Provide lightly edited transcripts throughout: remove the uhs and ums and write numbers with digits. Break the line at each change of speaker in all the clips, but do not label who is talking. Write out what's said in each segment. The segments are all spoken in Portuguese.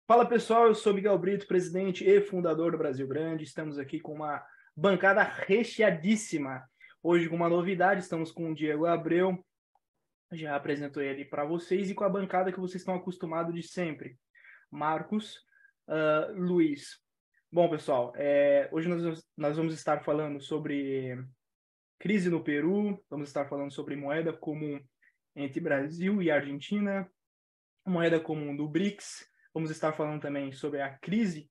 Fala pessoal, eu sou Miguel Brito, presidente e fundador do Brasil Grande. Estamos aqui com uma bancada recheadíssima. Hoje com uma novidade, estamos com o Diego Abreu, já apresentou ele para vocês, e com a bancada que vocês estão acostumados de sempre, Marcos, Luiz. Bom pessoal, hoje nós vamos estar falando sobre crise no Peru, vamos estar falando sobre moeda comum entre Brasil e Argentina, moeda comum do BRICS. Vamos estar falando também sobre a crise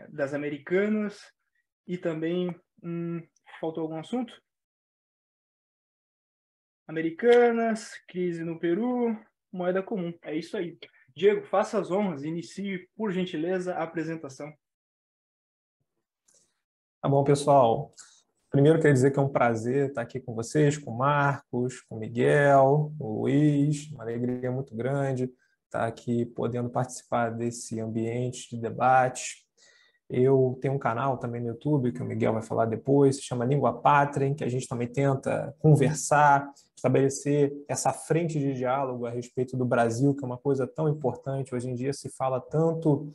das Americanas e também... faltou algum assunto? Americanas, crise no Peru, moeda comum. É isso aí. Diego, faça as honras, inicie, por gentileza, a apresentação.
Tá bom, pessoal. Primeiro, quero dizer que é um prazer estar aqui com vocês, com o Marcos, com o Miguel, com o Luiz. Uma alegria muito grande estar aqui podendo participar desse ambiente de debate. Eu tenho um canal também no YouTube, que o Miguel vai falar depois, se chama Língua Pátria, em que a gente também tenta conversar, estabelecer essa frente de diálogo a respeito do Brasil, que é uma coisa tão importante. Hoje em dia se fala tanto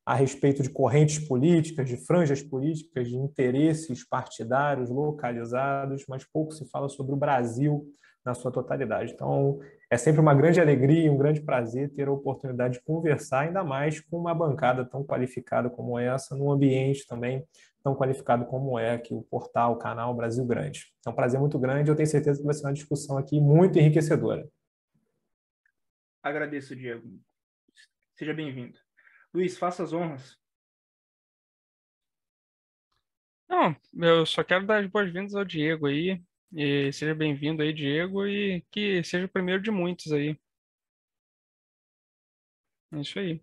a respeito de correntes políticas, de franjas políticas, de interesses partidários localizados, mas pouco se fala sobre o Brasil na sua totalidade. Então, é sempre uma grande alegria e um grande prazer ter a oportunidade de conversar, ainda mais com uma bancada tão qualificada como essa, num ambiente também tão qualificado como é aqui o portal, o canal Brasil Grande. É um prazer muito grande, eu tenho certeza que vai ser uma discussão aqui muito enriquecedora.
Agradeço, Diego. Seja bem-vindo. Luiz, faça as honras.
Não, eu só quero dar as boas-vindas ao Diego aí. E seja bem-vindo aí, Diego, e que seja o primeiro de muitos aí. É isso aí.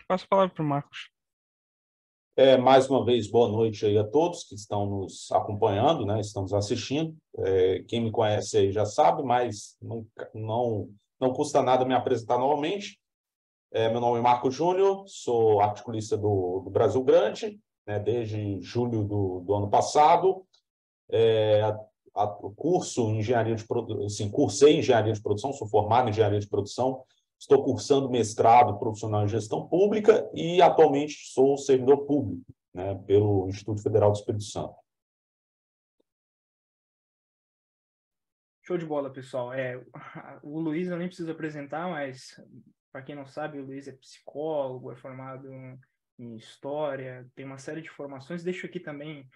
Passo a palavra para o Marcos.
Mais uma vez, boa noite aí a todos que estão nos acompanhando, né? Estamos assistindo. Quem me conhece aí já sabe, mas não custa nada me apresentar novamente. Meu nome é Marco Júnior, sou articulista do Brasil Grande, né? Desde julho do ano passado. Cursei engenharia de produção, sou formado em engenharia de produção, estou cursando mestrado profissional em gestão pública e atualmente sou servidor público, né, pelo Instituto Federal do Espírito Santo.
Show de bola, pessoal. O Luiz eu nem preciso apresentar, mas para quem não sabe, o Luiz é psicólogo, é formado em história, tem uma série de formações. Deixo aqui também,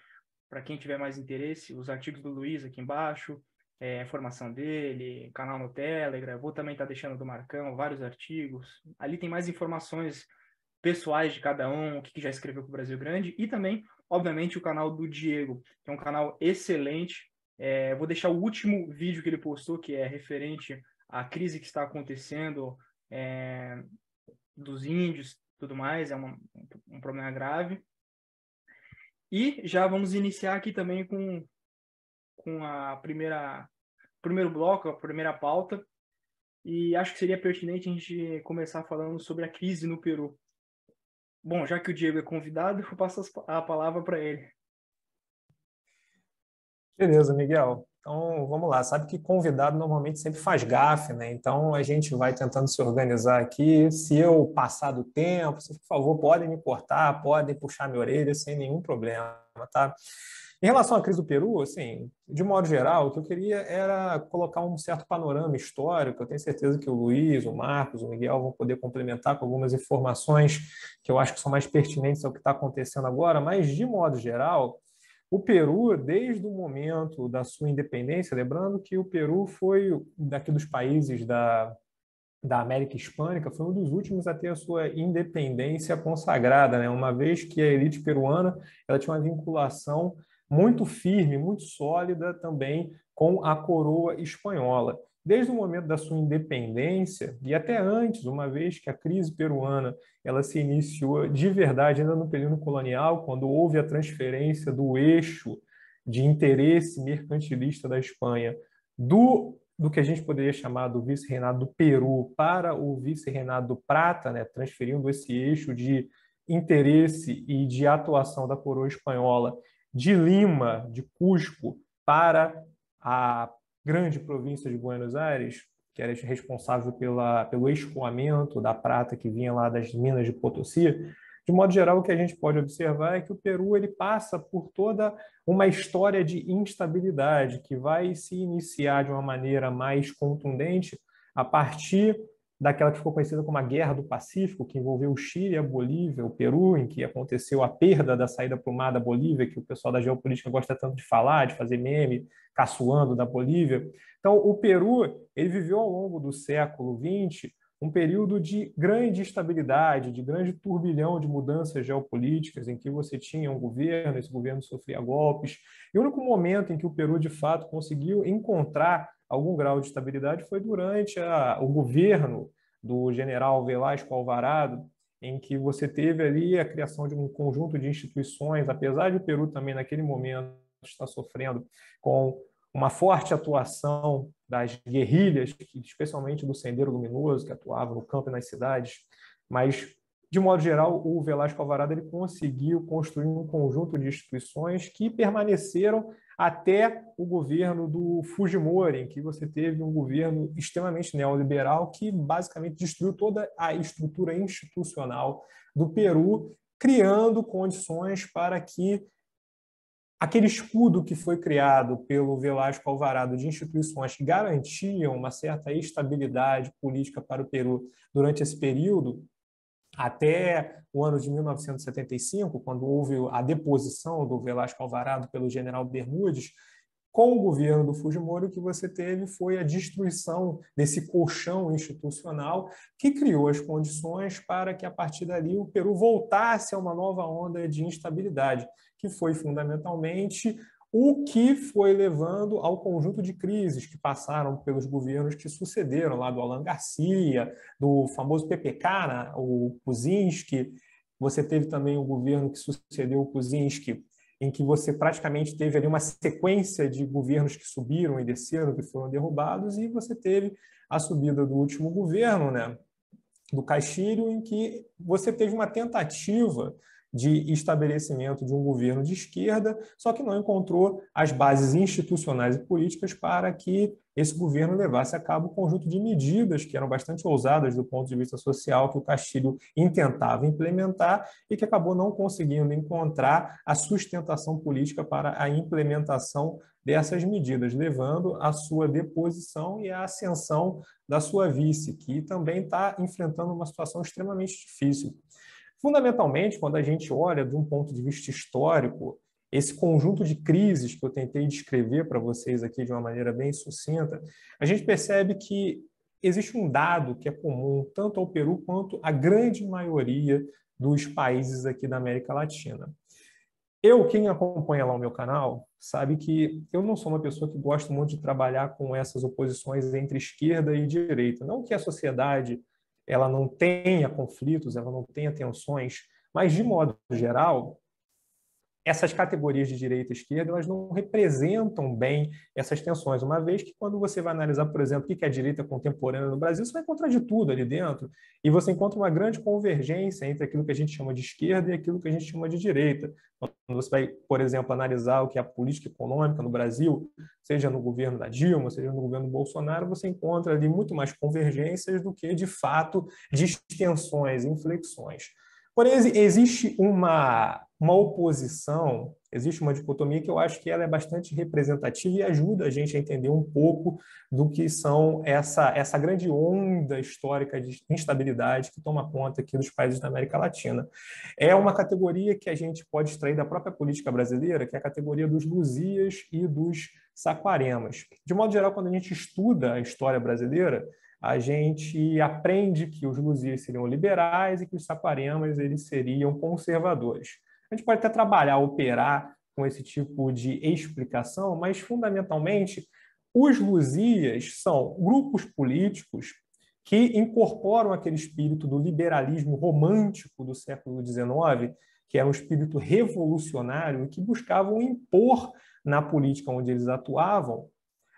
para quem tiver mais interesse, os artigos do Luiz aqui embaixo, a formação dele, canal no Telegram. Vou também estar deixando do Marcão vários artigos. Ali tem mais informações pessoais de cada um, o que já escreveu para o Brasil Grande, e também, obviamente, o canal do Diego, que é um canal excelente. Vou deixar o último vídeo que ele postou, que é referente à crise que está acontecendo dos índios, tudo mais, é um problema grave. E já vamos iniciar aqui também com primeiro bloco, a primeira pauta, e acho que seria pertinente a gente começar falando sobre a crise no Peru. Bom, já que o Diego é convidado, eu passo a palavra para ele.
Beleza, Miguel. Então, vamos lá. Sabe que convidado normalmente sempre faz gafe, né? Então, a gente vai tentando se organizar aqui. Se eu passar do tempo, vocês, por favor, podem me cortar, podem puxar minha orelha sem nenhum problema, tá? Em relação à crise do Peru, assim, de modo geral, o que eu queria era colocar um certo panorama histórico. Eu tenho certeza que o Luiz, o Marcos, o Miguel vão poder complementar com algumas informações que eu acho que são mais pertinentes ao que está acontecendo agora, mas, de modo geral, o Peru, desde o momento da sua independência, lembrando que o Peru foi, daqui dos países da América Hispânica, foi um dos últimos a ter a sua independência consagrada, né? Uma vez que a elite peruana ela tinha uma vinculação muito firme, muito sólida também com a coroa espanhola. Desde o momento da sua independência, e até antes, uma vez que a crise peruana ela se iniciou de verdade ainda no período colonial, quando houve a transferência do eixo de interesse mercantilista da Espanha do que a gente poderia chamar do vice-reinado do Peru para o vice-reinado do Prata, né, transferindo esse eixo de interesse e de atuação da coroa espanhola de Lima, de Cusco, para a grande província de Buenos Aires, que era responsável pelo escoamento da prata que vinha lá das minas de Potosí. De modo geral, o que a gente pode observar é que o Peru ele passa por toda uma história de instabilidade que vai se iniciar de uma maneira mais contundente a partir daquela que ficou conhecida como a Guerra do Pacífico, que envolveu o Chile, a Bolívia, o Peru, em que aconteceu a perda da saída para o mar da Bolívia, que o pessoal da geopolítica gosta tanto de falar, de fazer meme, caçoando da Bolívia. Então, o Peru ele viveu ao longo do século XX um período de grande instabilidade, de grande turbilhão de mudanças geopolíticas, em que você tinha um governo, esse governo sofria golpes, e o único momento em que o Peru, de fato, conseguiu encontrar algum grau de estabilidade foi durante o governo do general Velasco Alvarado, em que você teve ali a criação de um conjunto de instituições, apesar de o Peru também, naquele momento, estar sofrendo com uma forte atuação das guerrilhas, especialmente do Sendeiro Luminoso, que atuava no campo e nas cidades, mas, de modo geral, o Velasco Alvarado ele conseguiu construir um conjunto de instituições que permaneceram até o governo do Fujimori, em que você teve um governo extremamente neoliberal que basicamente destruiu toda a estrutura institucional do Peru, criando condições para que aquele escudo que foi criado pelo Velasco Alvarado de instituições que garantiam uma certa estabilidade política para o Peru durante esse período, até o ano de 1975, quando houve a deposição do Velasco Alvarado pelo general Bermúdez, com o governo do Fujimori, o que você teve foi a destruição desse colchão institucional que criou as condições para que, a partir dali, o Peru voltasse a uma nova onda de instabilidade, que foi fundamentalmente o que foi levando ao conjunto de crises que passaram pelos governos que sucederam, lá do Alan Garcia, do famoso PPK, né, o Kuczynski. Você teve também o governo que sucedeu o Kuczynski, em que você praticamente teve ali uma sequência de governos que subiram e desceram, que foram derrubados, e você teve a subida do último governo, né, do Castilho, em que você teve uma tentativa de estabelecimento de um governo de esquerda, só que não encontrou as bases institucionais e políticas para que esse governo levasse a cabo um conjunto de medidas que eram bastante ousadas do ponto de vista social, que o Castilho intentava implementar e que acabou não conseguindo encontrar a sustentação política para a implementação dessas medidas, levando à sua deposição e à ascensão da sua vice, que também está enfrentando uma situação extremamente difícil. Fundamentalmente, quando a gente olha de um ponto de vista histórico, esse conjunto de crises que eu tentei descrever para vocês aqui de uma maneira bem sucinta, a gente percebe que existe um dado que é comum tanto ao Peru quanto à grande maioria dos países aqui da América Latina. Quem acompanha lá o meu canal, sabe que eu não sou uma pessoa que gosta muito de trabalhar com essas oposições entre esquerda e direita. Não que a sociedade ela não tenha conflitos, ela não tenha tensões, mas, de modo geral, essas categorias de direita e esquerda elas não representam bem essas tensões, uma vez que quando você vai analisar, por exemplo, o que é a direita contemporânea no Brasil, você vai encontrar de tudo ali dentro, e você encontra uma grande convergência entre aquilo que a gente chama de esquerda e aquilo que a gente chama de direita. Quando você vai, por exemplo, analisar o que é a política econômica no Brasil, seja no governo da Dilma, seja no governo do Bolsonaro, você encontra ali muito mais convergências do que, de fato, distensões, inflexões. Porém, existe uma oposição, existe uma dicotomia que eu acho que ela é bastante representativa e ajuda a gente a entender um pouco do que são essa grande onda histórica de instabilidade que toma conta aqui dos países da América Latina. É uma categoria que a gente pode extrair da própria política brasileira, que é a categoria dos Luzias e dos Saquaremas. De modo geral, quando a gente estuda a história brasileira, a gente aprende que os Luzias seriam liberais e que os Saquaremas eles seriam conservadores. A gente pode até trabalhar, operar com esse tipo de explicação, mas, fundamentalmente, os Luzias são grupos políticos que incorporam aquele espírito do liberalismo romântico do século XIX, que era um espírito revolucionário e que buscavam impor na política onde eles atuavam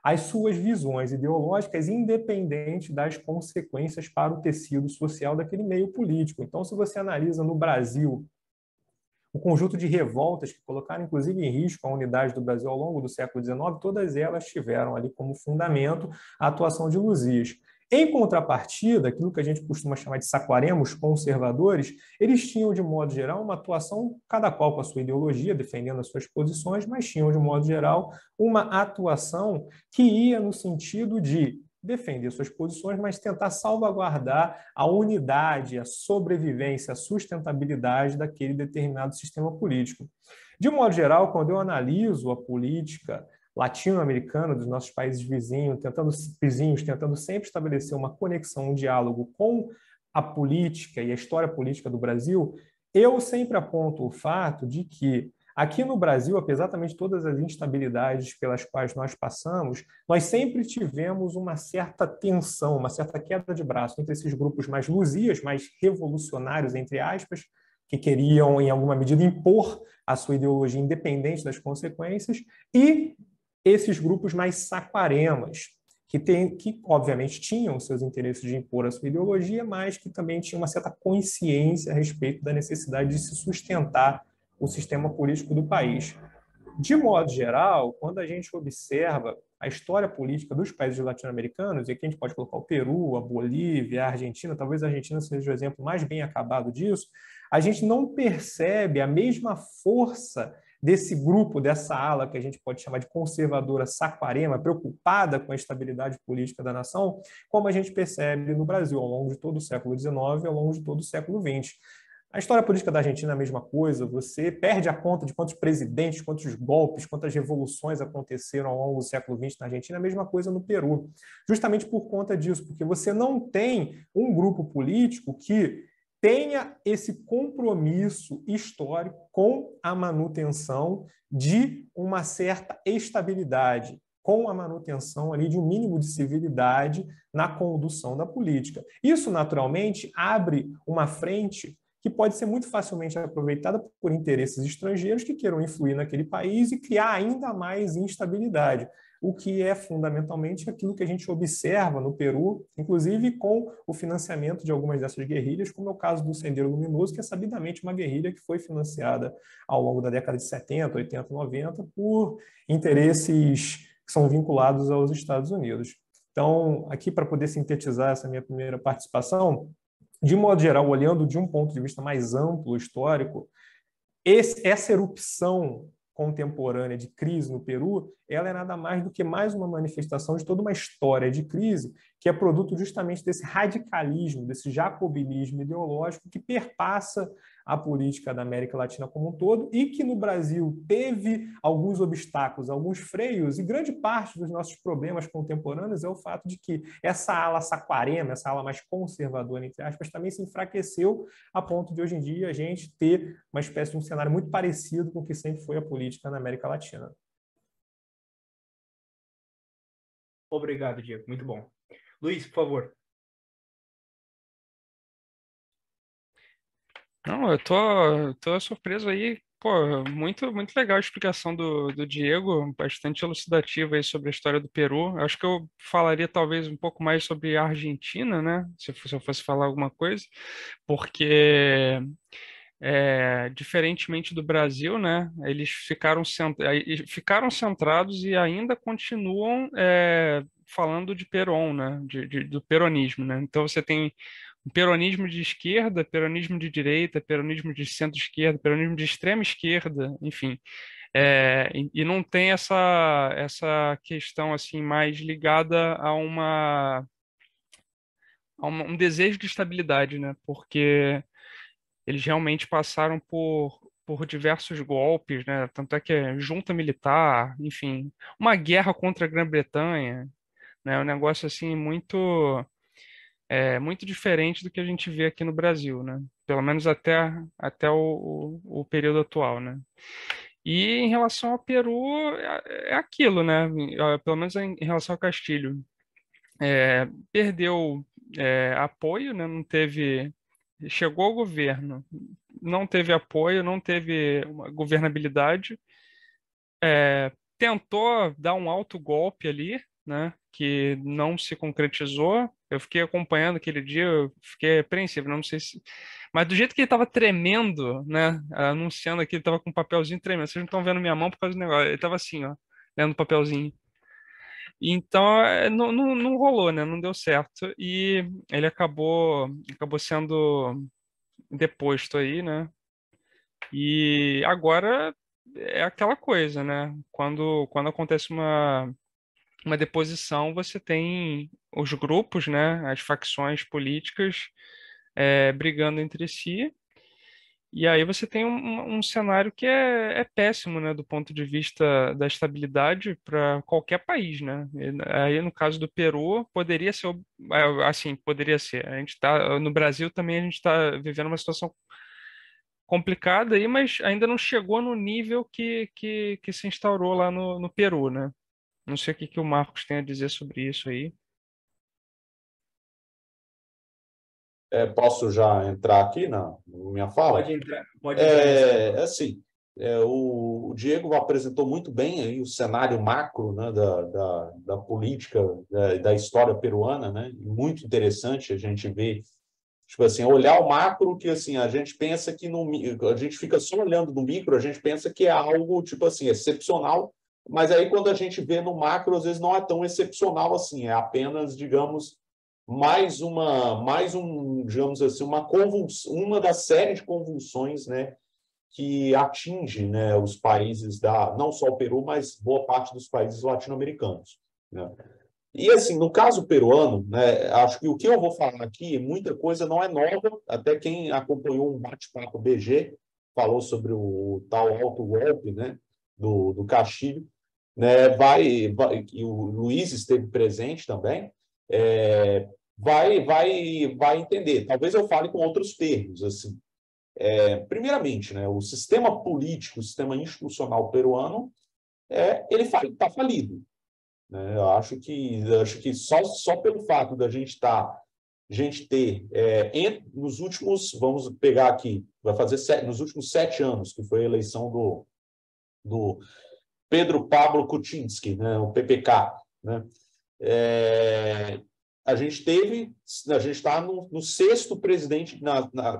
as suas visões ideológicas, independente das consequências para o tecido social daquele meio político. Então, se você analisa no Brasil o conjunto de revoltas que colocaram, inclusive, em risco a unidade do Brasil ao longo do século XIX, todas elas tiveram ali como fundamento a atuação de Luzias. Em contrapartida, aquilo que a gente costuma chamar de saquaremos conservadores, eles tinham, de modo geral, uma atuação, cada qual com a sua ideologia, defendendo as suas posições, mas tinham, de modo geral, uma atuação que ia no sentido de defender suas posições, mas tentar salvaguardar a unidade, a sobrevivência, a sustentabilidade daquele determinado sistema político. De modo geral, quando eu analiso a política latino-americana dos nossos países vizinhos, tentando sempre estabelecer uma conexão, um diálogo com a política e a história política do Brasil, eu sempre aponto o fato de que aqui no Brasil, apesar também de todas as instabilidades pelas quais nós passamos, nós sempre tivemos uma certa tensão, uma certa queda de braço entre esses grupos mais luzias, mais revolucionários, entre aspas, que queriam, em alguma medida, impor a sua ideologia independente das consequências, e esses grupos mais saquaremas, que obviamente tinham seus interesses de impor a sua ideologia, mas que também tinham uma certa consciência a respeito da necessidade de se sustentar o sistema político do país. De modo geral, quando a gente observa a história política dos países latino-americanos, e aqui a gente pode colocar o Peru, a Bolívia, a Argentina, talvez a Argentina seja o exemplo mais bem acabado disso, a gente não percebe a mesma força desse grupo, dessa ala que a gente pode chamar de conservadora saquarema, preocupada com a estabilidade política da nação, como a gente percebe no Brasil ao longo de todo o século XIX e ao longo de todo o século XX. A história política da Argentina é a mesma coisa, você perde a conta de quantos presidentes, quantos golpes, quantas revoluções aconteceram ao longo do século XX na Argentina, é a mesma coisa no Peru. Justamente por conta disso, porque você não tem um grupo político que tenha esse compromisso histórico com a manutenção de uma certa estabilidade, com a manutenção ali de um mínimo de civilidade na condução da política. Isso, naturalmente, abre uma frente que pode ser muito facilmente aproveitada por interesses estrangeiros que queiram influir naquele país e criar ainda mais instabilidade, o que é fundamentalmente aquilo que a gente observa no Peru, inclusive com o financiamento de algumas dessas guerrilhas, como é o caso do Sendero Luminoso, que é sabidamente uma guerrilha que foi financiada ao longo da década de 70, 80, 90 por interesses que são vinculados aos Estados Unidos. Então, aqui para poder sintetizar essa minha primeira participação, de modo geral, olhando de um ponto de vista mais amplo, histórico, essa erupção contemporânea de crise no Peru, ela é nada mais do que mais uma manifestação de toda uma história de crise que é produto justamente desse radicalismo, desse jacobinismo ideológico que perpassa a política da América Latina como um todo e que no Brasil teve alguns obstáculos, alguns freios, e grande parte dos nossos problemas contemporâneos é o fato de que essa ala saquarema, essa ala mais conservadora, entre aspas, também se enfraqueceu a ponto de hoje em dia a gente ter uma espécie de um cenário muito parecido com o que sempre foi a política na América Latina.
Obrigado, Diego. Muito bom. Luiz, por favor.
Não, eu tô surpreso aí. Pô, muito legal a explicação do Diego, bastante elucidativa aí sobre a história do Peru. Acho que eu falaria talvez um pouco mais sobre a Argentina, né? Se eu fosse falar alguma coisa, porque diferentemente do Brasil, né? Eles ficaram centrados e ainda continuam falando de Perón, né? Do peronismo, né? Então você tem peronismo de esquerda, peronismo de direita, peronismo de centro-esquerda, peronismo de extrema esquerda, enfim. E não tem essa questão assim mais ligada um desejo de estabilidade, né? Porque eles realmente passaram por diversos golpes, né? Tanto é que é junta militar, enfim, uma guerra contra a Grã-Bretanha, né? Um negócio assim muito diferente do que a gente vê aqui no Brasil, né? Pelo menos até o período atual, né? E em relação ao Peru, é aquilo, né? Pelo menos em relação ao Castilho. Perdeu apoio, né? Não teve. Chegou ao governo, não teve apoio, não teve uma governabilidade, tentou dar um alto golpe ali, né? que não se concretizou. Eu fiquei acompanhando aquele dia, eu fiquei apreensivo, não sei se... Mas do jeito que ele estava tremendo, né, anunciando aqui, ele estava com um papelzinho tremendo. Vocês não estão vendo minha mão por causa do negócio. Ele estava assim, ó, lendo o papelzinho. Então, não rolou, né? Não deu certo. E ele acabou sendo deposto aí, né? E agora é aquela coisa, né? Quando acontece uma deposição, você tem os grupos, né? As facções políticas brigando entre si. E aí você tem um cenário que é péssimo, né, do ponto de vista da estabilidade para qualquer país, né? Aí no caso do Peru poderia ser assim, poderia ser. A gente tá no Brasil também, a gente está vivendo uma situação complicada aí, mas ainda não chegou no nível que se instaurou lá no Peru, né? Não sei o que o Marcos tem a dizer sobre isso aí.
Posso já entrar aqui na minha fala?
Pode entrar.
Assim, o Diego apresentou muito bem aí o cenário macro, né, da política, da história peruana, né? Muito interessante a gente ver, tipo assim, olhar o macro, que assim, a gente pensa que a gente fica só olhando no micro, a gente pensa que é algo, tipo assim, excepcional, mas aí quando a gente vê no macro, às vezes não é tão excepcional assim, é apenas, digamos, digamos assim, uma das séries de convulsões, né, que atinge, né, os países não só o Peru, mas boa parte dos países latino-americanos, né? E assim, no caso peruano, né, acho que o que eu vou falar aqui, muita coisa não é nova, até quem acompanhou um bate-papo BG falou sobre o tal autogolpe, né, do Castilho, né, e o Luiz esteve presente também, vai entender. Talvez eu fale com outros termos, assim. Primeiramente, né, o sistema político, o sistema institucional peruano, ele está falido, né? Eu acho que só pelo fato da gente ter nos últimos, vamos pegar aqui, nos últimos 7 anos, que foi a eleição do Pedro Pablo Kuczynski, né, o PPK, né? A gente está no sexto presidente,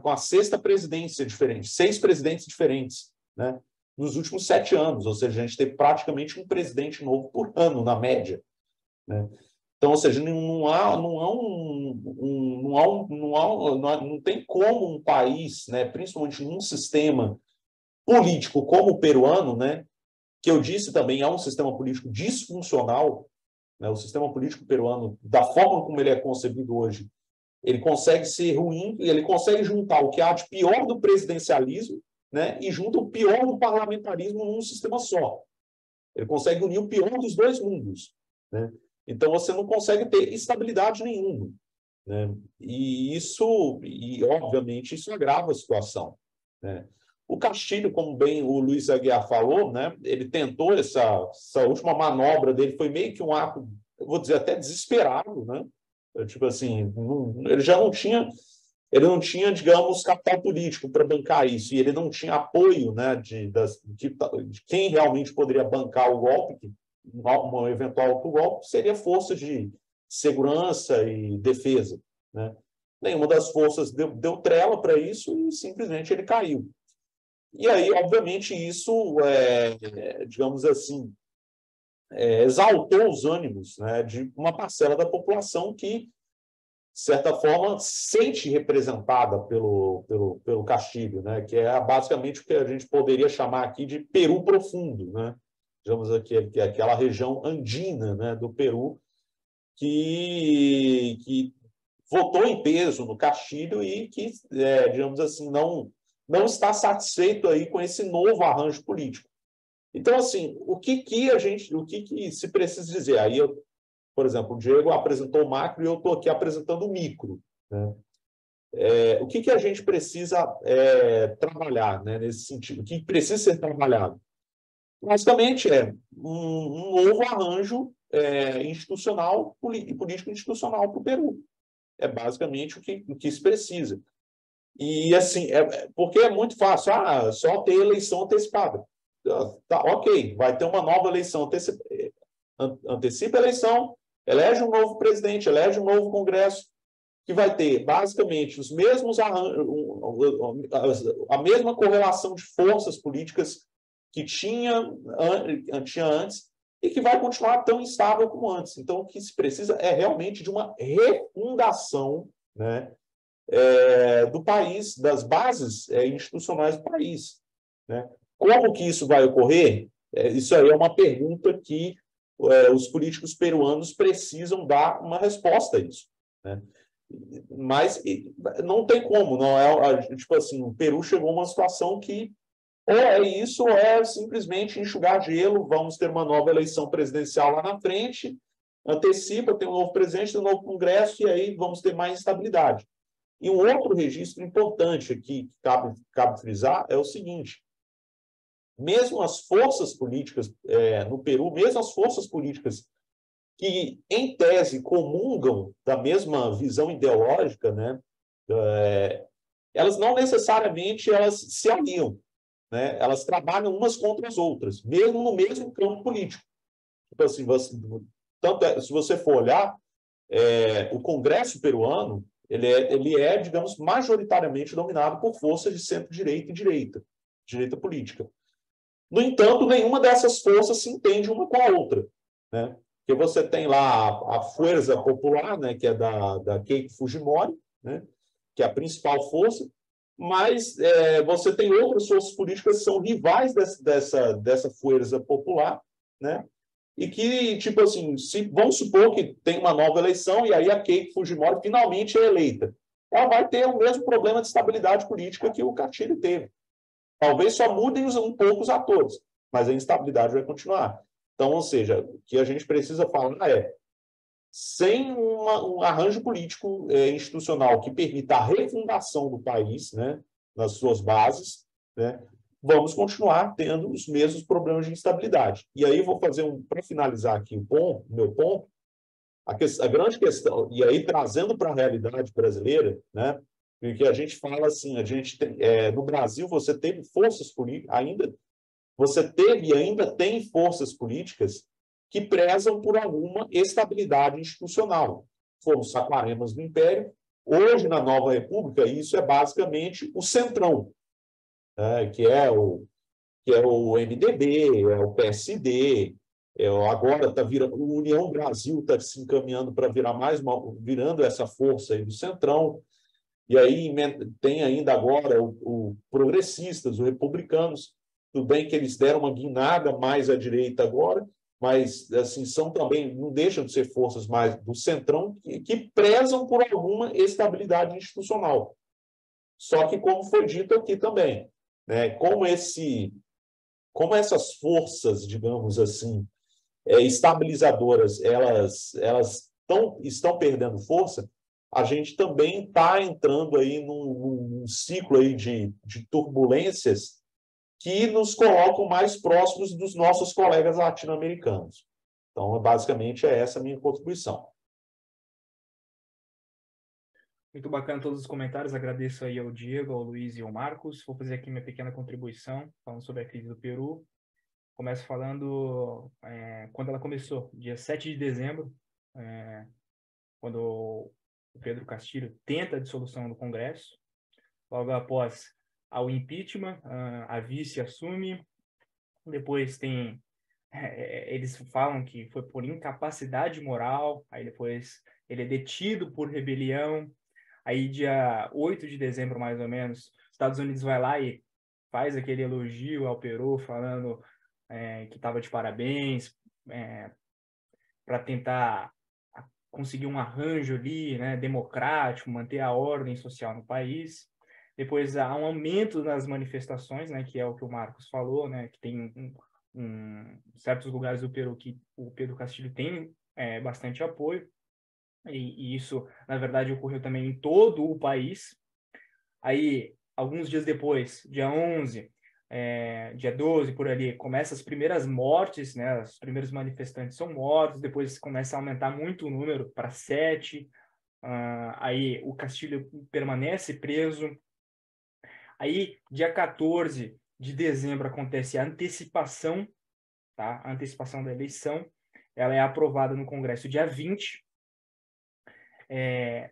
com a sexta presidência diferente, 6 presidentes diferentes, né, nos últimos 7 anos, ou seja, a gente teve praticamente um presidente novo por ano, na média, né? Então, ou seja, não tem como um país, né, principalmente num sistema político como o peruano, né, que eu disse também é um sistema político disfuncional, né, o sistema político peruano, da forma como ele é concebido hoje, ele consegue ser ruim e ele consegue juntar o que há de pior do presidencialismo, né, e junta o pior do parlamentarismo num sistema só. Ele consegue unir o pior dos dois mundos, né? Então, você não consegue ter estabilidade nenhuma, né? E, obviamente, isso agrava a situação, né? O Castilho, como bem o Luiz Aguiar falou, né, ele tentou essa última manobra dele, foi meio que um ato, eu vou dizer, até desesperado, né? Tipo assim, ele não tinha, digamos, capital político para bancar isso, e ele não tinha apoio, né, de quem realmente poderia bancar o golpe, um eventual autogolpe, seria força de segurança e defesa, né? Nenhuma das forças deu trela para isso e simplesmente ele caiu. E aí, obviamente, isso, digamos assim, exaltou os ânimos, né, de uma parcela da população que, de certa forma, sente representada pelo Castilho, né, que é basicamente o que a gente poderia chamar aqui de Peru profundo, né? Digamos aqui, que é aquela região andina, né, do Peru que votou em peso no Castilho e que, digamos assim, não está satisfeito aí com esse novo arranjo político. Então, assim, o que se precisa dizer? Aí, por exemplo, o Diego apresentou o macro e eu estou aqui apresentando o micro, né? O que a gente precisa trabalhar, né, nesse sentido? O que precisa ser trabalhado? Basicamente, um novo arranjo institucional, político institucional para o Peru. É basicamente o que se precisa. E, assim, porque é muito fácil, só ter eleição antecipada. Tá, ok, vai ter uma nova eleição, antecipa a eleição, elege um novo presidente, elege um novo Congresso, que vai ter, basicamente, os mesmos a mesma correlação de forças políticas que tinha antes e que vai continuar tão instável como antes. Então, o que se precisa é realmente de uma refundação, né, do país, das bases institucionais do país, né? Como que isso vai ocorrer? Isso aí é uma pergunta que os políticos peruanos precisam dar uma resposta a isso, né? Mas não tem como, não é, tipo assim, o Peru chegou a uma situação que ou é isso ou é simplesmente enxugar gelo, vamos ter uma nova eleição presidencial lá na frente, antecipa, tem um novo presidente, tem um novo Congresso, e aí vamos ter mais instabilidade. E um outro registro importante aqui, que cabe frisar, é o seguinte: mesmo as forças políticas no Peru, mesmo as forças políticas que, em tese, comungam da mesma visão ideológica, né, elas não necessariamente elas se aliam, né, elas trabalham umas contra as outras, mesmo no mesmo campo político. Tipo assim, se você for olhar, o Congresso peruano, ele é, digamos, majoritariamente dominado por forças de centro-direita e direita política. No entanto, nenhuma dessas forças se entende uma com a outra, né? Porque você tem lá a Força Popular, né, que é da Keiko Fujimori, né, que é a principal força, mas você tem outras forças políticas que são rivais dessa Força Popular, né? E que, tipo assim, vamos supor que tem uma nova eleição e aí a Keiko Fujimori finalmente é eleita. Ela vai ter o mesmo problema de estabilidade política que o Castilho teve. Talvez só mudem um pouco os atores, mas a instabilidade vai continuar. Então, ou seja, o que a gente precisa falar sem um arranjo político institucional que permita a refundação do país, né, nas suas bases, né, vamos continuar tendo os mesmos problemas de instabilidade. E aí vou fazer para finalizar aqui o meu ponto, a grande questão, e aí trazendo para a realidade brasileira, né, porque a gente fala assim, a gente tem, no Brasil você teve forças políticas, você teve e ainda tem forças políticas que prezam por alguma estabilidade institucional. Foram os saquaremas do Império. Hoje, na Nova República, isso é basicamente o centrão, que é o MDB, é o PSD, agora está virando, o União Brasil está se encaminhando para virando essa força aí do centrão. E aí tem ainda agora o progressistas, os republicanos. Tudo bem que eles deram uma guinada mais à direita agora, mas assim são também, não deixam de ser forças mais do centrão que prezam por alguma estabilidade institucional. Só que, como foi dito aqui também, né, como essas forças, digamos assim, estabilizadoras, elas estão perdendo força, a gente também está entrando aí num ciclo aí de turbulências que nos colocam mais próximos dos nossos colegas latino-americanos. Então, basicamente, essa a minha contribuição.
Muito bacana todos os comentários, agradeço aí ao Diego, ao Luiz e ao Marcos. Vou fazer aqui minha pequena contribuição, falando sobre a crise do Peru. Começo falando quando ela começou, dia 7 de dezembro, quando o Pedro Castilho tenta a dissolução do Congresso. Logo após ao impeachment, a vice assume. Depois tem... eles falam que foi por incapacidade moral, aí depois ele é detido por rebelião. Aí, dia 8 de dezembro, mais ou menos, os Estados Unidos vai lá e faz aquele elogio ao Peru, falando que estava de parabéns, para tentar conseguir um arranjo ali, né, democrático, manter a ordem social no país. Depois há um aumento nas manifestações, né, que é o que o Marcos falou, né, que tem certos lugares do Peru que o Pedro Castilho tem bastante apoio. E isso, na verdade, ocorreu também em todo o país. Aí, alguns dias depois, dia 11, dia 12, por ali, começam as primeiras mortes, né? Os primeiros manifestantes são mortos, depois começa a aumentar muito o número para 7. Aí o Castilho permanece preso. Aí, dia 14 de dezembro, acontece a antecipação, tá? A antecipação da eleição. ela é aprovada no Congresso dia 20.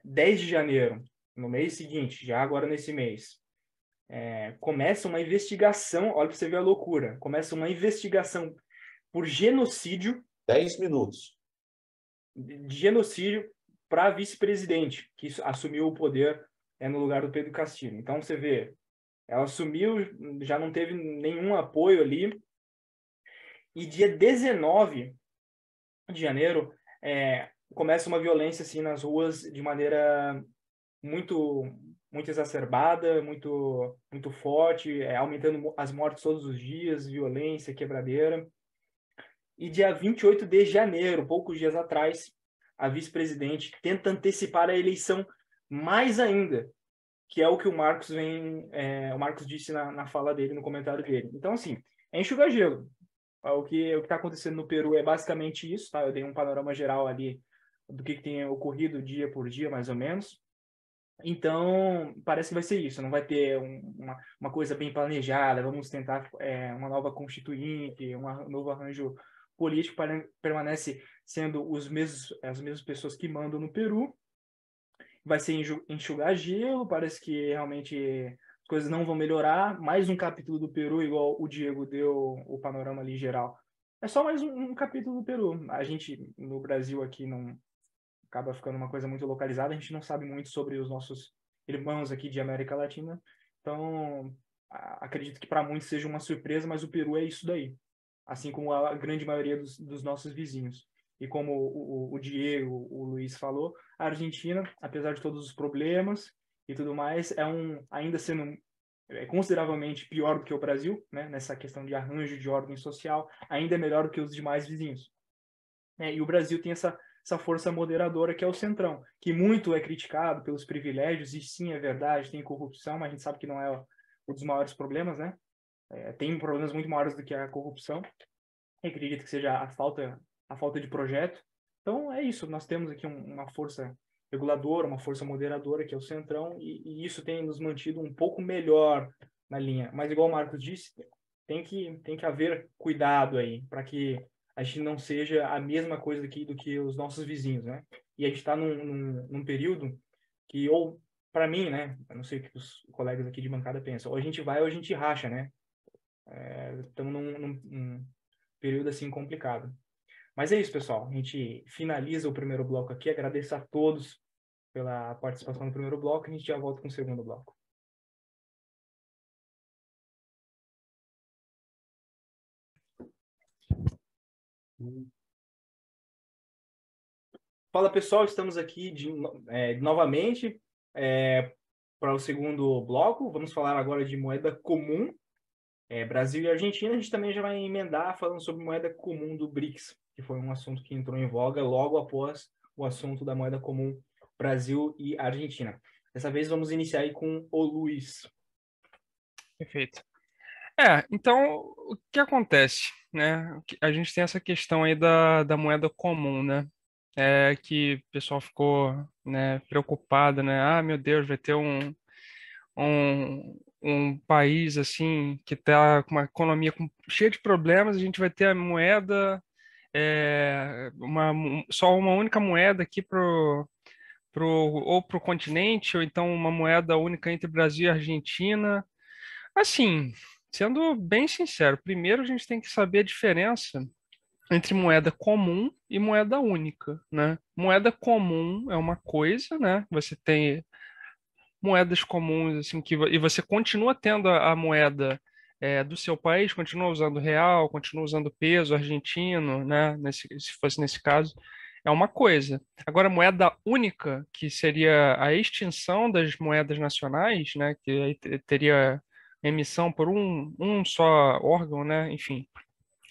10 de janeiro, no mês seguinte, já agora nesse mês, começa uma investigação, olha para você ver a loucura, começa uma investigação por genocídio.
10 minutos.
De genocídio para vice-presidente, que assumiu o poder no lugar do Pedro Castilho. Então, você vê, ela assumiu, já não teve nenhum apoio ali. E dia 19 de janeiro, começa uma violência assim, nas ruas de maneira muito, muito exacerbada, muito, muito forte, aumentando as mortes todos os dias, violência, quebradeira. E dia 28 de janeiro, poucos dias atrás, a vice-presidente tenta antecipar a eleição mais ainda, que é o que o Marcos disse na fala dele, no comentário dele. Então, assim, é enxugar gelo. O que está acontecendo no Peru é basicamente isso, tá? Eu dei um panorama geral ali do que tem ocorrido dia por dia, mais ou menos. Então, parece que vai ser isso. Não vai ter uma coisa bem planejada. Vamos tentar uma nova constituinte, um novo arranjo político. Permanece sendo as mesmas pessoas que mandam no Peru. Vai ser enxugar gelo. Parece que realmente as coisas não vão melhorar. Mais um capítulo do Peru, igual o Diego deu o panorama ali geral. É só mais um capítulo do Peru. A gente, no Brasil aqui, não acaba ficando uma coisa muito localizada. A gente não sabe muito sobre os nossos irmãos aqui de América Latina. Então, acredito que para muitos seja uma surpresa, mas o Peru é isso daí. Assim como a grande maioria dos nossos vizinhos. E como o Diego, o Luiz falou, a Argentina, apesar de todos os problemas e tudo mais, ainda sendo consideravelmente pior do que o Brasil, né, nessa questão de arranjo de ordem social, ainda é melhor do que os demais vizinhos. E o Brasil tem essa força moderadora que é o Centrão, que muito é criticado pelos privilégios, e sim, é verdade, tem corrupção, mas a gente sabe que não é um dos maiores problemas, né? Tem problemas muito maiores do que a corrupção. Eu acredito que seja a falta de projeto. Então, é isso. Nós temos aqui uma força reguladora, uma força moderadora, que é o Centrão, e isso tem nos mantido um pouco melhor na linha. Mas, igual o Marcos disse, tem que haver cuidado aí, para que a gente não seja a mesma coisa aqui do que os nossos vizinhos, né? E a gente está num período que, ou, para mim, né? Eu não sei o que os colegas aqui de bancada pensam, ou a gente vai ou a gente racha, né? Estamos num período assim complicado. Mas é isso, pessoal. A gente finaliza o primeiro bloco aqui. Agradeço a todos pela participação no primeiro bloco. A gente já volta com o segundo bloco. Fala, pessoal. Estamos aqui novamente para o segundo bloco. Vamos falar agora de moeda comum. Brasil e Argentina. A gente também já vai emendar falando sobre moeda comum do BRICS, que foi um assunto que entrou em voga logo após o assunto da moeda comum Brasil e Argentina. Dessa vez vamos iniciar aí com o Luiz.
Perfeito. Então, o que acontece, né? A gente tem essa questão aí da moeda comum, né? Que o pessoal ficou, né, preocupado, né? Ah, meu Deus, vai ter um país assim que está com uma economia cheia de problemas, a gente vai ter a moeda, só uma única moeda aqui ou para o continente, ou então uma moeda única entre Brasil e Argentina. Assim, sendo bem sincero, primeiro a gente tem que saber a diferença entre moeda comum e moeda única, né? Moeda comum é uma coisa, né? Você tem moedas comuns, assim, e você continua tendo a moeda do seu país, continua usando real, continua usando peso argentino, né? Se fosse nesse caso, é uma coisa. Agora, moeda única, que seria a extinção das moedas nacionais, né? Que aí teria emissão por um só órgão, né? Enfim,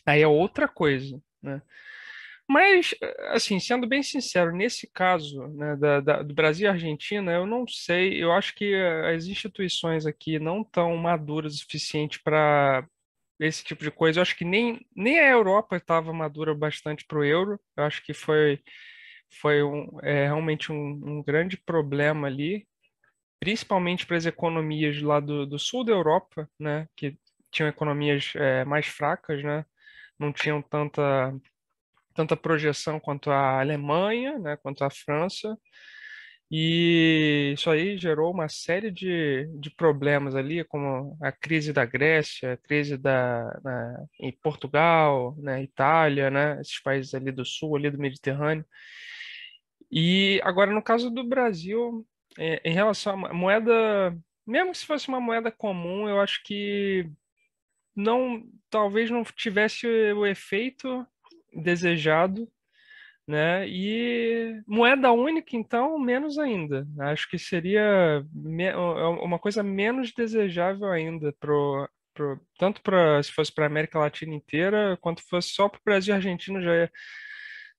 aí é outra coisa, né? Mas, assim, sendo bem sincero, nesse caso, né, do Brasil e Argentina, eu não sei, eu acho que as instituições aqui não estão maduras o suficiente para esse tipo de coisa. Eu acho que nem a Europa estava madura bastante para o euro. Eu acho que foi realmente um grande problema ali, principalmente para as economias lá do sul da Europa, né, que tinham economias mais fracas, né, não tinham tanto a projeção quanto a Alemanha, né, quanto a França. E isso aí gerou uma série de problemas ali, como a crise da Grécia, a crise em Portugal, né, Itália, né, esses países ali do sul, ali do Mediterrâneo. E agora, no caso do Brasil, em relação à moeda, mesmo se fosse uma moeda comum, eu acho que talvez não tivesse o efeito desejado, né? E moeda única, então, menos ainda. Acho que seria uma coisa menos desejável ainda tanto para se fosse para a América Latina inteira, quanto fosse só para o Brasil e Argentina,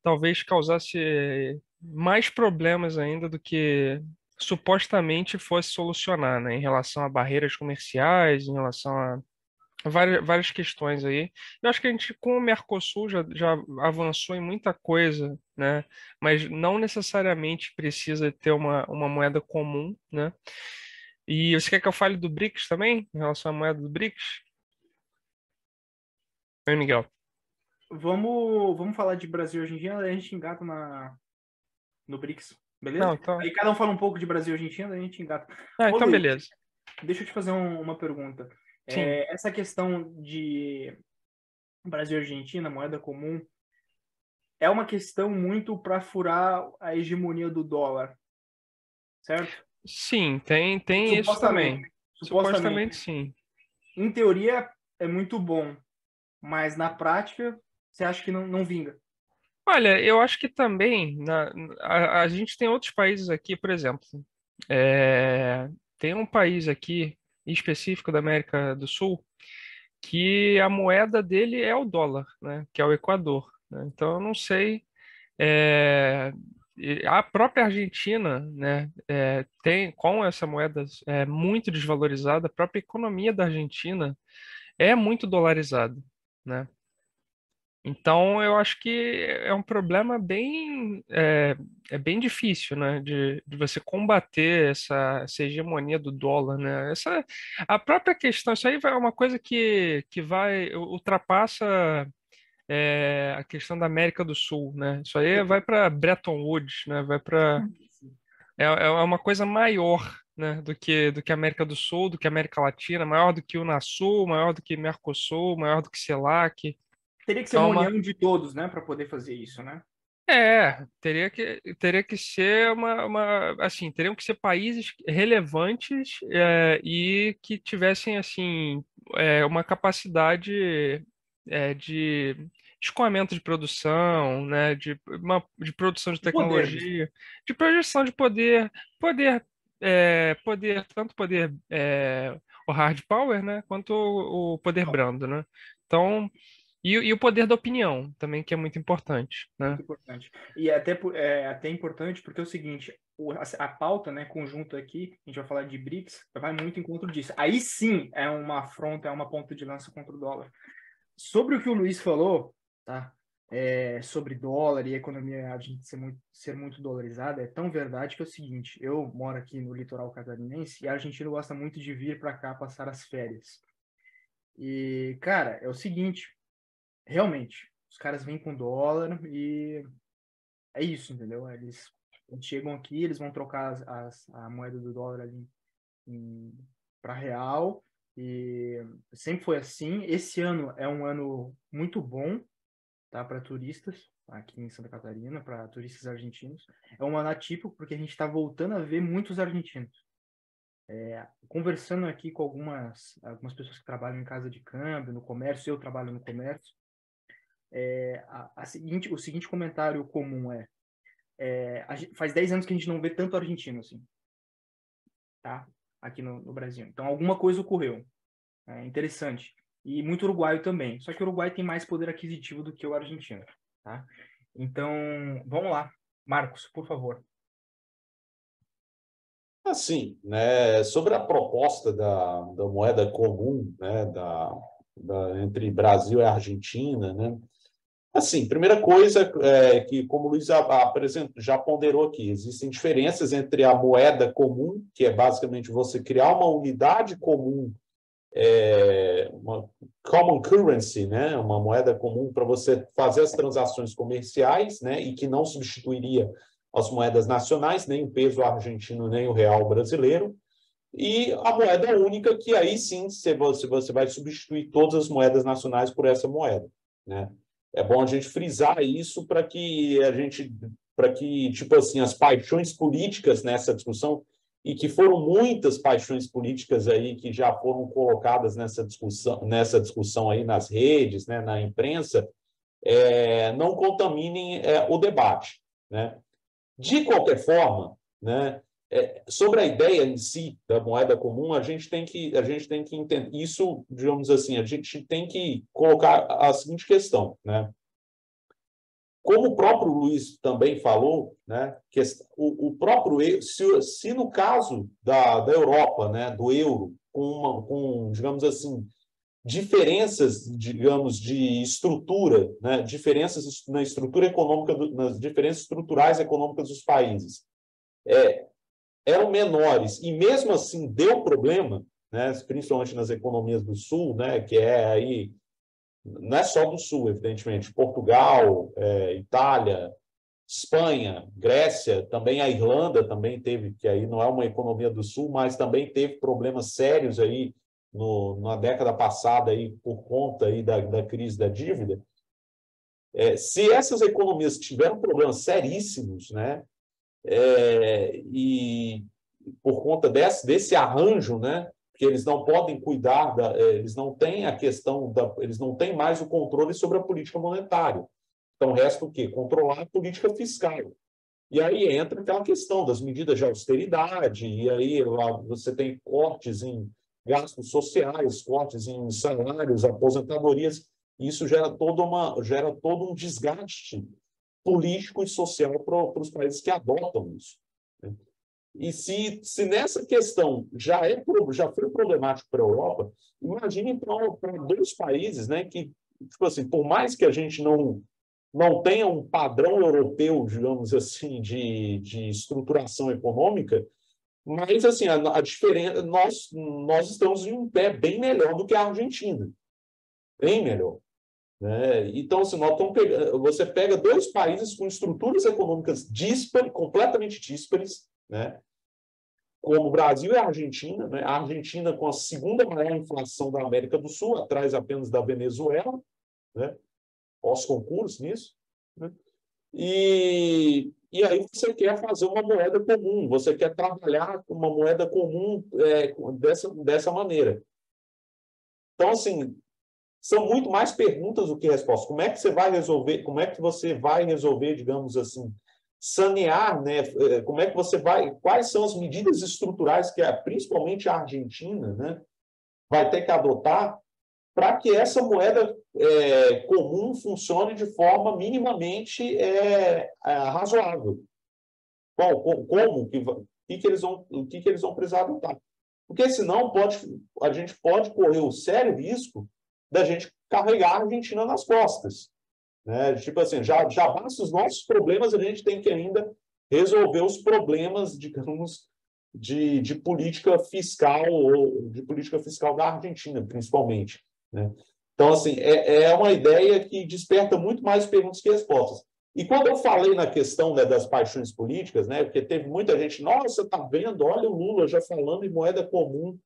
talvez causasse mais problemas ainda do que supostamente fosse solucionar, né? Em relação a barreiras comerciais, em relação a várias questões aí. Eu acho que a gente, com o Mercosul, já avançou em muita coisa, né? Mas não necessariamente precisa ter uma moeda comum, né? E você quer que eu fale do BRICS também, em relação à moeda do BRICS? Oi, Miguel.
Vamos falar de Brasil e Argentina, daí a gente engata no BRICS, beleza?
Não, então...
Aí cada um fala um pouco de Brasil e Argentina, daí a gente engata. Ô,
então
Luiz,
beleza.
deixa eu te fazer uma pergunta.
Sim.
Essa questão de Brasil e Argentina, moeda comum, é uma questão muito para furar a hegemonia do dólar, certo?
Sim, tem isso
Supostamente.
também. Supostamente sim.
Em teoria é muito bom, mas na prática você acha que não vinga?
Olha, eu acho que também a gente tem outros países aqui, por exemplo, tem um país aqui específico da América do Sul que a moeda dele é o dólar, né? Que é o Equador, né? Então eu não sei. A própria Argentina, né? Tem com essa moeda muito desvalorizada, a própria economia da Argentina é muito dolarizada, né? Então, eu acho que é um problema é bem difícil, né, de você combater essa hegemonia do dólar, né? A própria questão, isso aí é uma coisa que ultrapassa a questão da América do Sul, né? Isso aí vai para Bretton Woods, né? É uma coisa maior, né, do que a América do Sul, do que a América Latina, maior do que o UNASUL, maior do que Mercosul, maior do que CELAC.
Teria que ser
Então,
uma união de todos, né, para poder fazer isso, né?
teria que ser assim, teriam que ser países relevantes e que tivessem, assim, uma capacidade de escoamento de produção, né, de produção de
O poder, né?
tecnologia, de projeção de tanto poder, o hard power, né, quanto o poder brando, né? Então, e o poder da opinião também, que é muito importante, né?
Muito importante. E até importante porque é o seguinte, a pauta, né, conjunto aqui, a gente vai falar de BRICS, vai muito em conta disso. Aí sim é uma afronta, é uma ponta de lança contra o dólar. Sobre o que o Luiz falou, tá? Sobre dólar e a economia argentina ser muito dolarizada, é tão verdade que é o seguinte, eu moro aqui no litoral catarinense e a Argentina gosta muito de vir para cá passar as férias. E, cara, é o seguinte, realmente, os caras vêm com dólar e é isso, entendeu? Eles chegam aqui, eles vão trocar a moeda do dólar ali para real e sempre foi assim. Esse ano é um ano muito bom, tá, para turistas aqui em Santa Catarina, para turistas argentinos. É um ano atípico porque a gente está voltando a ver muitos argentinos. Conversando aqui com algumas pessoas que trabalham em casa de câmbio, no comércio, eu trabalho no comércio. O seguinte comentário comum faz 10 anos que a gente não vê tanto argentino assim, tá? Aqui no Brasil. Então, alguma coisa ocorreu. É interessante. E muito uruguaio também. Só que o Uruguai tem mais poder aquisitivo do que o argentino, tá? Então, vamos lá. Marcos, por favor.
Assim, né, sobre a proposta da moeda comum, né, entre Brasil e Argentina, né, assim, primeira coisa que, como o Luiz já ponderou aqui, existem diferenças entre a moeda comum, que é basicamente você criar uma unidade comum uma common currency, né? Uma moeda comum para você fazer as transações comerciais, né? E que não substituiria as moedas nacionais, nem o peso argentino, nem o real brasileiro. E a moeda única, que aí sim você vai substituir todas as moedas nacionais por essa moeda, né? É bom a gente frisar isso para que tipo assim, as paixões políticas nessa discussão, e que foram muitas paixões políticas aí que já foram colocadas nessa discussão aí nas redes, né, na imprensa, não contaminem o debate, né? De qualquer forma, né, sobre a ideia em si da moeda comum, a gente tem que entender isso, digamos assim, a gente tem que colocar a seguinte questão, né? Como o próprio Luiz também falou, né, que o próprio se no caso da Europa, né, do euro, com digamos assim, diferenças, digamos, de estrutura, né, diferenças na estrutura econômica, nas diferenças estruturais econômicas dos países, eram menores, e mesmo assim deu problema, né, principalmente nas economias do Sul, né, que aí, não é só do Sul, evidentemente, Portugal, Itália, Espanha, Grécia, também a Irlanda também teve, que aí não é uma economia do Sul, mas também teve problemas sérios aí na década passada aí, por conta aí da crise da dívida. Se essas economias tiveram problemas seríssimos, né, e por conta desse arranjo, né, que eles não podem cuidar, eles não têm a questão, eles não têm mais o controle sobre a política monetária. Então, resta o quê? Controlar a política fiscal. E aí entra aquela questão das medidas de austeridade, e aí lá você tem cortes em gastos sociais, cortes em salários, aposentadorias. Isso gera todo um desgaste político e social para os países que adotam isso. E se nessa questão já foi problemático para a Europa, imagine para dois países, né, que, tipo assim, por mais que a gente não tenha um padrão europeu, digamos assim, de estruturação econômica, mas assim, a diferença, nós estamos em um pé bem melhor do que a Argentina, bem melhor, né? Então, assim, você pega dois países com estruturas econômicas completamente díspares, né? Como o Brasil e a Argentina, né? A Argentina com a segunda maior inflação da América do Sul, atrás apenas da Venezuela, né? Pós-concurso nisso, né? E aí você quer fazer uma moeda comum, você quer trabalhar com uma moeda comum dessa maneira. Então, assim, são muito mais perguntas do que respostas. Como é que você vai resolver, digamos assim, sanear, né? Como é que quais são as medidas estruturais que principalmente a Argentina, né, vai ter que adotar para que essa moeda comum funcione de forma minimamente razoável? O que eles vão precisar adotar? Porque senão a gente pode correr o sério risco da gente carregar a Argentina nas costas, né? Tipo assim, já basta os nossos problemas, a gente tem que ainda resolver os problemas, digamos, de política fiscal, ou de política fiscal da Argentina, principalmente, né? Então, assim, é uma ideia que desperta muito mais perguntas que respostas. E quando eu falei na questão, né, das paixões políticas, né, porque teve muita gente, nossa, tá vendo, olha o Lula já falando em moeda comum,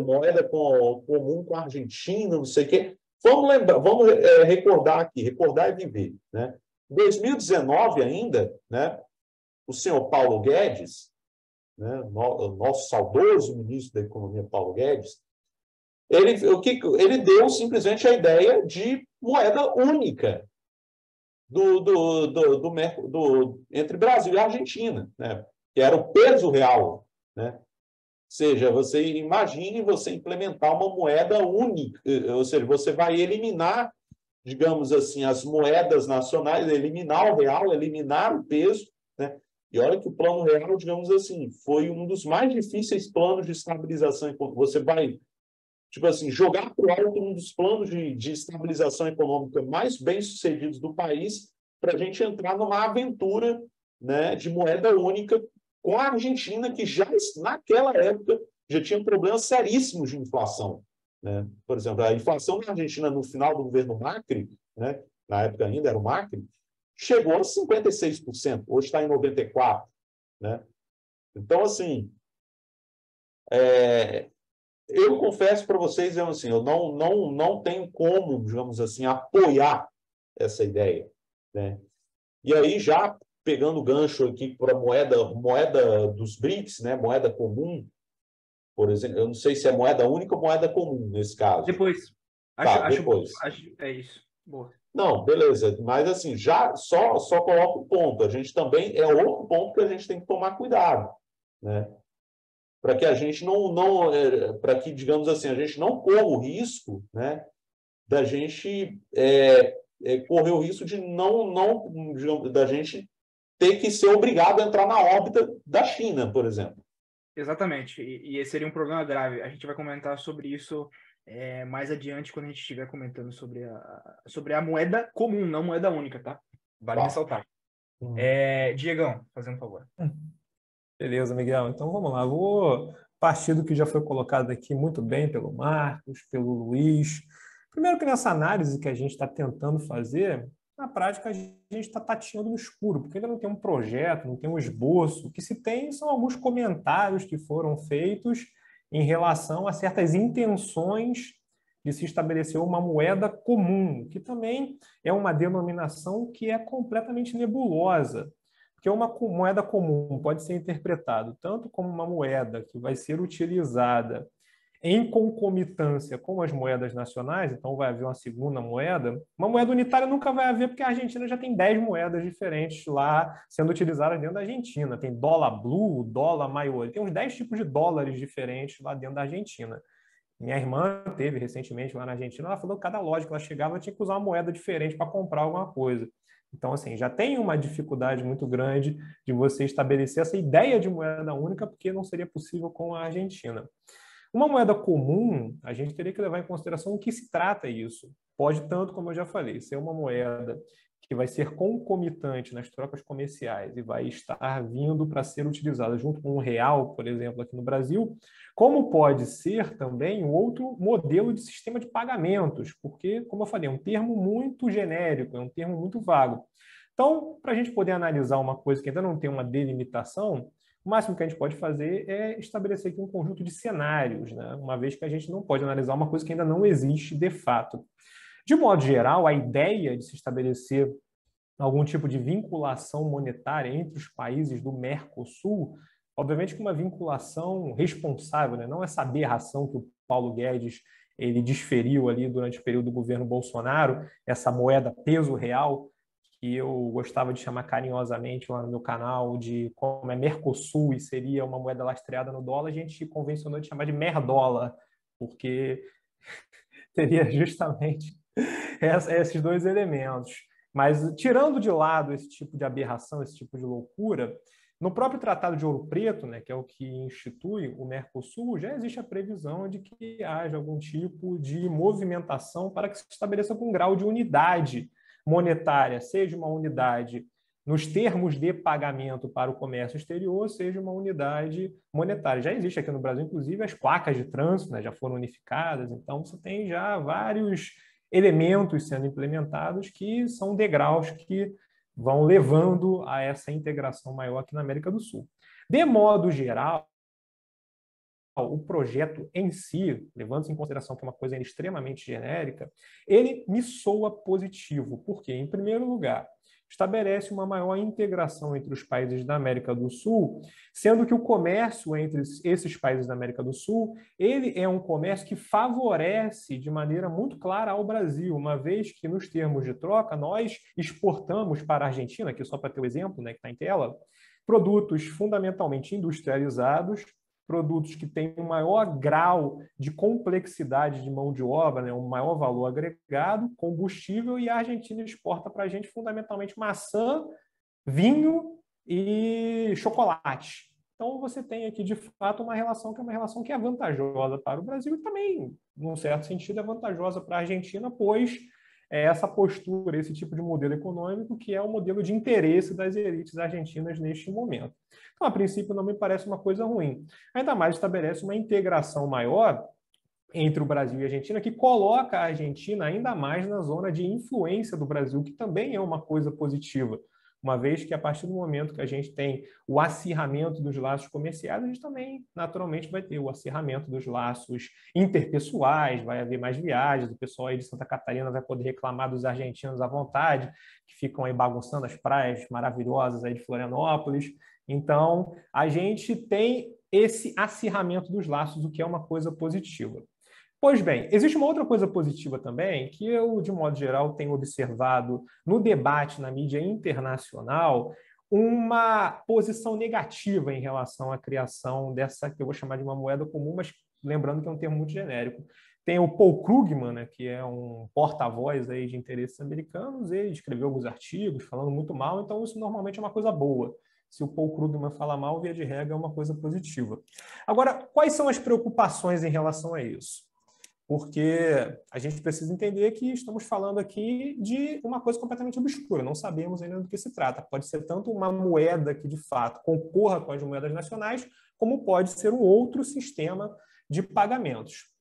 moeda comum com a Argentina, não sei o quê. Vamos recordar aqui, recordar é viver, né? Em 2019 ainda, né, o senhor Paulo Guedes, né, nosso saudoso ministro da Economia, Paulo Guedes, ele deu simplesmente a ideia de moeda única entre Brasil e Argentina, né, que era o peso real, né? Ou seja, você imagine você implementar uma moeda única, ou seja, você vai eliminar, digamos assim, as moedas nacionais, eliminar o real, eliminar o peso, né? E olha que o plano real, digamos assim, foi um dos mais difíceis planos de estabilização econômica. Você vai, tipo assim, jogar para o alto um dos planos de estabilização econômica mais bem-sucedidos do país para a gente entrar numa aventura, né, de moeda única com a Argentina, que já, naquela época, já tinha problemas seríssimos de inflação, né? Por exemplo, a inflação na Argentina no final do governo Macri, né, na época ainda era o Macri, chegou a 56%, hoje está em 94%. Né? Então, assim, eu confesso para vocês, assim, eu não tenho como, digamos assim, apoiar essa ideia. Né? E aí, já pegando o gancho aqui para a moeda dos BRICS, né, moeda comum, por exemplo, eu não sei se é moeda única ou moeda comum nesse caso.
Depois.
Depois.
É isso. Boa.
Não, beleza. Mas, assim, já só coloca o ponto. A gente também é outro ponto que a gente tem que tomar cuidado, né? Para que a gente para que, digamos assim, a gente não corra o risco, né, da gente correr o risco de digamos, da gente ter que ser obrigado a entrar na órbita da China, por exemplo.
Exatamente. E esse seria um problema grave. A gente vai comentar sobre isso mais adiante, quando a gente estiver comentando sobre a moeda comum, não moeda única, tá? Vale ressaltar. Diegão, fazendo um favor.
Beleza, Miguel. Então vamos lá. Vou partir do que já foi colocado aqui muito bem pelo Marcos, pelo Luiz. Primeiro que nessa análise que a gente está tentando fazer, na prática a gente está tateando no escuro, porque ainda não tem um projeto, não tem um esboço. O que se tem são alguns comentários que foram feitos em relação a certas intenções de se estabelecer uma moeda comum, que também é uma denominação que é completamente nebulosa. Porque uma moeda comum pode ser interpretado tanto como uma moeda que vai ser utilizada em concomitância com as moedas nacionais, então vai haver uma segunda moeda. Uma moeda unitária nunca vai haver, porque a Argentina já tem 10 moedas diferentes lá sendo utilizadas dentro da Argentina. Tem dólar blue, dólar maior, tem uns 10 tipos de dólares diferentes lá dentro da Argentina. Minha irmã teve recentemente lá na Argentina, ela falou que cada loja que ela chegava tinha que usar uma moeda diferente para comprar alguma coisa. Então, assim, já tem uma dificuldade muito grande de você estabelecer essa ideia de moeda única, porque não seria possível com a Argentina. Uma moeda comum, a gente teria que levar em consideração o que se trata isso. Pode tanto, como eu já falei, ser uma moeda que vai ser concomitante nas trocas comerciais e vai estar vindo para ser utilizada junto com o real, por exemplo, aqui no Brasil, como pode ser também um outro modelo de sistema de pagamentos, porque, como eu falei, é um termo muito genérico, é um termo muito vago. Então, para a gente poder analisar uma coisa que ainda não tem uma delimitação, o máximo que a gente pode fazer é estabelecer aqui um conjunto de cenários, né? Uma vez que a gente não pode analisar uma coisa que ainda não existe de fato. De modo geral, a ideia de se estabelecer algum tipo de vinculação monetária entre os países do Mercosul, obviamente que uma vinculação responsável, né? Não essa aberração que o Paulo Guedes ele desferiu ali durante o período do governo Bolsonaro, essa moeda peso real, que eu gostava de chamar carinhosamente lá no meu canal de como é Mercosul e seria uma moeda lastreada no dólar, a gente convencionou de chamar de Merdólar, porque teria justamente esses dois elementos. Mas, tirando de lado esse tipo de aberração, esse tipo de loucura, no próprio Tratado de Ouro Preto, né, que é o que institui o Mercosul, já existe a previsão de que haja algum tipo de movimentação para que se estabeleça algum grau de unidade monetária, seja uma unidade nos termos de pagamento para o comércio exterior, seja uma unidade monetária. Já existe aqui no Brasil, inclusive, as placas de trânsito, né, já foram unificadas, então você tem já vários elementos sendo implementados que são degraus que vão levando a essa integração maior aqui na América do Sul. De modo geral, o projeto em si, levando em consideração que é uma coisa extremamente genérica, ele me soa positivo. Por quê? Em primeiro lugar, estabelece uma maior integração entre os países da América do Sul, sendo que o comércio entre esses países da América do Sul, ele é um comércio que favorece de maneira muito clara ao Brasil, uma vez que nos termos de troca nós exportamos para a Argentina, aqui só para ter o exemplo, né, que está em tela, produtos fundamentalmente industrializados, produtos que têm um maior grau de complexidade de mão de obra, né, um maior valor agregado, combustível, e a Argentina exporta para a gente fundamentalmente maçã, vinho e chocolate. Então, você tem aqui, de fato, uma relação que é vantajosa para o Brasil e também, num certo sentido, é vantajosa para a Argentina, pois essa postura, esse tipo de modelo econômico que é o modelo de interesse das elites argentinas neste momento. Então, a princípio, não me parece uma coisa ruim. Ainda mais estabelece uma integração maior entre o Brasil e a Argentina, que coloca a Argentina ainda mais na zona de influência do Brasil, que também é uma coisa positiva, uma vez que a partir do momento que a gente tem o acirramento dos laços comerciais, a gente também, naturalmente, vai ter o acirramento dos laços interpessoais, vai haver mais viagens, o pessoal aí de Santa Catarina vai poder reclamar dos argentinos à vontade, que ficam aí bagunçando as praias maravilhosas aí de Florianópolis. Então, a gente tem esse acirramento dos laços, o que é uma coisa positiva. Pois bem, existe uma outra coisa positiva também, que eu, de modo geral, tenho observado no debate na mídia internacional, uma posição negativa em relação à criação dessa, que eu vou chamar de uma moeda comum, mas lembrando que é um termo muito genérico. Tem o Paul Krugman, né, que é um porta-voz aí de interesses americanos, ele escreveu alguns artigos falando muito mal, então isso normalmente é uma coisa boa. Se o Paul Krugman fala mal, via de regra, é uma coisa positiva. Agora, quais são as preocupações em relação a isso? Porque a gente precisa entender que estamos falando aqui de uma coisa completamente obscura, não sabemos ainda do que se trata. Pode ser tanto uma moeda que, de fato, concorra com as moedas nacionais, como pode ser um outro sistema de pagamentos.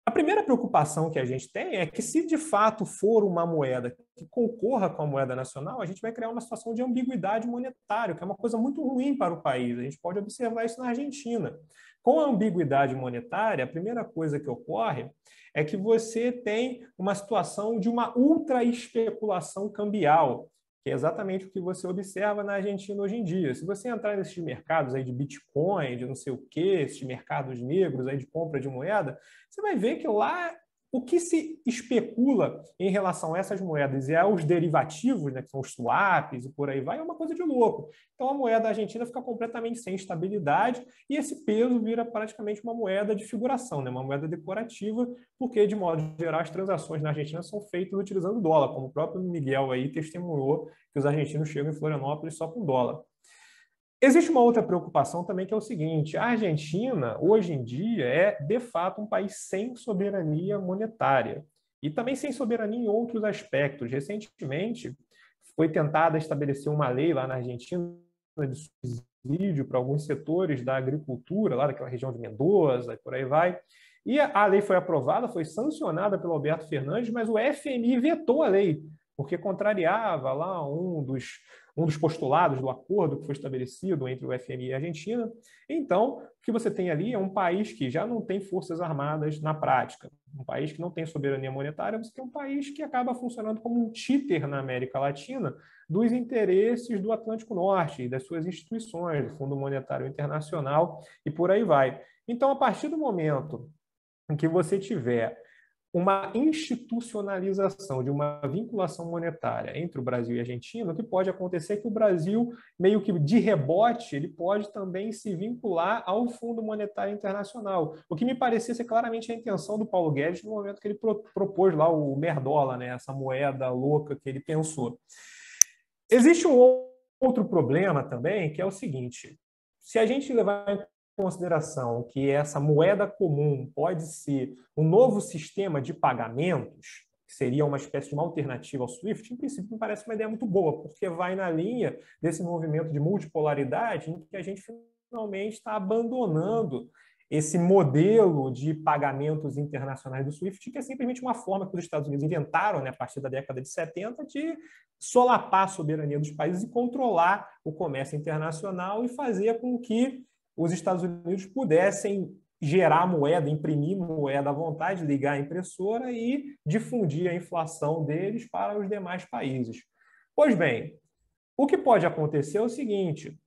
A primeira preocupação que a gente tem é que, se de fato for uma moeda que concorra com a moeda nacional, a gente vai criar uma situação de ambiguidade monetária, que é uma coisa muito ruim para o país. A gente pode observar isso na Argentina. Com a ambiguidade monetária, a primeira coisa que ocorre é que você tem uma situação de uma ultra-especulação cambial, que é exatamente o que você observa na Argentina hoje em dia. Se você entrar nesses mercados aí de Bitcoin, de não sei o quê, esses mercados negros aí de compra de moeda, você vai ver que lá o que se especula em relação a essas moedas e aos derivativos, né, que são os swaps e por aí vai, é uma coisa de louco. Então a moeda argentina fica completamente sem estabilidade e esse peso vira praticamente uma moeda de figuração, né, uma moeda decorativa, porque, de modo geral, as transações na Argentina são feitas utilizando dólar, como o próprio Miguel aí testemunhou que os argentinos chegam em Florianópolis só com dólar. Existe uma outra preocupação também, que é o seguinte: a Argentina, hoje em dia, é, de fato, um país sem soberania monetária e também sem soberania em outros aspectos. Recentemente, foi tentada estabelecer uma lei lá na Argentina de subsídio para alguns setores da agricultura, lá daquela região de Mendoza e por aí vai. E a lei foi aprovada, foi sancionada pelo Alberto Fernandes, mas o FMI vetou a lei, porque contrariava lá um dos postulados do acordo que foi estabelecido entre o FMI e a Argentina. Então, o que você tem ali é um país que já não tem forças armadas na prática, um país que não tem soberania monetária, você tem um país que acaba funcionando como um títer na América Latina dos interesses do Atlântico Norte e das suas instituições, do Fundo Monetário Internacional e por aí vai. Então, a partir do momento em que você tiver uma institucionalização de uma vinculação monetária entre o Brasil e a Argentina, o que pode acontecer é que o Brasil, meio que de rebote, ele pode também se vincular ao Fundo Monetário Internacional, o que me parecia ser claramente a intenção do Paulo Guedes no momento que ele propôs lá o Merdola, né, essa moeda louca que ele pensou. Existe um outro problema também, que é o seguinte: se a gente levar em consideração que essa moeda comum pode ser um novo sistema de pagamentos, que seria uma espécie de uma alternativa ao SWIFT, em princípio me parece uma ideia muito boa, porque vai na linha desse movimento de multipolaridade em que a gente finalmente está abandonando esse modelo de pagamentos internacionais do SWIFT, que é simplesmente uma forma que os Estados Unidos inventaram, né, a partir da década de 70, de solapar a soberania dos países e controlar o comércio internacional e fazer com que os Estados Unidos pudessem gerar moeda, imprimir moeda à vontade, ligar a impressora e difundir a inflação deles para os demais países. Pois bem, o que pode acontecer é o seguinte: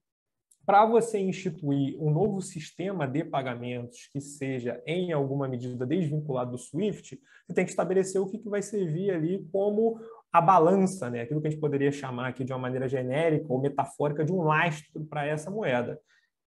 para você instituir um novo sistema de pagamentos que seja, em alguma medida, desvinculado do SWIFT, você tem que estabelecer o que vai servir ali como a balança, né? Aquilo que a gente poderia chamar aqui de uma maneira genérica ou metafórica de um lastro para essa moeda.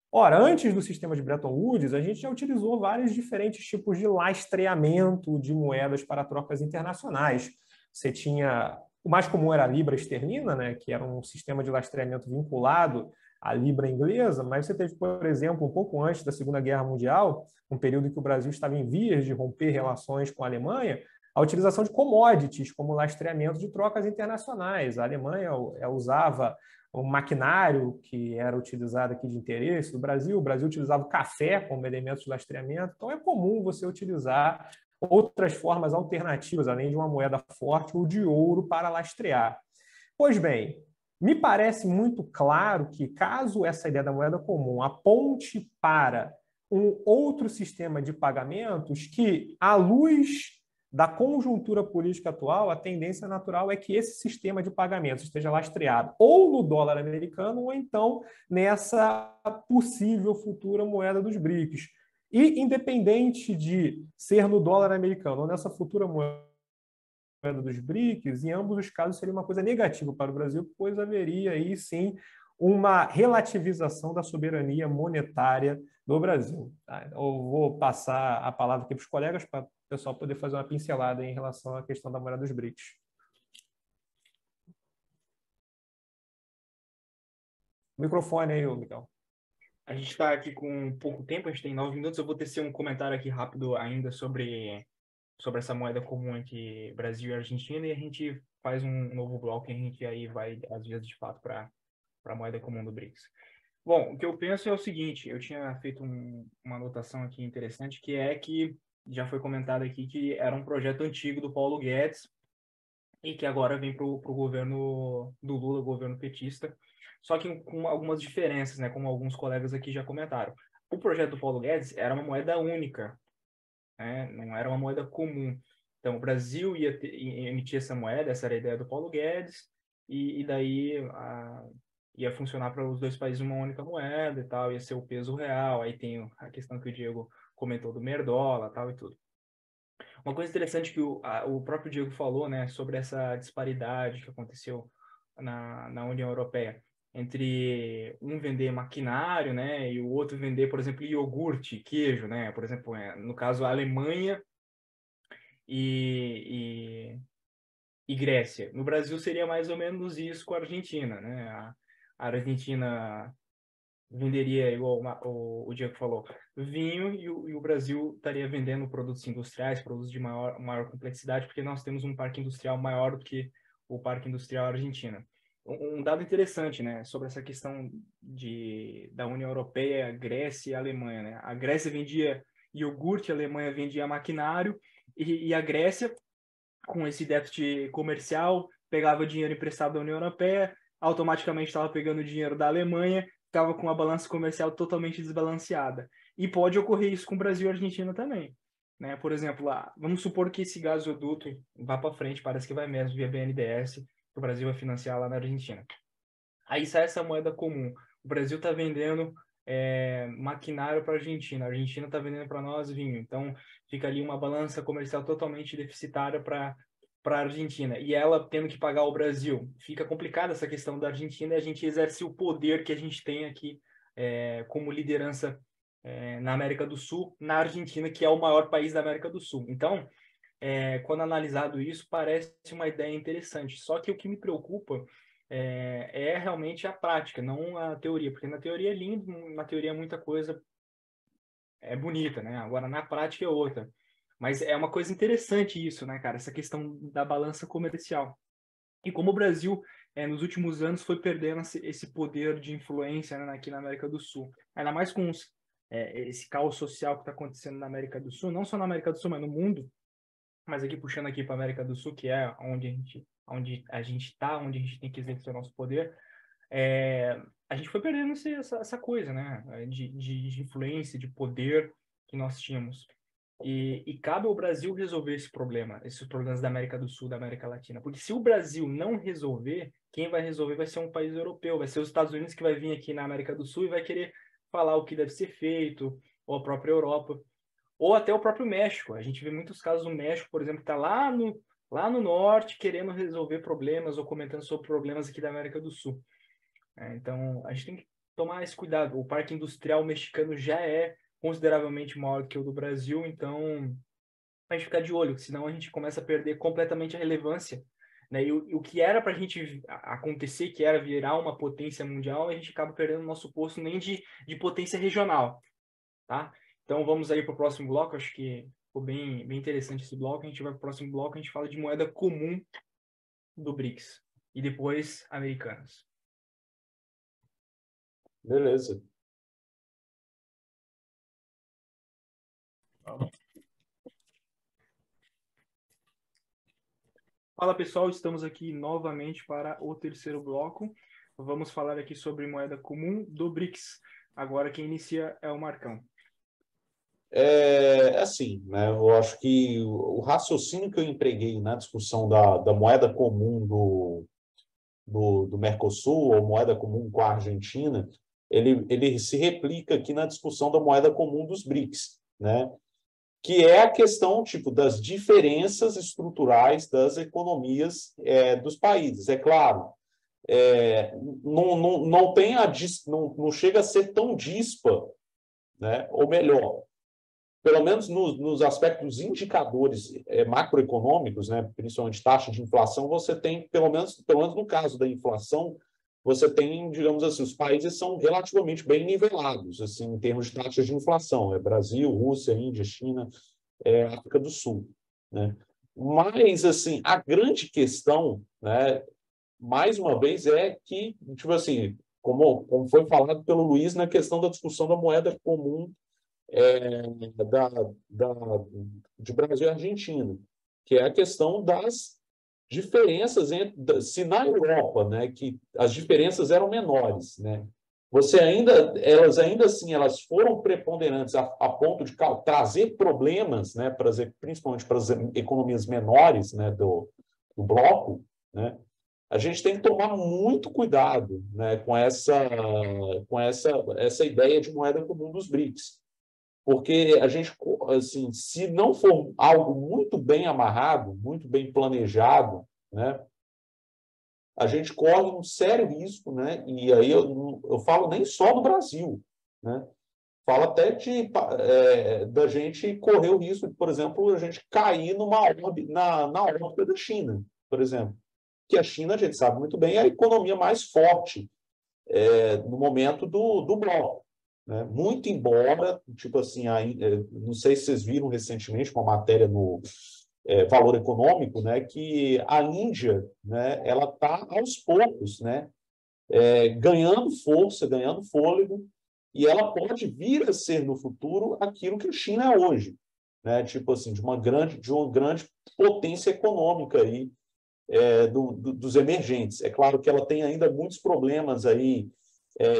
Ora, antes do sistema de Bretton Woods, a gente já utilizou vários diferentes tipos de lastreamento de moedas para trocas internacionais. Você tinha... O mais comum era a libra esterlina, né, que era um sistema de lastreamento vinculado à libra inglesa, mas você teve, por exemplo, um pouco antes da Segunda Guerra Mundial, um período em que o Brasil estava em vias de romper relações com a Alemanha, a utilização de commodities como lastreamento de trocas internacionais. A Alemanha usava o maquinário que era utilizado aqui de interesse do Brasil. O Brasil utilizava o café como elemento de lastreamento, então é comum você utilizar outras formas alternativas, além de uma moeda forte ou de ouro para lastrear. Pois bem, me parece muito claro que, caso essa ideia da moeda comum aponte para um outro sistema de pagamentos, que, à luz da conjuntura política atual, a tendência natural é que esse sistema de pagamentos esteja lastreado ou no dólar americano ou então nessa possível futura moeda dos BRICS. E, independente de ser no dólar americano ou nessa futura moeda dos BRICS, em ambos os casos seria uma coisa negativa para o Brasil, pois haveria aí sim uma relativização da soberania monetária do Brasil. Tá? Eu vou passar a palavra aqui para os colegas para o pessoal poder fazer uma pincelada em relação à questão da moeda dos BRICS. Microfone aí, Miguel.
A gente está aqui com pouco tempo, a gente tem 9 minutos. Eu vou tecer um comentário aqui rápido ainda sobre essa moeda comum entre Brasil e Argentina, e a gente faz um novo bloco e a gente aí vai, às vezes, de fato, para a moeda comum do BRICS. Bom, o que eu penso é o seguinte, eu tinha feito uma anotação aqui interessante, que é que já foi comentado aqui que era um projeto antigo do Paulo Guedes e que agora vem para o governo do Lula, governo petista, só que com algumas diferenças, né, como alguns colegas aqui já comentaram. O projeto do Paulo Guedes era uma moeda única, né, não era uma moeda comum. Então, o Brasil ia emitir essa moeda, essa era a ideia do Paulo Guedes, e daí ia funcionar para os dois países uma única moeda e tal, ia ser o peso real. Aí tem a questão que o Diego comentou do Merdola, tal e tudo. Uma coisa interessante que o próprio Diego falou, né, sobre essa disparidade que aconteceu na União Europeia entre um vender maquinário, né, e o outro vender, por exemplo, iogurte, queijo, né, por exemplo, no caso a Alemanha e Grécia. No Brasil seria mais ou menos isso com a Argentina, né? A Argentina venderia, igual o Diego falou, vinho e o Brasil estaria vendendo produtos industriais, produtos de maior complexidade, porque nós temos um parque industrial maior do que o parque industrial argentino. Um dado interessante, né, sobre essa questão da União Europeia, Grécia e Alemanha, né? A Grécia vendia iogurte, a Alemanha vendia maquinário, e a Grécia, com esse déficit comercial, pegava dinheiro emprestado da União Europeia, automaticamente estava pegando dinheiro da Alemanha, ficava com a balança comercial totalmente desbalanceada. E pode ocorrer isso com o Brasil e a Argentina também. Né? Por exemplo, vamos supor que esse gasoduto vá para frente, parece que vai mesmo, via BNDES, que o Brasil vai financiar lá na Argentina. Aí sai essa moeda comum. O Brasil está vendendo maquinário para a Argentina está vendendo para nós vinho. Então, fica ali uma balança comercial totalmente deficitária para a Argentina. E ela tendo que pagar o Brasil. Fica complicada essa questão da Argentina e a gente exerce o poder que a gente tem aqui como liderança na América do Sul, na Argentina, que é o maior país da América do Sul. Então, quando analisado isso, parece uma ideia interessante. Só que o que me preocupa é realmente a prática, não a teoria, porque na teoria é lindo, na teoria muita coisa é bonita, né? Agora na prática é outra. Mas é uma coisa interessante isso, né, cara? Essa questão da balança comercial. E como o Brasil, nos últimos anos, foi perdendo esse poder de influência, né, aqui na América do Sul. Ainda mais com esse caos social que está acontecendo na América do Sul, não só na América do Sul, mas no mundo. Mas aqui puxando aqui para a América do Sul, que é onde a gente está, onde a gente tem que exercer o nosso poder, a gente foi perdendo essa coisa, né, de influência, de poder que nós tínhamos. E cabe ao Brasil resolver esses problemas da América do Sul, da América Latina. Porque se o Brasil não resolver, quem vai resolver vai ser um país europeu, vai ser os Estados Unidos que vai vir aqui na América do Sul e vai querer falar o que deve ser feito, ou a própria Europa. Ou até o próprio México. A gente vê muitos casos no México, por exemplo, que está lá no norte querendo resolver problemas ou comentando sobre problemas aqui da América do Sul. Então, a gente tem que tomar esse cuidado. O parque industrial mexicano já é consideravelmente maior que o do Brasil, então a gente ficar de olho, senão a gente começa a perder completamente a relevância. Né? E o que era para a gente acontecer, que era virar uma potência mundial, a gente acaba perdendo o nosso posto nem de potência regional. Tá? Então vamos aí para o próximo bloco, acho que ficou bem interessante esse bloco. A gente vai para o próximo bloco, a gente fala de moeda comum do BRICS e depois americanas.
Beleza.
Fala pessoal, estamos aqui novamente para o terceiro bloco. Vamos falar aqui sobre moeda comum do BRICS. Agora quem inicia é o Marcão.
Assim, né? Eu acho que o raciocínio que eu empreguei na discussão da moeda comum do Mercosul, ou moeda comum com a Argentina, ele se replica aqui na discussão da moeda comum dos BRICS, né? Que é a questão tipo das diferenças estruturais das economias dos países. É claro, não tem não chega a ser tão díspar, né? Ou melhor, pelo menos nos aspectos indicadores macroeconômicos, né, principalmente taxa de inflação, você tem, pelo menos no caso da inflação, você tem, digamos assim, os países são relativamente bem nivelados, assim, em termos de taxas de inflação. Brasil, Rússia, Índia, China, África do Sul, né? Mas, assim, a grande questão, né, mais uma vez, é que, tipo assim, como foi falado pelo Luiz na questão da discussão da moeda comum é, da, da, de Brasil e Argentina, que é a questão das diferenças entre, se na Europa, né, que as diferenças eram menores, né, elas ainda assim, elas foram preponderantes a ponto de trazer problemas, né, principalmente para as economias menores, né, do bloco, né, a gente tem que tomar muito cuidado, né, com essa ideia de moeda comum dos BRICS, porque a gente, assim, se não for algo muito bem amarrado, muito bem planejado, né, a gente corre um sério risco, né, e aí eu falo nem só do Brasil, né, falo até da gente correr o risco de, por exemplo, a gente cair na órbita da China, por exemplo, que a China, a gente sabe muito bem, é a economia mais forte no momento do bloco. Né? Muito embora, tipo assim, não sei se vocês viram recentemente uma matéria no Valor Econômico, né, que a Índia, né, ela está aos poucos, né, ganhando força, ganhando fôlego, e ela pode vir a ser no futuro aquilo que a China é hoje, né, tipo assim, de uma grande potência econômica aí, dos emergentes. É claro que ela tem ainda muitos problemas aí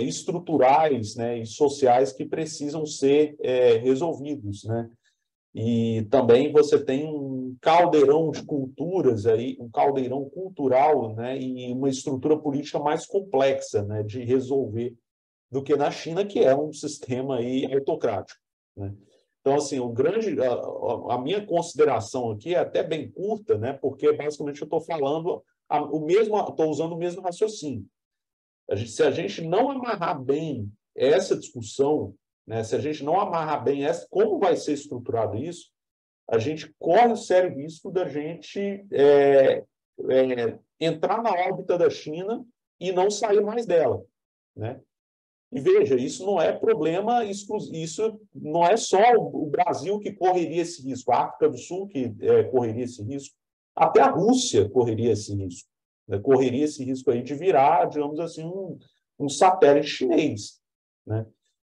estruturais, né, e sociais que precisam ser resolvidos, né? E também você tem um caldeirão de culturas aí, um caldeirão cultural, né, e uma estrutura política mais complexa, né, de resolver do que na China, que é um sistema aí autocrático, né? Então, assim, a minha consideração aqui é até bem curta, né, porque basicamente eu estou falando estou usando o mesmo raciocínio. Se a gente não amarrar bem essa discussão, né, se a gente não amarrar bem como vai ser estruturado isso, a gente corre o sério risco da gente entrar na órbita da China e não sair mais dela, né? E veja, isso não é problema exclusivo, isso não é só o Brasil que correria esse risco, a África do Sul que correria esse risco, até a Rússia correria esse risco, né? Correria esse risco aí de virar, digamos assim, um satélite chinês, né?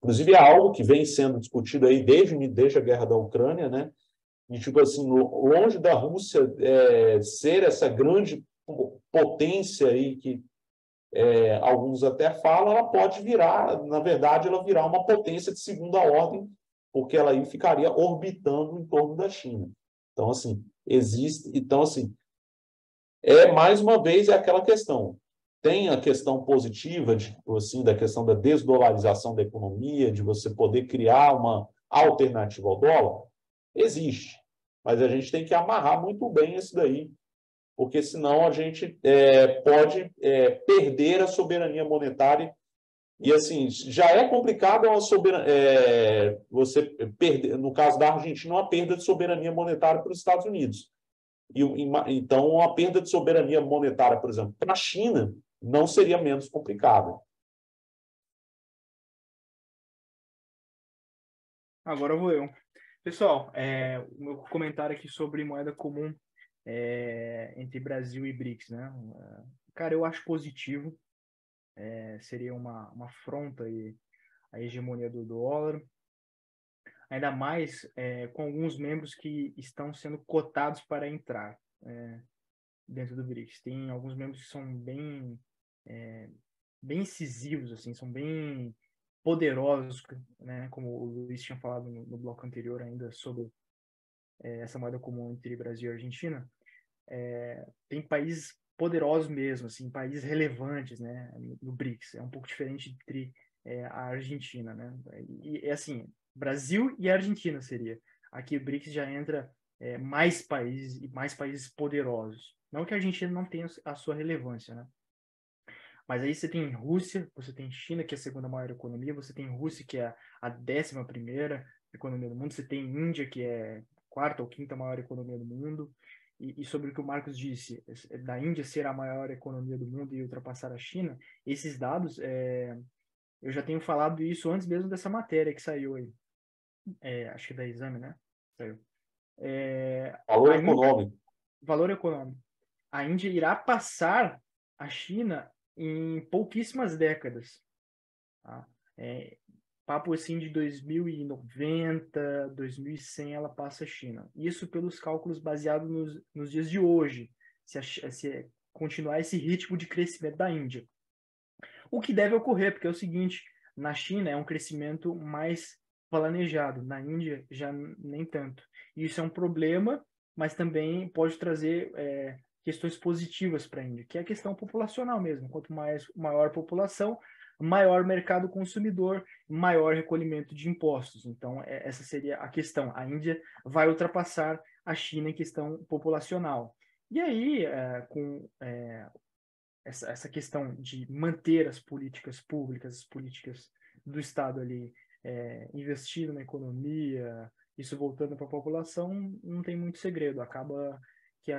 Inclusive é algo que vem sendo discutido aí desde a guerra da Ucrânia, né? E, tipo assim, longe da Rússia ser essa grande potência aí que alguns até falam, ela pode virar, na verdade, ela virar uma potência de segunda ordem, porque ela aí ficaria orbitando em torno da China. Então, assim, mais uma vez, é aquela questão. Tem a questão positiva, assim, da questão da desdolarização da economia, de você poder criar uma alternativa ao dólar? Existe. Mas a gente tem que amarrar muito bem isso daí, porque senão a gente pode perder a soberania monetária. E, assim, já é complicado você perder, no caso da Argentina, uma perda de soberania monetária para os Estados Unidos. Então, uma perda de soberania monetária, por exemplo, para a China, não seria menos complicada.
Agora vou eu. Pessoal, o meu comentário aqui sobre moeda comum entre Brasil e BRICS, né? Cara, eu acho positivo. seria uma afronta aí à hegemonia do dólar, ainda mais com alguns membros que estão sendo cotados para entrar dentro do BRICS. Tem alguns membros que são bem incisivos, assim, são bem poderosos, né? Como o Luiz tinha falado no bloco anterior ainda sobre essa moeda comum entre Brasil e Argentina. Tem países poderosos mesmo, assim, países relevantes, né? No BRICS. É um pouco diferente entre a Argentina, né? E assim, Brasil e Argentina seria. Aqui o BRICS já entra mais países poderosos. Não que a Argentina não tenha a sua relevância, né? Mas aí você tem Rússia, você tem China, que é a segunda maior economia, você tem Rússia, que é a 11ª economia do mundo, você tem Índia, que é a quarta ou quinta maior economia do mundo. E sobre o que o Marcos disse, da Índia ser a maior economia do mundo e ultrapassar a China, esses dados, eu já tenho falado isso antes mesmo dessa matéria que saiu aí. Acho que da Exame, né? Saiu.
Valor econômico.
Valor econômico. A Índia irá passar a China em pouquíssimas décadas. Tá? Papo assim de 2090, 2100, ela passa a China. Isso pelos cálculos baseados nos dias de hoje, se continuar esse ritmo de crescimento da Índia. O que deve ocorrer, porque é o seguinte, na China é um crescimento mais planejado, na Índia já nem tanto. E isso é um problema, mas também pode trazer questões positivas para a Índia, que é a questão populacional mesmo. Quanto maior população, maior mercado consumidor, maior recolhimento de impostos. Então, essa seria a questão. A Índia vai ultrapassar a China em questão populacional. E aí, com essa questão de manter as políticas públicas, as políticas do Estado ali, investindo na economia, isso voltando para a população, não tem muito segredo. Acaba que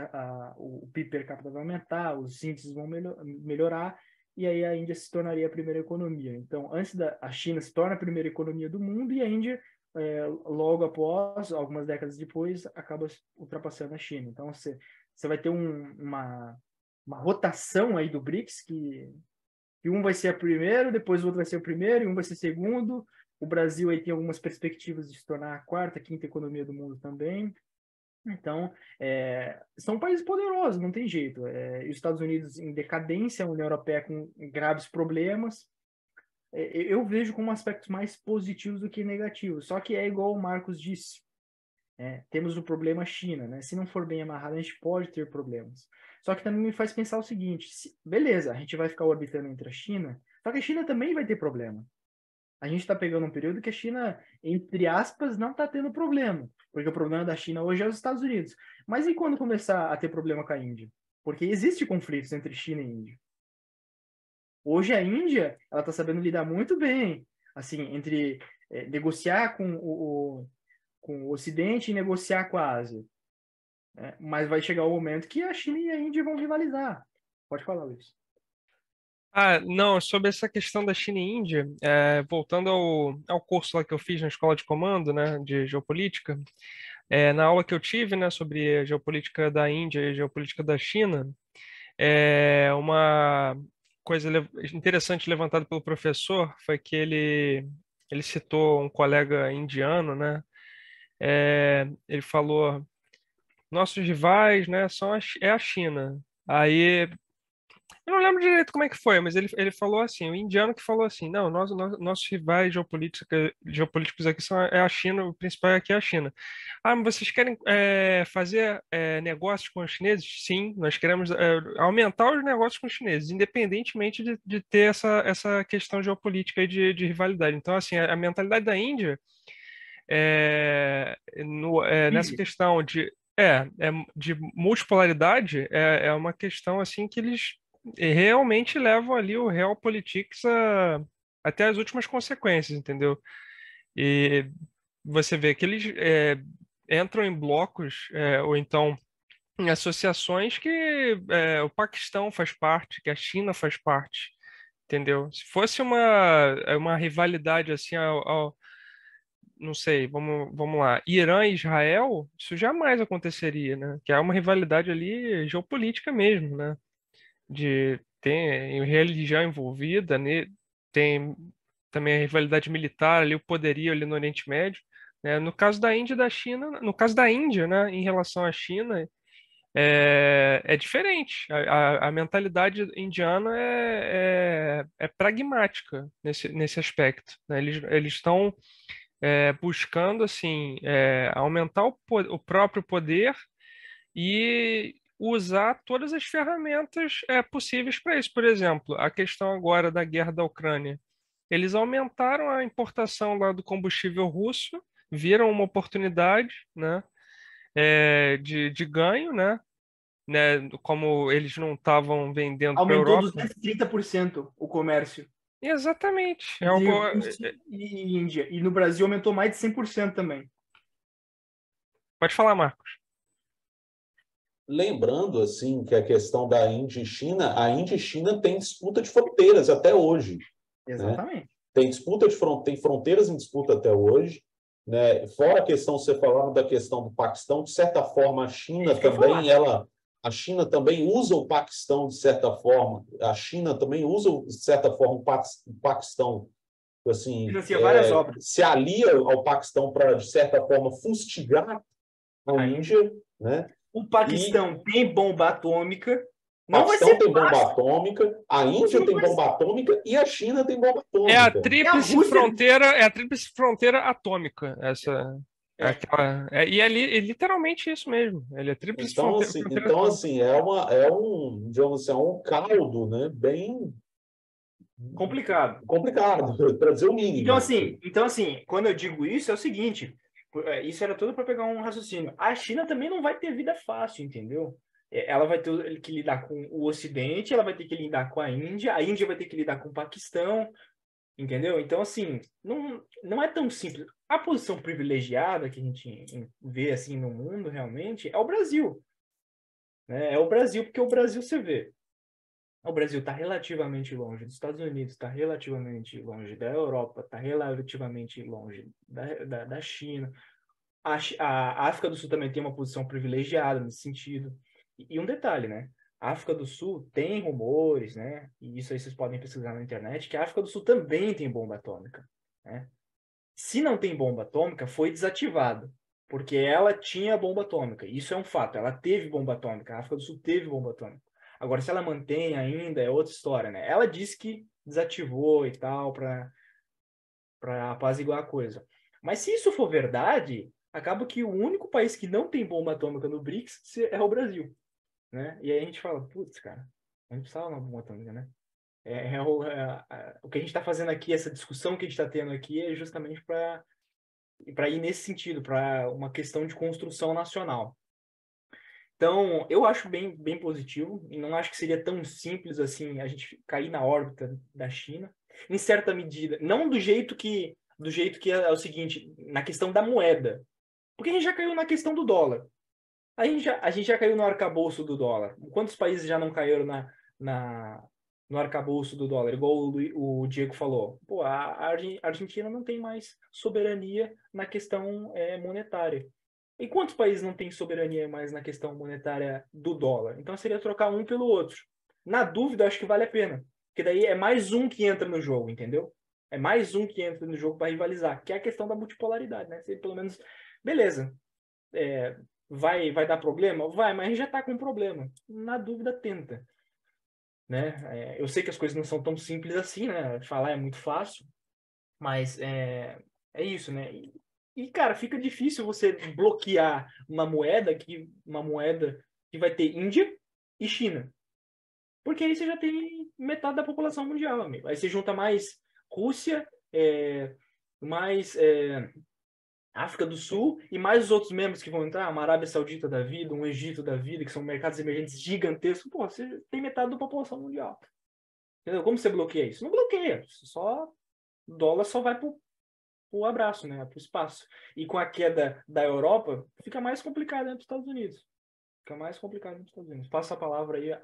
o PIB per capita vai aumentar, os índices vão melhorar, e aí a Índia se tornaria a primeira economia. Então, a China se torna a primeira economia do mundo, e a Índia, logo após, algumas décadas depois, acaba ultrapassando a China. Então, você vai ter uma rotação aí do BRICS, que um vai ser o primeiro, depois o outro vai ser o primeiro, e um vai ser segundo. O Brasil aí tem algumas perspectivas de se tornar a quarta, quinta economia do mundo também. Então, são países poderosos, não tem jeito. Os Estados Unidos em decadência, a União Europeia com graves problemas. Eu vejo como aspectos mais positivos do que negativos. Só que é igual o Marcos disse. Temos o problema China, né? Se não for bem amarrado, a gente pode ter problemas. Só que também me faz pensar o seguinte, beleza, a gente vai ficar orbitando entre a China, só que a China também vai ter problema. A gente está pegando um período que a China, entre aspas, não está tendo problema, porque o problema da China hoje é os Estados Unidos. Mas e quando começar a ter problema com a Índia? Porque existe conflitos entre China e Índia. Hoje a Índia, ela está sabendo lidar muito bem, assim, entre negociar com o Ocidente e negociar com a Ásia. Mas vai chegar o momento que a China e a Índia vão rivalizar. Pode falar, Luiz.
Não, sobre essa questão da China e Índia, voltando ao curso lá que eu fiz na escola de comando, né, de geopolítica, na aula que eu tive, né, sobre a geopolítica da Índia e a geopolítica da China, uma coisa interessante levantada pelo professor foi que ele citou um colega indiano, né, ele falou, nossos rivais, né, é a China. Aí eu não lembro direito como é que foi, mas ele falou assim, o indiano que falou assim, não, nossos rivais geopolíticos aqui é a China, o principal aqui é a China. Ah, mas vocês querem fazer negócios com os chineses? Sim, nós queremos aumentar os negócios com os chineses, independentemente de ter essa questão geopolítica aí de rivalidade. Então, assim, a mentalidade da Índia nessa questão de multipolaridade é uma questão assim que eles realmente levam ali o Realpolitik até as últimas consequências, entendeu? E você vê que eles entram em blocos ou então em associações que o Paquistão faz parte, que a China faz parte, entendeu? Se fosse uma rivalidade assim não sei, vamos lá, Irã e Israel, isso jamais aconteceria, né? Que é uma rivalidade ali geopolítica mesmo, né? De tem religião envolvida, né? Tem também a rivalidade militar ali, o poderio ali no Oriente Médio, né? No caso da Índia e da China, no caso da Índia, né, em relação à China, é diferente. A mentalidade indiana é pragmática nesse aspecto, né? Eles estão buscando assim aumentar o próprio poder e usar todas as ferramentas possíveis para isso. Por exemplo, a questão agora da guerra da Ucrânia. Eles aumentaram a importação lá do combustível russo, viram uma oportunidade, né, de ganho, né, como eles não estavam vendendo para a
Aumentou
Europa.
230% o comércio
Exatamente.
entre Rússia e Índia. E no Brasil aumentou mais de 100% também.
Pode falar, Marcos.
Lembrando, assim, que a questão da Índia e China, a Índia e China tem disputa de fronteiras até hoje.
Exatamente.
Né? Tem fronteiras em disputa até hoje. Né? Fora a questão, você falando da questão do Paquistão, de certa forma, a China também usa o Paquistão de certa forma. A China também usa, de certa forma, o Paquistão, assim,
financia várias obras.
se alia ao Paquistão para, de certa forma, fustigar a Índia, né?
O Paquistão tem bomba atômica.
O Paquistão tem bomba atômica, a Índia tem bomba atômica e a China tem bomba atômica.
É a tríplice fronteira atômica. Essa. E é literalmente isso mesmo. Ele é tríplice fronteira
então assim, digamos assim, é um caldo, né, bem
complicado,
para dizer o mínimo.
Então assim, quando eu digo isso, é o seguinte, isso era tudo para pegar um raciocínio. A China também não vai ter vida fácil, entendeu? Ela vai ter que lidar com o Ocidente, ela vai ter que lidar com a Índia vai ter que lidar com o Paquistão, entendeu? Então, assim, não é tão simples. A posição privilegiada que a gente vê, assim, no mundo, realmente, é o Brasil. Né? É o Brasil, porque o Brasil, você vê, o Brasil está relativamente longe dos Estados Unidos, está relativamente longe da Europa, está relativamente longe da China. A África do Sul também tem uma posição privilegiada nesse sentido. E um detalhe, né? A África do Sul tem rumores, né? E isso aí vocês podem pesquisar na internet, que a África do Sul também tem bomba atômica, né? Se não tem bomba atômica, foi desativado, porque ela tinha bomba atômica. Isso é um fato. Ela teve bomba atômica. A África do Sul teve bomba atômica. Agora, se ela mantém ainda, é outra história, né? Ela disse que desativou e tal, para apaziguar a coisa. Mas se isso for verdade, acaba que o único país que não tem bomba atômica no BRICS é o Brasil. Né? E aí a gente fala, putz, cara, a gente precisava de uma bomba atômica, né? O que a gente está fazendo aqui, essa discussão que a gente está tendo aqui é justamente para ir nesse sentido, para uma questão de construção nacional. Então, eu acho bem, bem positivo, e não acho que seria tão simples assim a gente cair na órbita da China, em certa medida, não do jeito que é o seguinte, na questão da moeda, porque a gente já caiu na questão do dólar. A gente já caiu no arcabouço do dólar. Quantos países já não caíram no arcabouço do dólar? Igual o Diego falou. Pô, a Argentina não tem mais soberania na questão monetária. E quantos países não têm soberania mais na questão monetária do dólar? Então seria trocar um pelo outro. Na dúvida, acho que vale a pena. Porque daí é mais um que entra no jogo, entendeu? É mais um que entra no jogo para rivalizar. Que é a questão da multipolaridade, né? Você, pelo menos, beleza. Vai dar problema? Vai, mas a gente já está com um problema. Na dúvida, tenta. Né? Eu sei que as coisas não são tão simples assim, né? Falar é muito fácil, mas é isso, né? E, cara, fica difícil você bloquear uma moeda que vai ter Índia e China. Porque aí você já tem metade da população mundial, amigo. Aí você junta mais Rússia, mais África do Sul e mais os outros membros que vão entrar, uma Arábia Saudita da vida, um Egito da vida, que são mercados emergentes gigantescos. Pô, você tem metade da população mundial. Entendeu? Como você bloqueia isso? Não bloqueia. O dólar só vai pro abraço, né? Pro espaço. E com a queda da Europa, fica mais complicado entre os Estados Unidos. Passo a palavra aí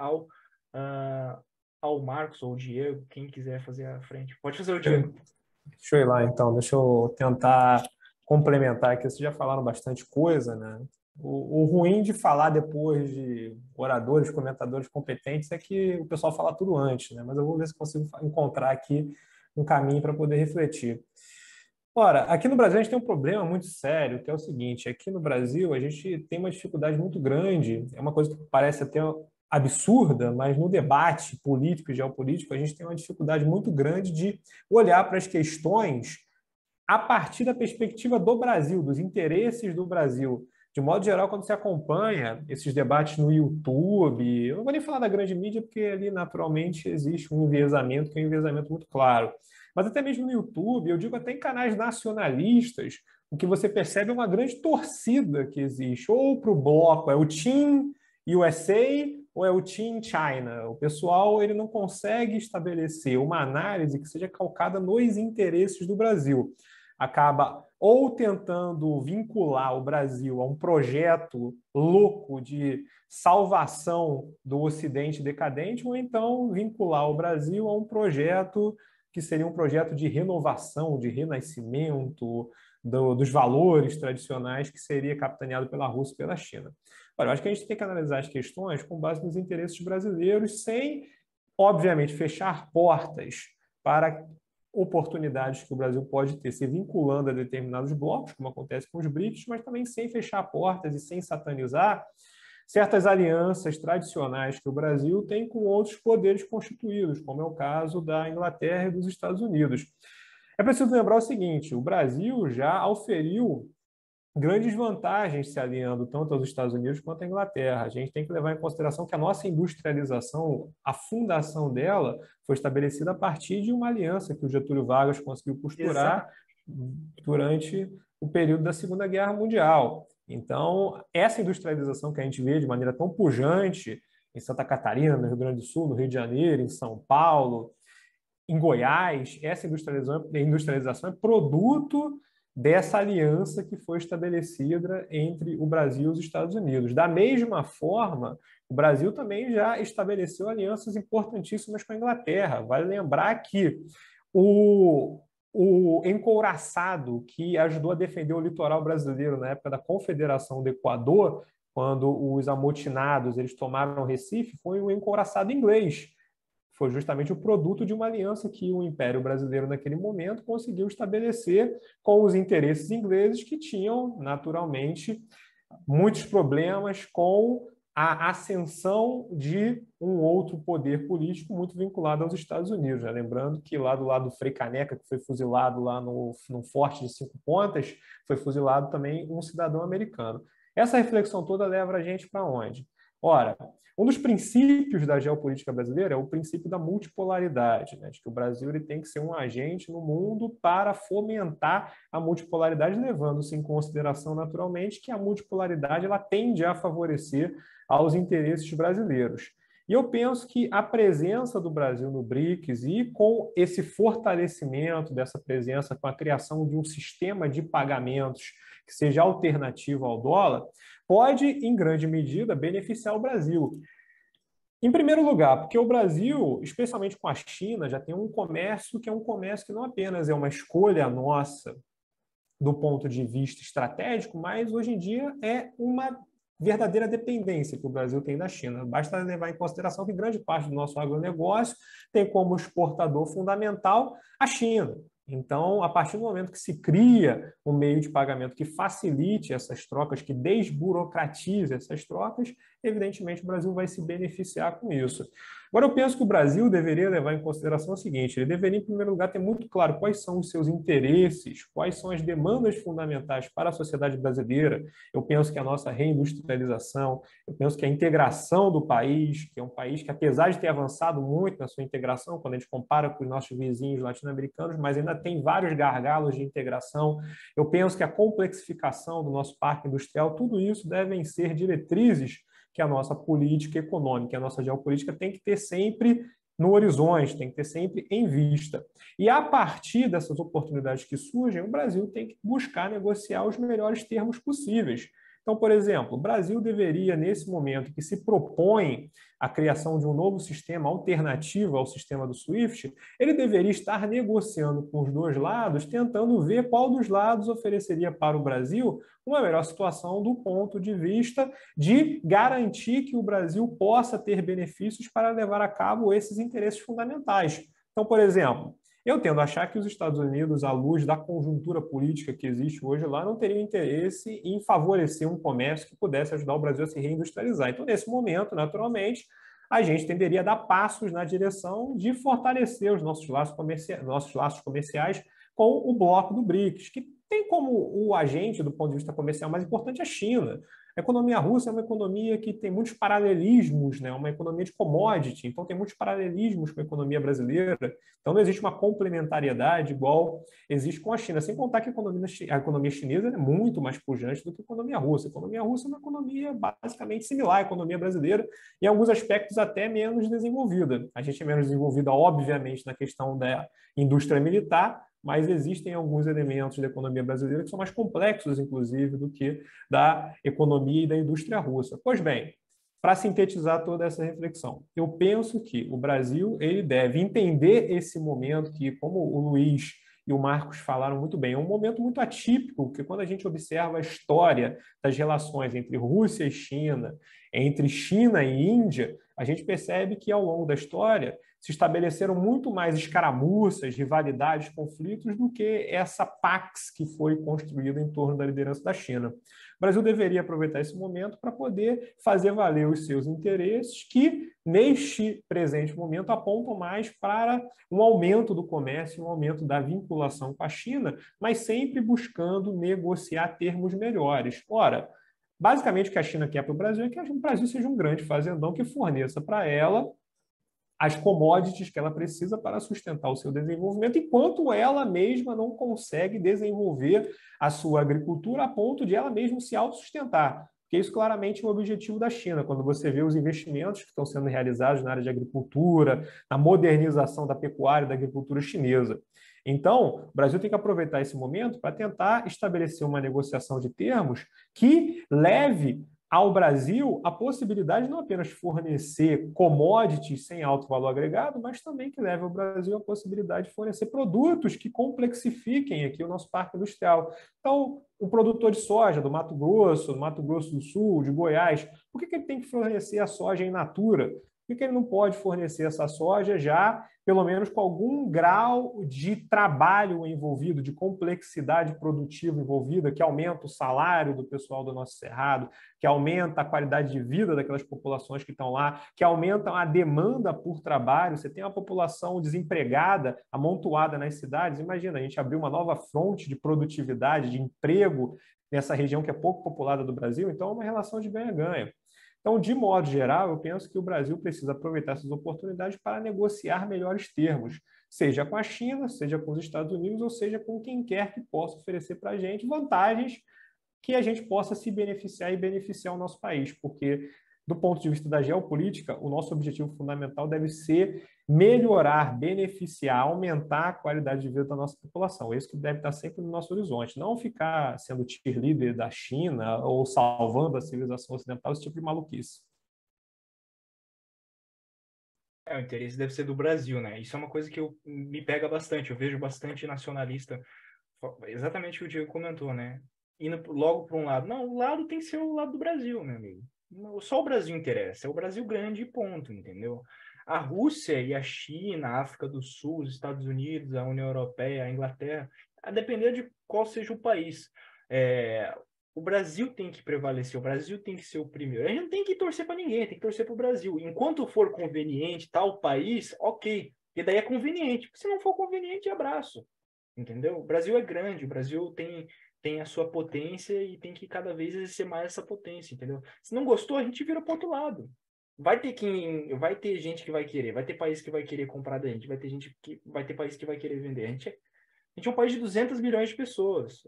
ao Marcos ou ao Diego, quem quiser fazer a frente. Pode fazer o Diego.
Deixa eu ir lá, então. Deixa eu tentar complementar aqui. Vocês já falaram bastante coisa, né? O ruim de falar depois de oradores, comentadores competentes é que o pessoal fala tudo antes, né? Mas eu vou ver se consigo encontrar aqui um caminho para poder refletir. Ora, aqui no Brasil a gente tem um problema muito sério, que é o seguinte: aqui no Brasil a gente tem uma dificuldade muito grande, é uma coisa que parece até absurda, mas no debate político e geopolítico a gente tem uma dificuldade muito grande de olhar para as questões a partir da perspectiva do Brasil, dos interesses do Brasil. De modo geral, quando você acompanha esses debates no YouTube, eu não vou nem falar da grande mídia, porque ali naturalmente existe um enviesamento, que é um enviesamento muito claro. Mas até mesmo no YouTube, eu digo até em canais nacionalistas, o que você percebe é uma grande torcida que existe. Ou para o bloco é o Team USA ou é o Team China. O pessoal ele não consegue estabelecer uma análise que seja calcada nos interesses do Brasil. Acaba ou tentando vincular o Brasil a um projeto louco de salvação do Ocidente decadente, ou então vincular o Brasil a um projeto que seria um projeto de renovação, de renascimento dos valores tradicionais que seria capitaneado pela Rússia e pela China. Olha, eu acho que a gente tem que analisar as questões com base nos interesses brasileiros, sem, obviamente, fechar portas para oportunidades que o Brasil pode ter se vinculando a determinados blocos, como acontece com os BRICS, mas também sem fechar portas e sem satanizar certas alianças tradicionais que o Brasil tem com outros poderes constituídos, como é o caso da Inglaterra e dos Estados Unidos. É preciso lembrar o seguinte: o Brasil já auferiu grandes vantagens se alinhando tanto aos Estados Unidos quanto à Inglaterra. A gente tem que levar em consideração que a nossa industrialização, a fundação dela, foi estabelecida a partir de uma aliança que o Getúlio Vargas conseguiu costurar durante o período da Segunda Guerra Mundial. Então, essa industrialização que a gente vê de maneira tão pujante em Santa Catarina, no Rio Grande do Sul, no Rio de Janeiro, em São Paulo, em Goiás, essa industrialização é produto dessa aliança que foi estabelecida entre o Brasil e os Estados Unidos. Da mesma forma, o Brasil também já estabeleceu alianças importantíssimas com a Inglaterra. Vale lembrar que o encouraçado que ajudou a defender o litoral brasileiro na época da Confederação do Equador, quando os amotinados eles tomaram Recife, foi o encouraçado inglês. Foi justamente o produto de uma aliança que o Império Brasileiro, naquele momento, conseguiu estabelecer com os interesses ingleses, que tinham, naturalmente, muitos problemas com a ascensão de um outro poder político muito vinculado aos Estados Unidos, né? Lembrando que lá do lado do Frei Caneca, que foi fuzilado lá no Forte de 5 Pontas, foi fuzilado também um cidadão americano. Essa reflexão toda leva a gente para onde? Ora, um dos princípios da geopolítica brasileira é o princípio da multipolaridade, né? De que o Brasil ele tem que ser um agente no mundo para fomentar a multipolaridade, levando-se em consideração, naturalmente, que a multipolaridade ela tende a favorecer aos interesses brasileiros. E eu penso que a presença do Brasil no BRICS e com esse fortalecimento dessa presença, com a criação de um sistema de pagamentos que seja alternativo ao dólar, pode, em grande medida, beneficiar o Brasil. Em primeiro lugar, porque o Brasil, especialmente com a China, já tem um comércio que é um comércio que não apenas é uma escolha nossa do ponto de vista estratégico, mas hoje em dia é uma verdadeira dependência que o Brasil tem da China. Basta levar em consideração que grande parte do nosso agronegócio tem como exportador fundamental a China. Então, a partir do momento que se cria um meio de pagamento que facilite essas trocas, que desburocratize essas trocas, evidentemente o Brasil vai se beneficiar com isso. Agora, eu penso que o Brasil deveria levar em consideração o seguinte: ele deveria, em primeiro lugar, ter muito claro quais são os seus interesses, quais são as demandas fundamentais para a sociedade brasileira. Eu penso que a nossa reindustrialização, eu penso que a integração do país, que é um país que, apesar de ter avançado muito na sua integração, quando a gente compara com os nossos vizinhos latino-americanos, mas ainda tem vários gargalos de integração. Eu penso que a complexificação do nosso parque industrial, tudo isso devem ser diretrizes que a nossa política econômica, a nossa geopolítica tem que ter sempre no horizonte, tem que ter sempre em vista. E a partir dessas oportunidades que surgem, o Brasil tem que buscar negociar os melhores termos possíveis. Então, por exemplo, o Brasil deveria, nesse momento que se propõe a criação de um novo sistema alternativo ao sistema do SWIFT, ele deveria estar negociando com os dois lados, tentando ver qual dos lados ofereceria para o Brasil uma melhor situação do ponto de vista de garantir que o Brasil possa ter benefícios para levar a cabo esses interesses fundamentais. Então, por exemplo, eu tendo a achar que os Estados Unidos, à luz da conjuntura política que existe hoje lá, não teriam interesse em favorecer um comércio que pudesse ajudar o Brasil a se reindustrializar. Então, nesse momento, naturalmente, a gente tenderia a dar passos na direção de fortalecer os nossos laços comerciais com o bloco do BRICS, que tem como o agente, do ponto de vista comercial, mais importante a China. A economia russa é uma economia que tem muitos paralelismos, né? Uma economia de commodity, então tem muitos paralelismos com a economia brasileira. Então não existe uma complementariedade igual existe com a China, sem contar que a economia chinesa é muito mais pujante do que a economia russa. A economia russa é uma economia basicamente similar à economia brasileira, e em alguns aspectos até menos desenvolvida. A gente é menos desenvolvida, obviamente, na questão da indústria militar, mas existem alguns elementos da economia brasileira que são mais complexos, inclusive, do que da economia e da indústria russa. Pois bem, para sintetizar toda essa reflexão, eu penso que o Brasil ele deve entender esse momento que, como o Luiz e o Marcos falaram muito bem, é um momento muito atípico, porque quando a gente observa a história das relações entre Rússia e China, entre China e Índia, a gente percebe que, ao longo da história, se estabeleceram muito mais escaramuças, rivalidades, conflitos do que essa pax que foi construída em torno da liderança da China. O Brasil deveria aproveitar esse momento para poder fazer valer os seus interesses, que, neste presente momento, apontam mais para um aumento do comércio, um aumento da vinculação com a China, mas sempre buscando negociar termos melhores. Ora, basicamente o que a China quer para o Brasil é que o Brasil seja um grande fazendão que forneça para ela as commodities que ela precisa para sustentar o seu desenvolvimento, enquanto ela mesma não consegue desenvolver a sua agricultura a ponto de ela mesma se autossustentar. Porque isso claramente é um objetivo da China, quando você vê os investimentos que estão sendo realizados na área de agricultura, na modernização da pecuária e da agricultura chinesa. Então, o Brasil tem que aproveitar esse momento para tentar estabelecer uma negociação de termos que leve ao Brasil a possibilidade não apenas de fornecer commodities sem alto valor agregado, mas também que leve ao Brasil a possibilidade de fornecer produtos que complexifiquem aqui o nosso parque industrial. Então, o produtor de soja do Mato Grosso do Sul, de Goiás, por que ele tem que fornecer a soja in natura? Por que ele não pode fornecer essa soja já, pelo menos com algum grau de trabalho envolvido, de complexidade produtiva envolvida, que aumenta o salário do pessoal do nosso cerrado, que aumenta a qualidade de vida daquelas populações que estão lá, que aumenta a demanda por trabalho? Você tem uma população desempregada, amontoada nas cidades. Imagina, a gente abrir uma nova fronte de produtividade, de emprego nessa região que é pouco populada do Brasil. Então, é uma relação de ganha-ganha. Então, de modo geral, eu penso que o Brasil precisa aproveitar essas oportunidades para negociar melhores termos, seja com a China, seja com os Estados Unidos, ou seja com quem quer que possa oferecer para a gente vantagens que a gente possa se beneficiar e beneficiar o nosso país, porque, do ponto de vista da geopolítica, o nosso objetivo fundamental deve ser melhorar, beneficiar, aumentar a qualidade de vida da nossa população. Isso que deve estar sempre no nosso horizonte. Não ficar sendo cheerleader da China ou salvando a civilização ocidental, esse tipo de maluquice.
O interesse deve ser do Brasil, né? Isso é uma coisa que me pega bastante. Eu vejo bastante nacionalista, exatamente o que o Diego comentou, né? Indo logo para um lado. Não, o lado tem que ser o lado do Brasil, meu amigo. Só o Brasil interessa. É o Brasil grande e ponto, entendeu? A Rússia e a China, a África do Sul, os Estados Unidos, a União Europeia, a Inglaterra, a depender de qual seja o país. O Brasil tem que prevalecer, o Brasil tem que ser o primeiro. A gente não tem que torcer para ninguém, tem que torcer para o Brasil. Enquanto for conveniente tal país, ok. E daí é conveniente. Se não for conveniente, abraço. Entendeu? O Brasil é grande, o Brasil tem a sua potência e tem que cada vez exercer mais essa potência, entendeu? Se não gostou, a gente vira para o outro lado. Vai ter gente que vai querer, vai ter país que vai querer comprar da gente, vai ter país que vai querer vender. A gente é um país de 200 milhões de pessoas,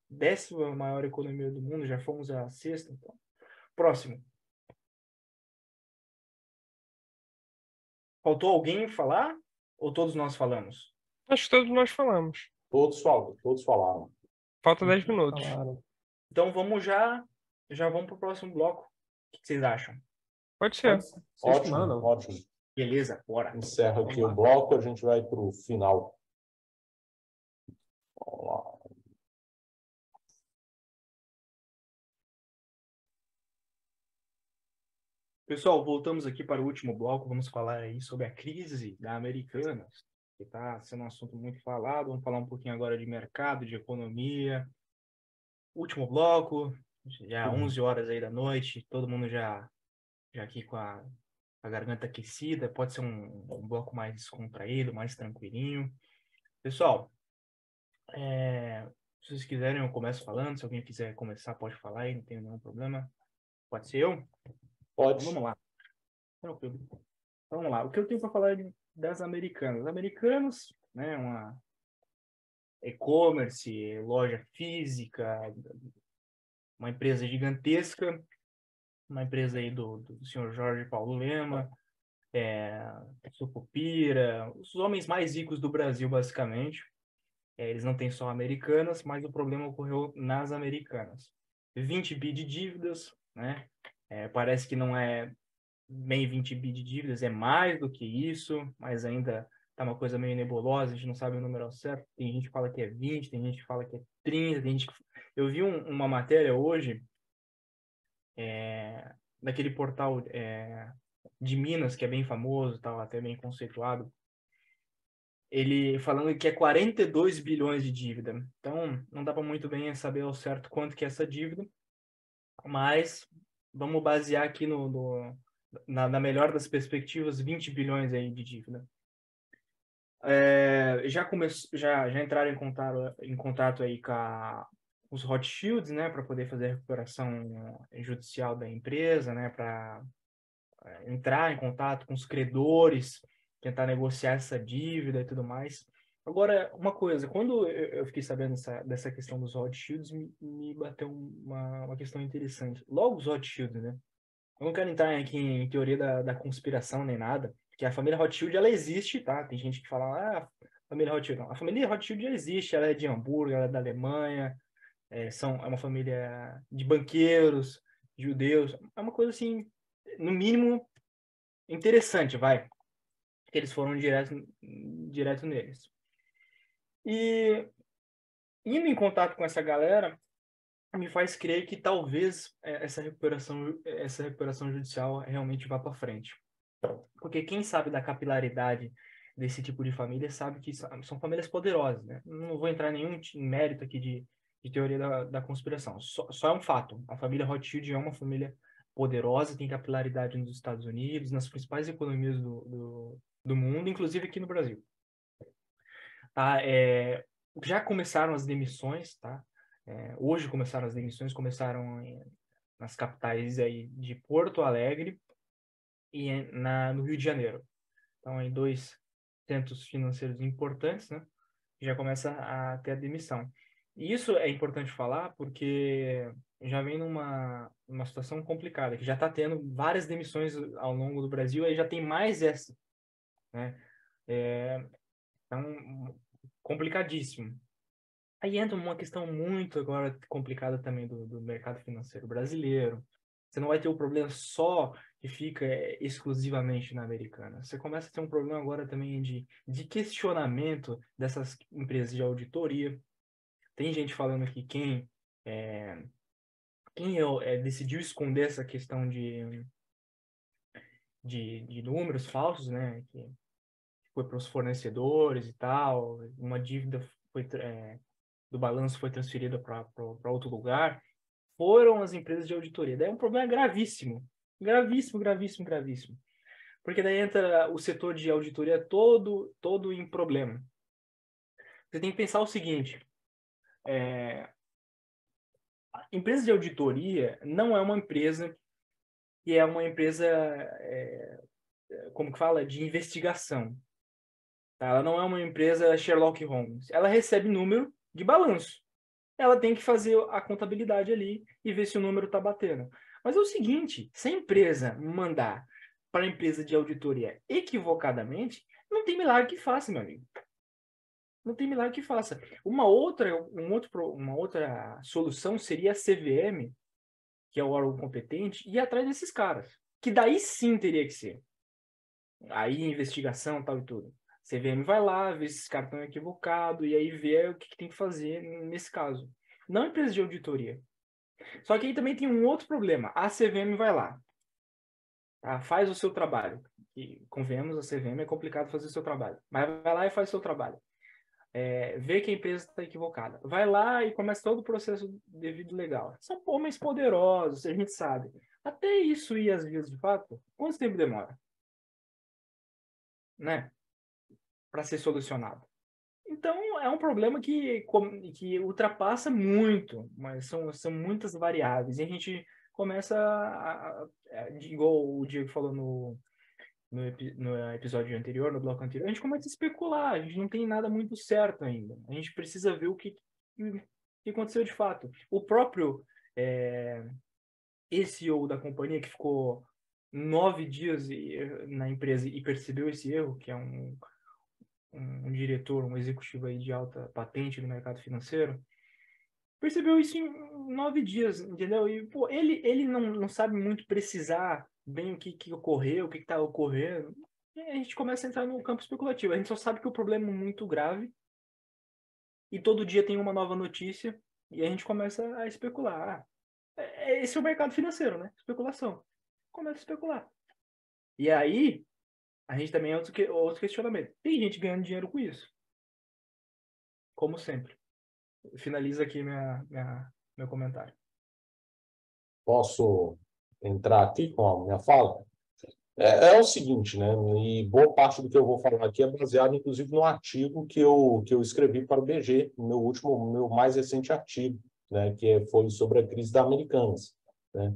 10ª maior economia do mundo, já fomos a 6ª. Então. Próximo. Faltou alguém falar? Ou todos nós falamos?
Acho que todos nós falamos.
Todos falaram.
Falta 10 minutos.
Então vamos já já vamos para o próximo bloco. O que vocês acham?
Pode ser.
Vocês que
Ótimo,
mandam.
ótimo.
Beleza? Bora.
Encerra aqui
Vamos lá.
o bloco, a gente vai para o final. Vamos lá.
Pessoal, voltamos aqui para o último bloco. Vamos falar aí sobre a crise da Americanas, que está sendo um assunto muito falado. Vamos falar um pouquinho agora de mercado, de economia. Último bloco, já 11 horas aí da noite, todo mundo já aqui com a garganta aquecida. Pode ser um bloco mais descontraído, mais tranquilinho. Pessoal, se vocês quiserem eu começo falando. Se alguém quiser começar, pode falar aí, não tem nenhum problema. Pode ser eu?
Pode.
Então, vamos lá. Tranquilo. Então, vamos lá. O que eu tenho para falar das Americanas? Americanas, né, uma e-commerce, loja física, uma empresa gigantesca, uma empresa aí do senhor Jorge Paulo Lema, Sucupira, os homens mais ricos do Brasil, basicamente. Eles não têm só Americanas, mas o problema ocorreu nas Americanas. 20 bi de dívidas, né? Parece que não é bem 20 bi de dívidas, é mais do que isso, mas ainda tá uma coisa meio nebulosa, a gente não sabe o número certo. Tem gente que fala que é 20, tem gente que fala que é 30, tem gente que... Eu vi uma matéria hoje daquele portal de Minas, que é bem famoso, tá, até bem conceituado, ele falando que é 42 bilhões de dívida. Então, não dá para muito bem saber ao certo quanto que é essa dívida, mas vamos basear aqui na melhor das perspectivas, 20 bilhões aí de dívida. Já entraram em contato aí com os Rothschilds, né, para poder fazer a recuperação judicial da empresa, né, para entrar em contato com os credores, tentar negociar essa dívida e tudo mais. Agora, uma coisa, quando eu fiquei sabendo dessa questão dos Rothschilds, me bateu uma questão interessante. Logo os Rothschilds, né? Eu não quero entrar aqui em teoria da conspiração nem nada, porque a família Rothschild, ela existe, tá? Tem gente que fala, a família Rothschild não. A família Rothschild já existe, ela é de Hamburgo, ela é da Alemanha, é uma família de banqueiros, judeus, é uma coisa assim, no mínimo, interessante, vai. Que eles foram direto neles. E indo em contato com essa galera, me faz crer que talvez essa recuperação judicial realmente vá para frente. Porque quem sabe da capilaridade desse tipo de família sabe que são famílias poderosas, né? Não vou entrar em nenhum mérito aqui de teoria da conspiração. Só é um fato. A família Rothschild é uma família poderosa, tem capilaridade nos Estados Unidos, nas principais economias do mundo, inclusive aqui no Brasil. Tá? Já começaram as demissões, tá? Hoje começaram as demissões, começaram nas capitais aí de Porto Alegre e no Rio de Janeiro. Então, em 2 centros financeiros importantes, né? Já começa a ter a demissão. E isso é importante falar porque já vem numa situação complicada, que já está tendo várias demissões ao longo do Brasil, aí já tem mais essa, né? Então, complicadíssimo. Aí entra uma questão muito agora complicada também do mercado financeiro brasileiro. Você não vai ter o problema só que fica exclusivamente na Americana. Você começa a ter um problema agora também de questionamento dessas empresas de auditoria. Tem gente falando que quem decidiu esconder essa questão de números falsos, né? Que foi para os fornecedores e tal, uma dívida do balanço foi transferida para outro lugar, foram as empresas de auditoria. Daí é um problema gravíssimo. Gravíssimo, gravíssimo, gravíssimo. Porque daí entra o setor de auditoria todo em problema. Você tem que pensar o seguinte, a empresa de auditoria não é uma empresa que é uma empresa, como que fala, de investigação. Tá? Ela não é uma empresa Sherlock Holmes. Ela recebe número de balanço. Ela tem que fazer a contabilidade ali e ver se o número está batendo. Mas é o seguinte, se a empresa mandar para a empresa de auditoria equivocadamente, não tem milagre que faça, meu amigo. Não tem milagre que faça. Uma outra solução seria a CVM, que é o órgão competente, ir atrás desses caras. Que daí sim teria que ser. Aí investigação, tal e tudo. CVM vai lá, vê se esses caras estão equivocados, e aí vê o que tem que fazer nesse caso. Não empresa de auditoria. Só que aí também tem um outro problema. A CVM vai lá, tá? Faz o seu trabalho. E, convenhamos, a CVM é complicado fazer o seu trabalho. Mas vai lá e faz o seu trabalho. Vê que a empresa está equivocada. Vai lá e começa todo o processo devido legal. São homens poderosos, a gente sabe. Até isso ir às vias de fato, quanto tempo demora? Né? Para ser solucionado. Então, é um problema que ultrapassa muito, mas são muitas variáveis. E a gente começa, igual o Diego falou no episódio anterior, no bloco anterior, a gente começa a especular, a gente não tem nada muito certo ainda. A gente precisa ver o que aconteceu de fato. O próprio CEO da companhia, que ficou 9 dias na empresa e percebeu esse erro, que é um diretor, um executivo aí de alta patente no mercado financeiro, percebeu isso em 9 dias, entendeu? E, pô, ele não sabe muito precisar bem o que ocorreu, o que está ocorrendo. E a gente começa a entrar no campo especulativo. A gente só sabe que o problema é muito grave e todo dia tem uma nova notícia e a gente começa a especular. Esse é o mercado financeiro, né? Especulação. Começa a especular. E aí, a gente também é outro questionamento. Tem gente ganhando dinheiro com isso. Como sempre. Finaliza aqui meu comentário.
Posso entrar aqui com a minha fala? É o seguinte, né? E boa parte do que eu vou falar aqui é baseado, inclusive, no artigo que eu escrevi para o BG, meu mais recente artigo, né? Que foi sobre a crise da Americanas, né?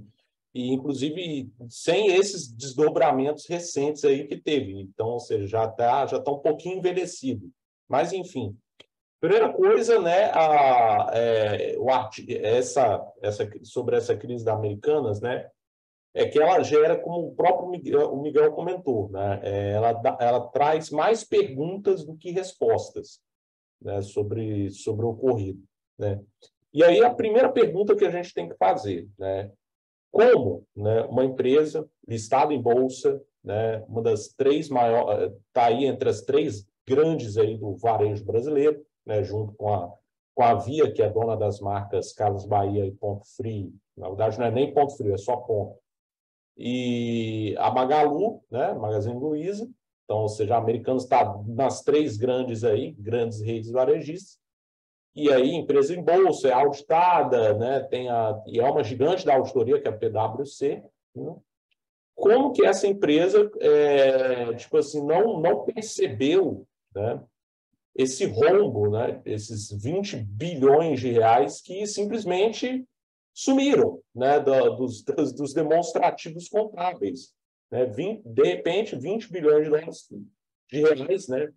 E, inclusive, sem esses desdobramentos recentes aí que teve. Então, ou seja, já tá um pouquinho envelhecido. Mas, enfim. Primeira coisa, né, sobre essa crise da Americanas, né, é que ela gera, como o próprio Miguel comentou, né, ela traz mais perguntas do que respostas, né, sobre o ocorrido, né. E aí a primeira pergunta que a gente tem que fazer, né, como, né, uma empresa listada em bolsa, né, uma das 3 maiores, está aí entre as 3 grandes aí do varejo brasileiro, né, junto com a Via, que é dona das marcas Casas Bahia e Ponto Frio. Na verdade, não é nem Ponto Frio, é só Ponto. E a Magalu, né, Magazine Luiza. Então, ou seja, a Americanas está nas 3 grandes aí, grandes redes varejistas. E aí, empresa em bolsa, é auditada, né, e é uma gigante da auditoria, que é a PwC. Né? Como que essa empresa tipo assim, não percebeu, né, esse rombo, né, esses 20 bilhões de reais que simplesmente sumiram, né, dos demonstrativos contábeis. Né, de repente, 20 bilhões de reais, né,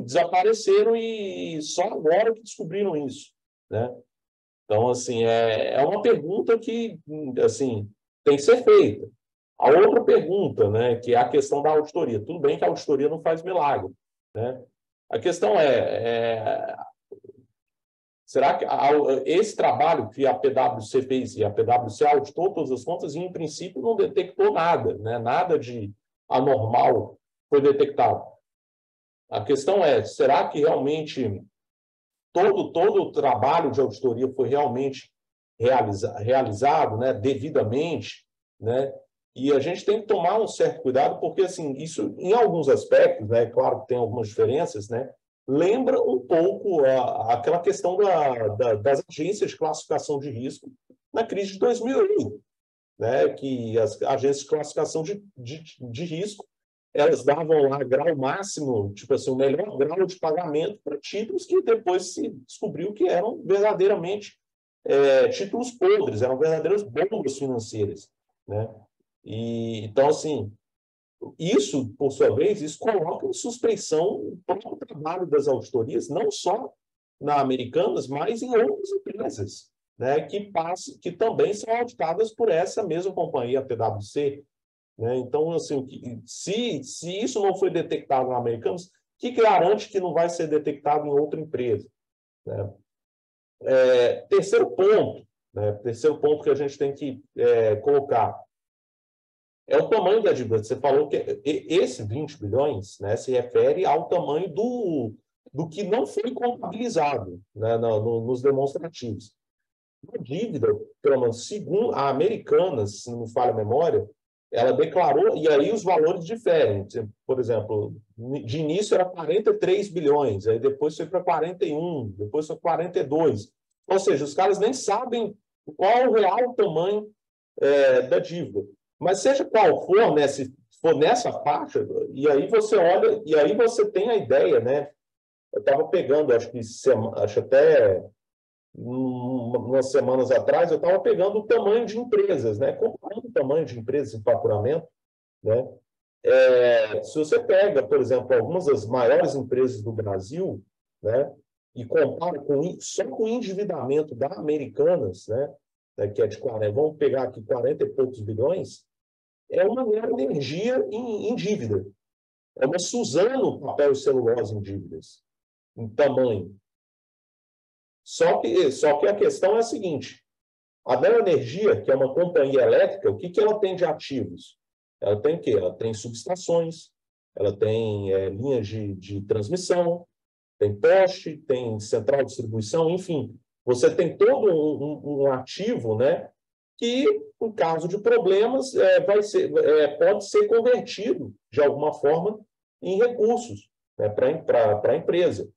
desapareceram e só agora que descobriram isso. Né? Então, assim, é uma pergunta que assim, tem que ser feita. A outra pergunta, né, que é a questão da auditoria. Tudo bem que a auditoria não faz milagre. Né? A questão será que esse trabalho que a PwC fez, e a PwC auditou todas as contas, e, em princípio, não detectou nada, né? Nada de anormal foi detectado. A questão será que realmente todo o trabalho de auditoria foi realmente realizado, né, devidamente, né? E a gente tem que tomar um certo cuidado, porque, assim, isso, em alguns aspectos, né, claro que tem algumas diferenças, né, lembra um pouco aquela questão das agências de classificação de risco na crise de 2001, né, que as agências de classificação de risco, elas davam lá grau máximo, tipo assim, o melhor grau de pagamento para títulos que depois se descobriu que eram verdadeiramente títulos podres, eram verdadeiras bombas financeiras, né? E, então, assim, isso, por sua vez, isso coloca em suspeição o próprio trabalho das auditorias, não só na Americanas, mas em outras empresas, né, que também são auditadas por essa mesma companhia, a PwC. Né? Então, assim, se isso não foi detectado na Americanas, que garante que não vai ser detectado em outra empresa? Né? Terceiro ponto, né? Terceiro ponto que a gente tem que colocar é o tamanho da dívida. Você falou que esse 20 bilhões, né, se refere ao tamanho do que não foi contabilizado, né, nos demonstrativos. A dívida, pelo menos segundo a Americanas, se não me falha a memória, ela declarou, e aí os valores diferem. Por exemplo, de início era 43 bilhões, aí depois foi para 41, depois foi 42. Ou seja, os caras nem sabem qual é o real tamanho da dívida. Mas seja qual for, né, se for nessa faixa, e aí você olha, e aí você tem a ideia, né? Eu estava pegando, acho até umas semanas atrás, eu estava pegando o tamanho de empresas, né? Comparando o tamanho de empresas em faturamento, né? Se você pega, por exemplo, algumas das maiores empresas do Brasil, né? E compara só com o endividamento da Americanas, né? Que é de 40, vamos pegar aqui 40 e poucos bilhões, é uma Neo Energia em dívida. É uma Suzano papel e celulose em dívidas, em tamanho. Só que a questão é a seguinte: a Neo Energia, que é uma companhia elétrica, o que ela tem de ativos? Ela tem o quê? Ela tem subestações, ela tem linhas de transmissão, tem poste, tem central de distribuição, enfim. Você tem todo um ativo, né, que, em caso de problemas, pode ser convertido, de alguma forma, em recursos, né, para a empresa,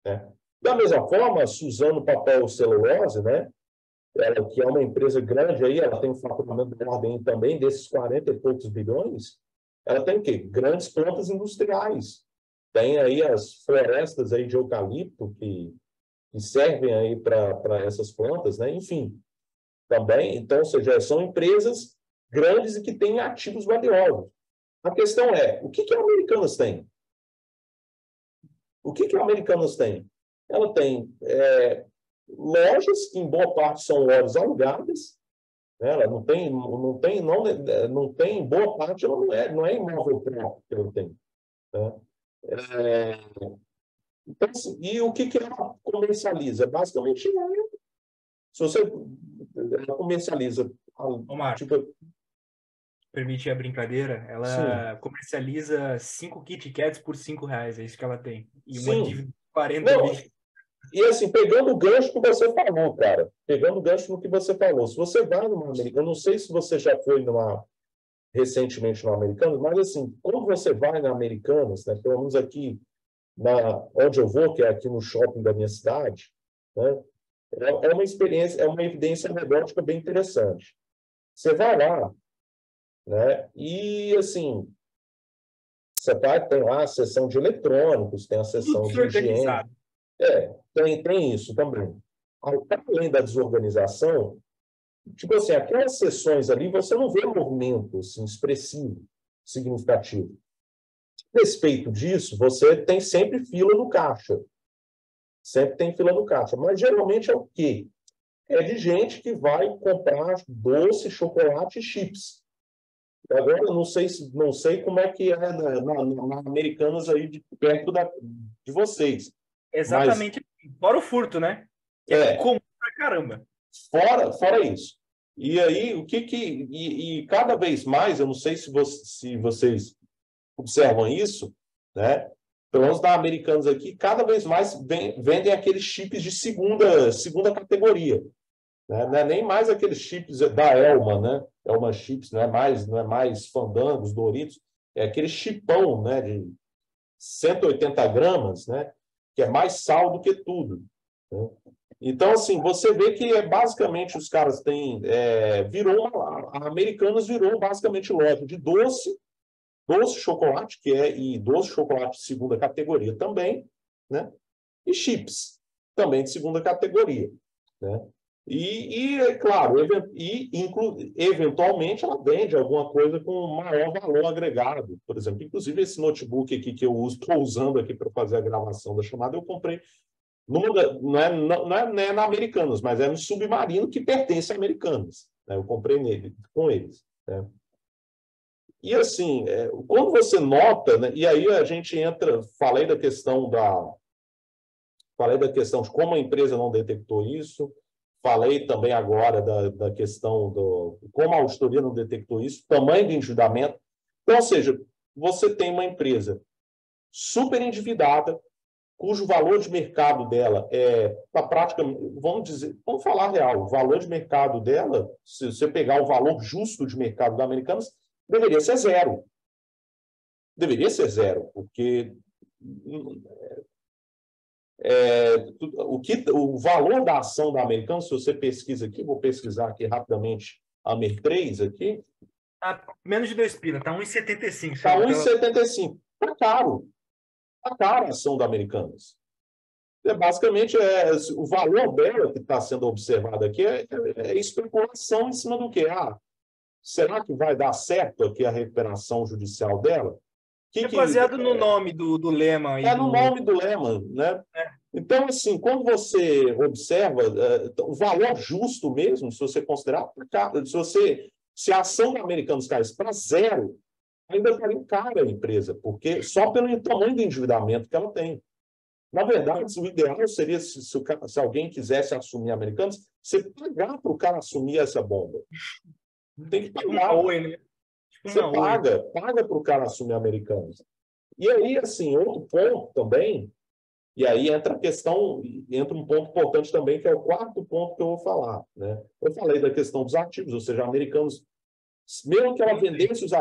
né? Da mesma forma, a Suzano Papel e Celulose, né, que é uma empresa grande, aí, ela tem um faturamento de ordem também desses 40 e poucos bilhões, ela tem o quê? Grandes plantas industriais. Tem aí as florestas aí de eucalipto que servem aí para essas plantas, né? Enfim, também, então, ou seja, são empresas grandes e que têm ativos valiosos. A questão é, o que a Americanas tem? O que a Americanas tem? Ela tem lojas, que em boa parte são lojas alugadas, né? Ela não tem boa parte, ela não é imóvel próprio que ela tem, né? Então, assim, e o que ela comercializa? Basicamente, se você ela comercializa...
Omar,
tipo,
permite a brincadeira, ela
sim,
comercializa 5 Kit Kats por R$ 5, é isso que ela tem. E uma
sim.
dívida de 40
Não,
bilhões.
e assim, pegando o gancho que você falou, cara, pegando o gancho no que você falou, se você vai numa Americanas, eu não sei se você já foi recentemente no Americanas, mas assim, quando você vai na Americanas, né, pelo menos aqui onde eu vou, que é aqui no shopping da minha cidade, né, é uma experiência, é uma evidência anedótica bem interessante. Você vai lá, né, e assim, tem lá a seção de eletrônicos, tem a
Tudo
seção de higiene.
desorganizado.
Tem isso também. Além da desorganização, tipo assim, aquelas sessões ali, você não vê movimento assim, expressivo, significativo. A respeito disso, você tem sempre fila no caixa. Sempre tem fila no caixa. Mas geralmente é o quê? É de gente que vai comprar doce, chocolate e chips. Agora, eu não sei como é que é na Americanas aí perto de vocês. Mas,
Exatamente. Fora o furto, né? Que é comum pra caramba.
fora isso. E aí, e cada vez mais, eu não sei se vocês observam isso, né? Pelo menos na Americanas aqui, cada vez mais vendem aqueles chips de segunda categoria, né? Não é nem mais aqueles chips da Elma, né? Elma Chips, não é mais Fandangos, Doritos, é aquele chipão, né, de 180 gramas, né? Que é mais sal do que tudo, né? Então, assim, você vê que basicamente os caras têm... a Americanas virou basicamente loja de doce chocolate, e doce chocolate de segunda categoria também, né? E chips, também de segunda categoria, né? É claro, eventualmente ela vende alguma coisa com maior valor agregado. Por exemplo, inclusive esse notebook aqui que eu estou usando aqui para fazer a gravação da chamada, eu comprei não é na Americanas, mas é no Submarino, que pertence a Americanas, né? Eu comprei com eles, né? E assim, quando você nota, né, e aí a gente falei da questão de como a empresa não detectou isso, Falei também agora da questão do como a auditoria não detectou isso, tamanho do endividamento. Então, ou seja, você tem uma empresa super endividada, cujo valor de mercado dela praticamente, vamos falar real, o valor de mercado dela, se você pegar o valor justo de mercado da Americanas, deveria ser zero. Deveria ser zero, porque o valor da ação da Americanas, se você pesquisa aqui, vou pesquisar aqui rapidamente a Mer3 aqui.
Tá menos de 2 pila, tá 1,75.
Está 1,75. Está caro. Está caro a ação da Americanas. Basicamente, o valor dela que está sendo observado aqui é especulação em cima do quê? Será que vai dar certo aqui a recuperação judicial dela?
Baseado no nome do lema.
No nome do lema, né? Então, assim, quando você observa o valor justo mesmo, se você considerar, se a ação da Americanas caísse para zero, ainda estaria cara a empresa, porque só pelo tamanho do endividamento que ela tem. Na verdade, o ideal seria, se alguém quisesse assumir a Americanas, você pagar para o cara assumir essa bomba. Tem que pagar. Você paga para o cara assumir a Americanas. E aí, assim, outro ponto também, e aí entra um ponto importante também, que é o quarto ponto que eu vou falar, né? Eu falei da questão dos ativos, ou seja, Americanas, mesmo que ela vendesse os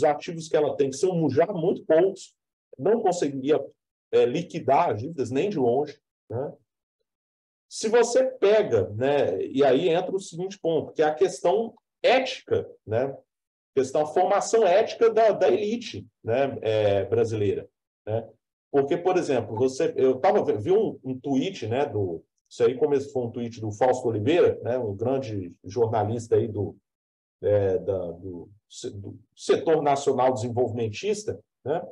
ativos que ela tem, que são já muito poucos, não conseguiria liquidar as dívidas nem de longe, né? Se você pega, né, e aí entra o seguinte ponto, que é a questão ética, né? A formação ética da elite, né, brasileira, né? Porque, por exemplo, eu vi um tweet, né, isso aí foi um tweet do Fausto Oliveira, né, um grande jornalista aí do setor nacional desenvolvimentista, né?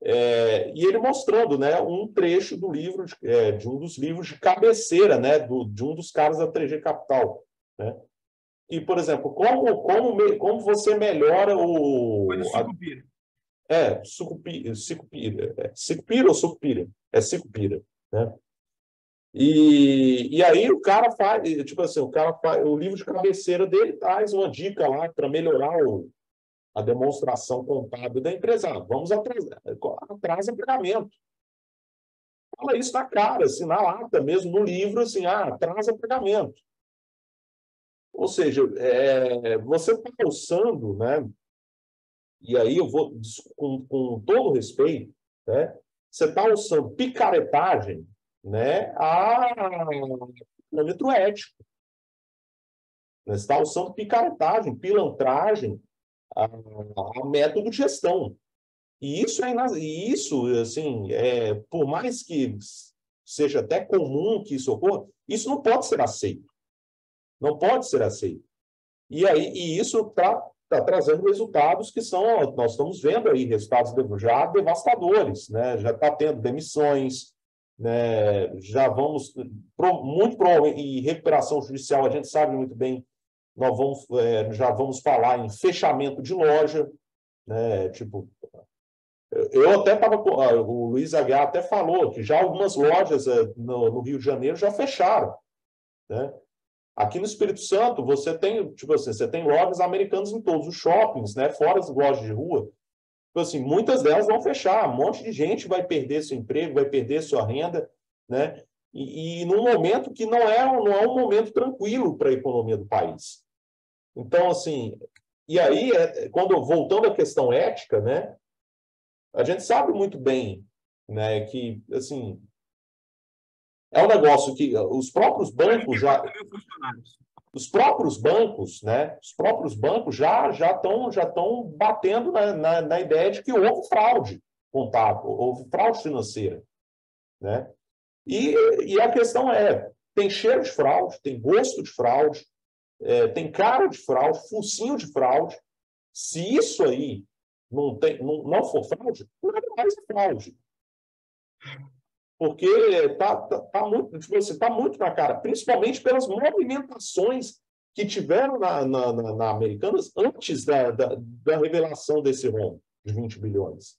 E ele mostrando, né, um trecho do livro, de um dos livros de cabeceira, né, de um dos caras da 3G Capital, né? E, por exemplo, como você melhora o...
Foi do Sucupira.
Sicupira ou Sucupira? É Sicupira, né? E aí o cara faz, tipo assim, o livro de cabeceira dele traz uma dica lá para melhorar a demonstração contábil da empresa. Vamos atrasa pagamento. Fala isso na cara, assim, na lata mesmo, no livro, assim, atrasa pagamento. Ou seja, você está alçando, né? E aí eu vou, com todo respeito, né? Você está alçando picaretagem, né, a parâmetro ético. Você está alçando picaretagem, pilantragem a método de gestão. E isso, assim, por mais que seja até comum que isso ocorra, isso não pode ser aceito. Não pode ser aceito. E isso está trazendo resultados que nós estamos vendo aí, resultados já devastadores, né? Já está tendo demissões, né? Já vamos, muito provavelmente, e recuperação judicial, a gente sabe muito bem, já vamos falar em fechamento de loja, né? Tipo, eu até estava, o Luiz Aguiar até falou que já algumas lojas no Rio de Janeiro já fecharam, né? Aqui no Espírito Santo, você tem, tipo assim, você tem lojas Americanas em todos os shoppings, né? Fora as lojas de rua. Tipo assim, muitas delas vão fechar, um monte de gente vai perder seu emprego, vai perder sua renda, né? E num momento que não é um momento tranquilo para a economia do país. Então, assim, e aí, voltando à questão ética, né? A gente sabe muito bem, né, que, assim, é um negócio que os próprios bancos já... Os próprios bancos, né? Os próprios bancos já estão batendo na ideia de que houve fraude contábil, houve fraude financeira, né? E a questão tem cheiro de fraude, tem gosto de fraude, tem cara de fraude, focinho de fraude. Se isso aí não for fraude, nada mais é fraude. Porque tá muito na cara, principalmente pelas movimentações que tiveram na Americanas antes da revelação desse rombo de 20 bilhões.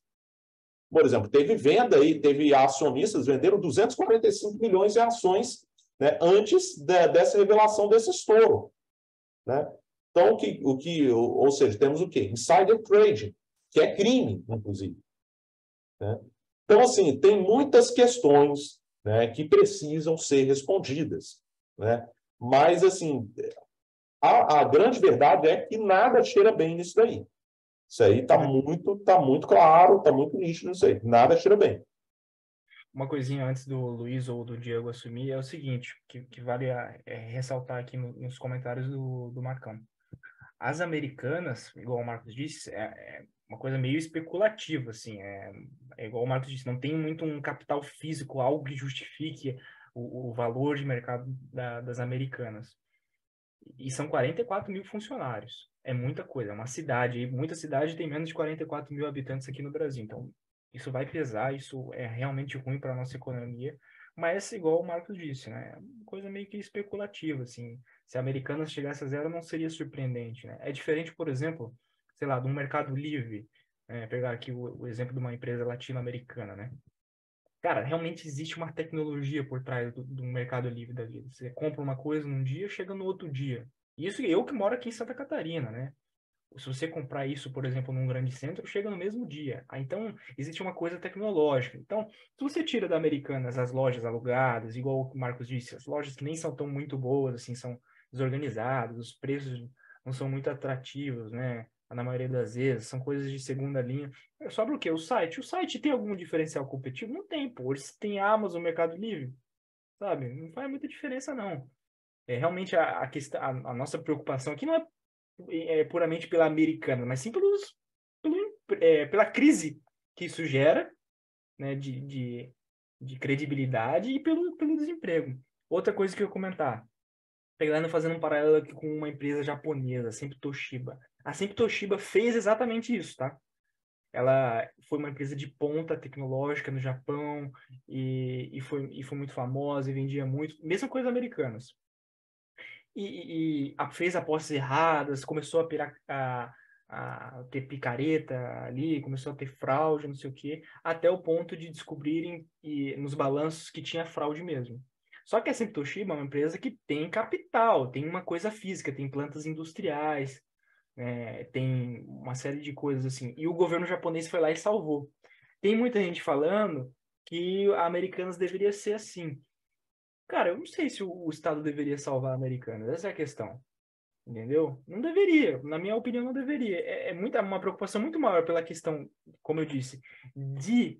Por exemplo, teve venda aí, teve acionistas venderam 245 milhões de ações, né, antes dessa revelação desse estouro, né? Então, ou seja, temos o quê? Insider trading, que é crime, inclusive, né? Então, assim, tem muitas questões, né, que precisam ser respondidas, né? Mas, assim, a grande verdade é que nada cheira bem nisso daí. Isso aí está muito claro, está muito nítido isso aí. Nada cheira bem.
Uma coisinha antes do Luiz ou do Diego assumir é o seguinte, que vale ressaltar aqui nos comentários do Marcão. As americanas, igual o Marcos disse, é uma coisa meio especulativa, assim, é igual o Marcos disse, não tem muito um capital físico, algo que justifique o valor de mercado das americanas. E são 44 mil funcionários. É muita coisa, é uma cidade. E muita cidade tem menos de 44 mil habitantes aqui no Brasil. Então, isso vai pesar, isso é realmente ruim para a nossa economia. Mas, igual o Marcos disse, né? É uma coisa meio que especulativa, assim. Se a Americanas chegasse a zero, não seria surpreendente, né? É diferente, por exemplo, sei lá, de um mercado livre. Pegar aqui o exemplo de uma empresa latino-americana, né? Cara, realmente existe uma tecnologia por trás do mercado livre da vida. Você compra uma coisa num dia, chega no outro dia. Isso eu que moro aqui em Santa Catarina, né? Se você comprar isso, por exemplo, num grande centro, chega no mesmo dia. Então, existe uma coisa tecnológica. Então, se você tira da Americanas as lojas alugadas, igual o Marcos disse, as lojas que nem são tão muito boas, assim, são desorganizadas, os preços não são muito atrativos, né? Na maioria das vezes, são coisas de segunda linha. Sobra o quê? O site. O site tem algum diferencial competitivo? Não tem, pô. Hoje tem Amazon, Mercado Livre, sabe? Não faz muita diferença, não. Realmente a questão, a nossa preocupação aqui não é puramente pela americana, mas sim pela crise que isso gera, né, de credibilidade e pelo desemprego. Outra coisa que eu ia comentar, pegando fazendo um paralelo aqui com uma empresa japonesa, a Sempre Toshiba. A Sempre Toshiba fez exatamente isso, tá? Ela foi uma empresa de ponta tecnológica no Japão e foi muito famosa e vendia muito. Mesma coisa americanas. Fez apostas erradas, começou a ter picareta ali, começou a ter fraude, não sei o quê, até o ponto de descobrirem nos balanços que tinha fraude mesmo. Só que a Sempre Toshiba é uma empresa que tem capital, tem uma coisa física, tem plantas industriais, tem uma série de coisas assim. E o governo japonês foi lá e salvou. Tem muita gente falando que a Americanas deveria ser assim. Cara, eu não sei se o Estado deveria salvar a Americanas, essa é a questão. Entendeu? Não deveria, na minha opinião, não deveria. Uma preocupação muito maior pela questão, como eu disse, de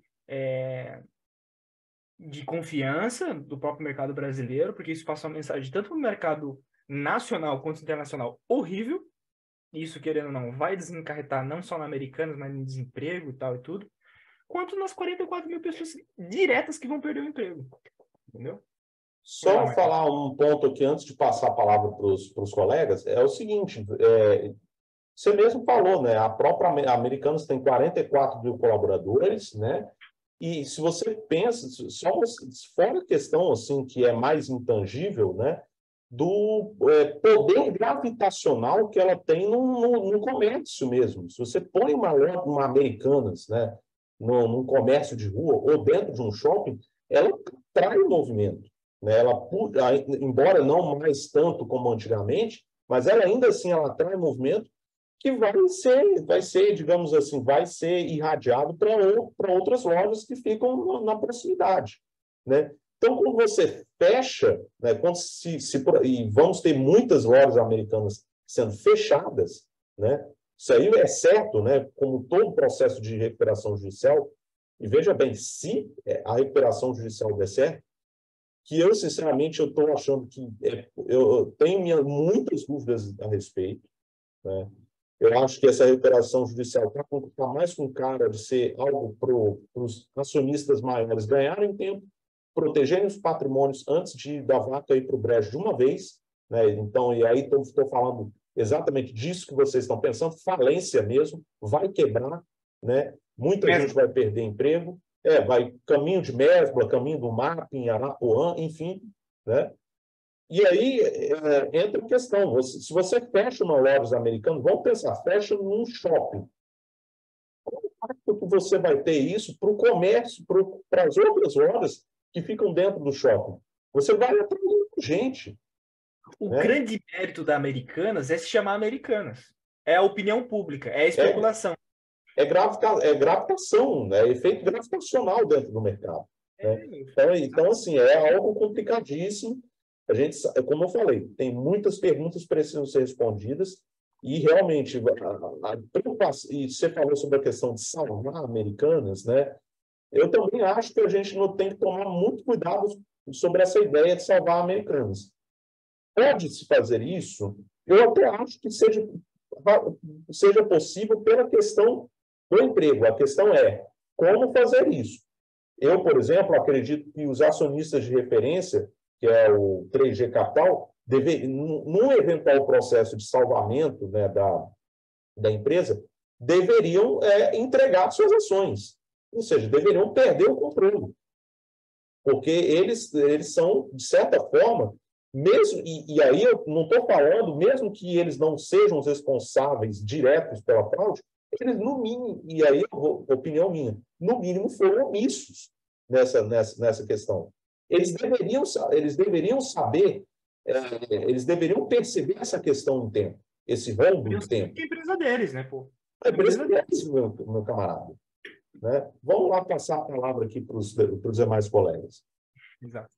confiança do próprio mercado brasileiro, porque isso passa uma mensagem tanto no mercado nacional quanto internacional horrível. Isso, querendo ou não, vai desencarretar não só na Americanas, mas no desemprego e tal e tudo, quanto nas 44 mil pessoas diretas que vão perder o emprego. Entendeu?
Só falar um ponto aqui antes de passar a palavra para os colegas, é o seguinte, você mesmo falou, né? A própria Americanas tem 44 mil colaboradores, né? E se você pensa, fora a questão assim, que é mais intangível, né? Do poder gravitacional que ela tem no comércio mesmo. Se você põe uma Americanas, né? Num comércio de rua ou dentro de um shopping, ela atrai o movimento. Ela, embora não mais tanto como antigamente, mas ela ainda assim ela atrai movimento que vai ser, digamos assim, vai ser irradiado para outras lojas que ficam na proximidade, né? Então, quando você fecha, né, e vamos ter muitas lojas americanas sendo fechadas, né? Isso aí é certo, né? Como todo processo de recuperação judicial, e veja bem, se a recuperação judicial der certo, que eu, sinceramente, eu estou achando que eu tenho muitas dúvidas a respeito, né? Eu acho que essa recuperação judicial está mais com cara de ser algo para os acionistas maiores ganharem tempo, protegerem os patrimônios antes da vaca ir para o brejo de uma vez, né? Então, e aí estou falando exatamente disso que vocês estão pensando, falência mesmo, vai quebrar, né? Muita gente vai perder emprego, vai caminho de Mesbla, caminho do Mapping, Arapuã, enfim, né? E aí entra a questão, se você fecha uma loja americana, vamos pensar, fecha num shopping. Qual impacto que você vai ter isso para o comércio, para as outras lojas que ficam dentro do shopping? Você vai atrair o gente.
O grande mérito da Americanas é se chamar Americanas. É a opinião pública, é a especulação.
É gravitação, né? É efeito gravitacional dentro do mercado. Né? Então, assim, é algo complicadíssimo. A gente, como eu falei, tem muitas perguntas que precisam ser respondidas e realmente a preocupação, e você falou sobre a questão de salvar Americanas, né? Eu também acho que a gente não tem que tomar muito cuidado sobre essa ideia de salvar Americanas. Pode-se fazer isso? Eu até acho que seja possível pela questão do emprego. A questão é como fazer isso. Eu, por exemplo, acredito que os acionistas de referência, que é o 3G Capital, num eventual processo de salvamento, né, da empresa, deveriam entregar suas ações. Ou seja, deveriam perder o controle. Porque eles são, de certa forma, mesmo, e aí eu não estou falando, mesmo que eles não sejam os responsáveis diretos pela fraude, eles, no mínimo, e aí, opinião minha, no mínimo foram omissos nessa questão. Eles deveriam saber, eles deveriam perceber essa questão em tempo, esse rombo de tempo.
É a empresa deles, né, pô?
É a empresa deles, meu camarada. Né? Vamos lá passar a palavra aqui para os demais colegas.
Exato.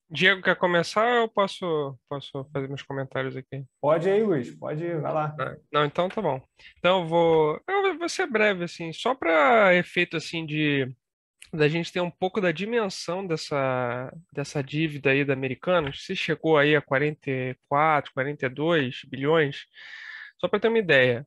Diego, quer começar ou eu posso fazer meus comentários aqui?
Pode aí, Luiz, pode ir, vai lá.
Não, então tá bom. Então eu vou ser breve, assim, só para efeito, assim, da gente ter um pouco da dimensão dessa dívida aí da Americanas, se chegou aí a 44, 42 bilhões, só para ter uma ideia,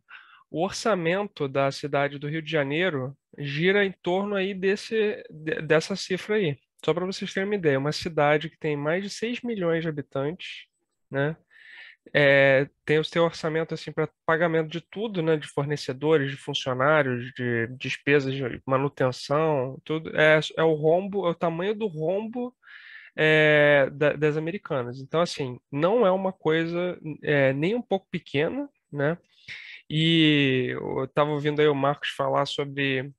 o orçamento da cidade do Rio de Janeiro gira em torno aí dessa cifra aí. Só para vocês terem uma ideia, uma cidade que tem mais de 6 milhões de habitantes, né? Tem o seu orçamento assim para pagamento de tudo, né? De fornecedores, de funcionários, de despesas de manutenção, tudo. É o rombo, é o tamanho do rombo das Americanas. Então, assim, não é uma coisa nem um pouco pequena, né? E eu estava ouvindo aí o Marcos falar sobre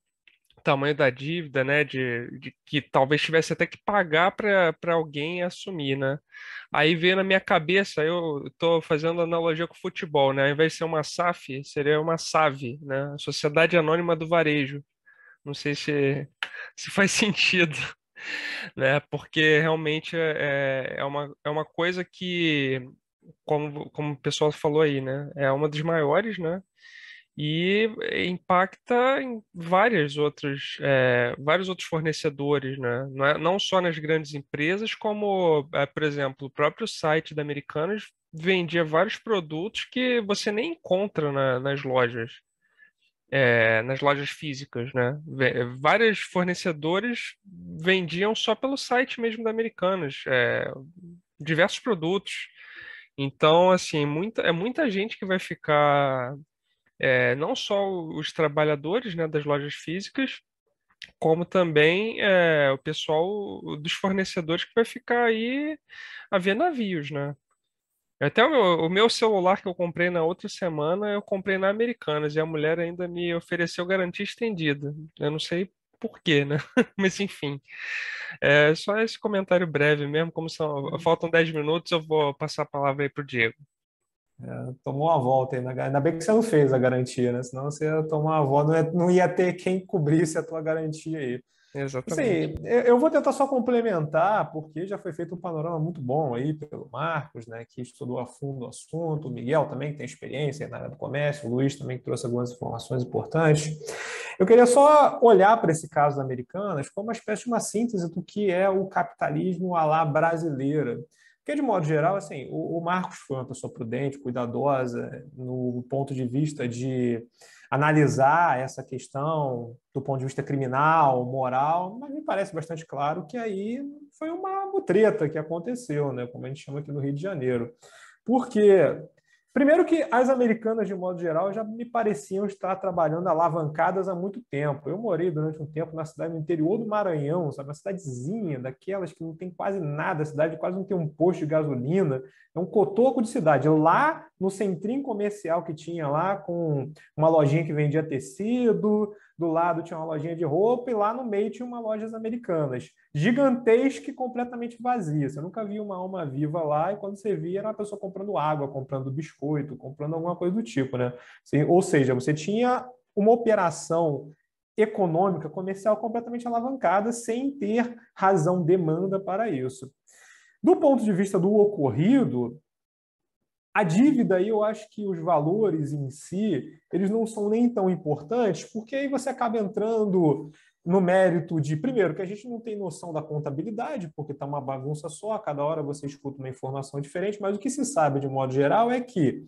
o tamanho da dívida, né? De que talvez tivesse até que pagar para alguém assumir, né? Aí veio na minha cabeça, eu estou fazendo analogia com o futebol, né? Ao invés de ser uma SAF, seria uma SAV, né? Sociedade Anônima do Varejo. Não sei se faz sentido, né? Porque realmente é uma coisa que, como o pessoal falou aí, né? É uma das maiores, né? E impacta em vários outros fornecedores, né? Não só nas grandes empresas, como, por exemplo, o próprio site da Americanas vendia vários produtos que você nem encontra nas lojas físicas, né? Vários fornecedores vendiam só pelo site mesmo da Americanas, diversos produtos. Então, assim, é muita gente que vai ficar não só os trabalhadores, né, das lojas físicas, como também o pessoal dos fornecedores que vai ficar aí a ver navios, né? Até o meu celular que eu comprei na outra semana, eu comprei na Americanas e a mulher ainda me ofereceu garantia estendida. Eu não sei por quê, né? Mas enfim, só esse comentário breve mesmo, faltam 10 minutos, eu vou passar a palavra aí para o Diego.
Tomou uma volta ainda bem que você não fez a garantia, né? Senão você ia tomar uma volta, não ia ter quem cobrisse a tua garantia aí.
Exatamente.
Assim, eu vou tentar só complementar, porque já foi feito um panorama muito bom aí pelo Marcos, né, que estudou a fundo o assunto, o Miguel também que tem experiência na área do comércio, o Luiz também que trouxe algumas informações importantes. Eu queria só olhar para esse caso da Americanas como uma espécie de uma síntese do que é o capitalismo à la brasileira. Porque, de modo geral, assim, o Marcos foi uma pessoa prudente, cuidadosa, no ponto de vista de analisar essa questão do ponto de vista criminal, moral, mas me parece bastante claro que aí foi uma mutreta que aconteceu, né, como a gente chama aqui no Rio de Janeiro. Porque, primeiro que as Americanas, de modo geral, já me pareciam estar trabalhando alavancadas há muito tempo. Eu morei durante um tempo na cidade do interior do Maranhão, sabe? Uma cidadezinha, daquelas que não tem quase nada, a cidade quase não tem um posto de gasolina, é um cotoco de cidade. Lá no centrinho comercial que tinha lá, com uma lojinha que vendia tecido, do lado tinha uma lojinha de roupa e lá no meio tinha uma loja Americanas, gigantesca e completamente vazia. Você nunca via uma alma viva lá e quando você via era uma pessoa comprando água, comprando biscoito, comprando alguma coisa do tipo, né? Ou seja, você tinha uma operação econômica, comercial completamente alavancada sem ter razão, demanda para isso. Do ponto de vista do ocorrido, a dívida, eu acho que os valores em si, eles não são nem tão importantes, porque aí você acaba entrando no mérito de, primeiro, que a gente não tem noção da contabilidade, porque está uma bagunça só, cada hora você escuta uma informação diferente, mas o que se sabe, de modo geral, é que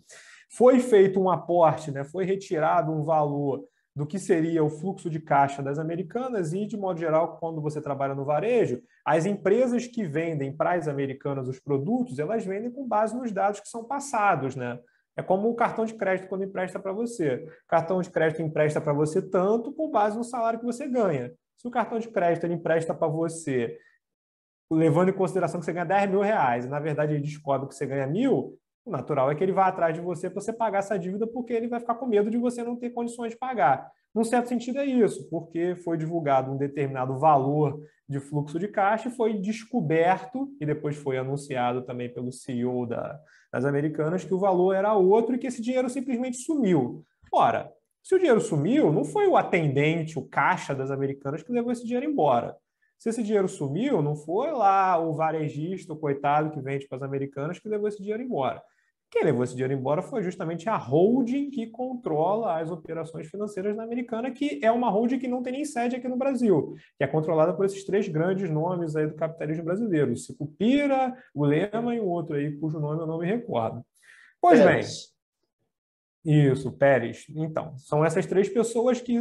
foi feito um aporte, né, foi retirado um valor do que seria o fluxo de caixa das Americanas e, de modo geral, quando você trabalha no varejo, as empresas que vendem para as Americanas os produtos, elas vendem com base nos dados que são passados, né? É como o cartão de crédito quando empresta para você. O cartão de crédito empresta para você tanto com base no salário que você ganha. Se o cartão de crédito ele empresta para você, levando em consideração que você ganha 10 mil reais, e na verdade ele descobre que você ganha 1.000, o natural é que ele vá atrás de você para você pagar essa dívida, porque ele vai ficar com medo de você não ter condições de pagar. Num certo sentido é isso, porque foi divulgado um determinado valor de fluxo de caixa e foi descoberto, e depois foi anunciado também pelo CEO das Americanas, que o valor era outro e que esse dinheiro simplesmente sumiu. Ora, se o dinheiro sumiu, não foi o atendente, o caixa das Americanas que levou esse dinheiro embora. Se esse dinheiro sumiu, não foi lá o varejista, o coitado que vende para as Americanas que levou esse dinheiro embora. Quem levou esse dinheiro embora foi justamente a holding que controla as operações financeiras da Americana, que é uma holding que não tem nem sede aqui no Brasil, que é controlada por esses três grandes nomes aí do capitalismo brasileiro, o Sicupira, o Lema e o outro aí, cujo nome eu não me recordo. Pois bem, isso, Pérez. Então, são essas três pessoas que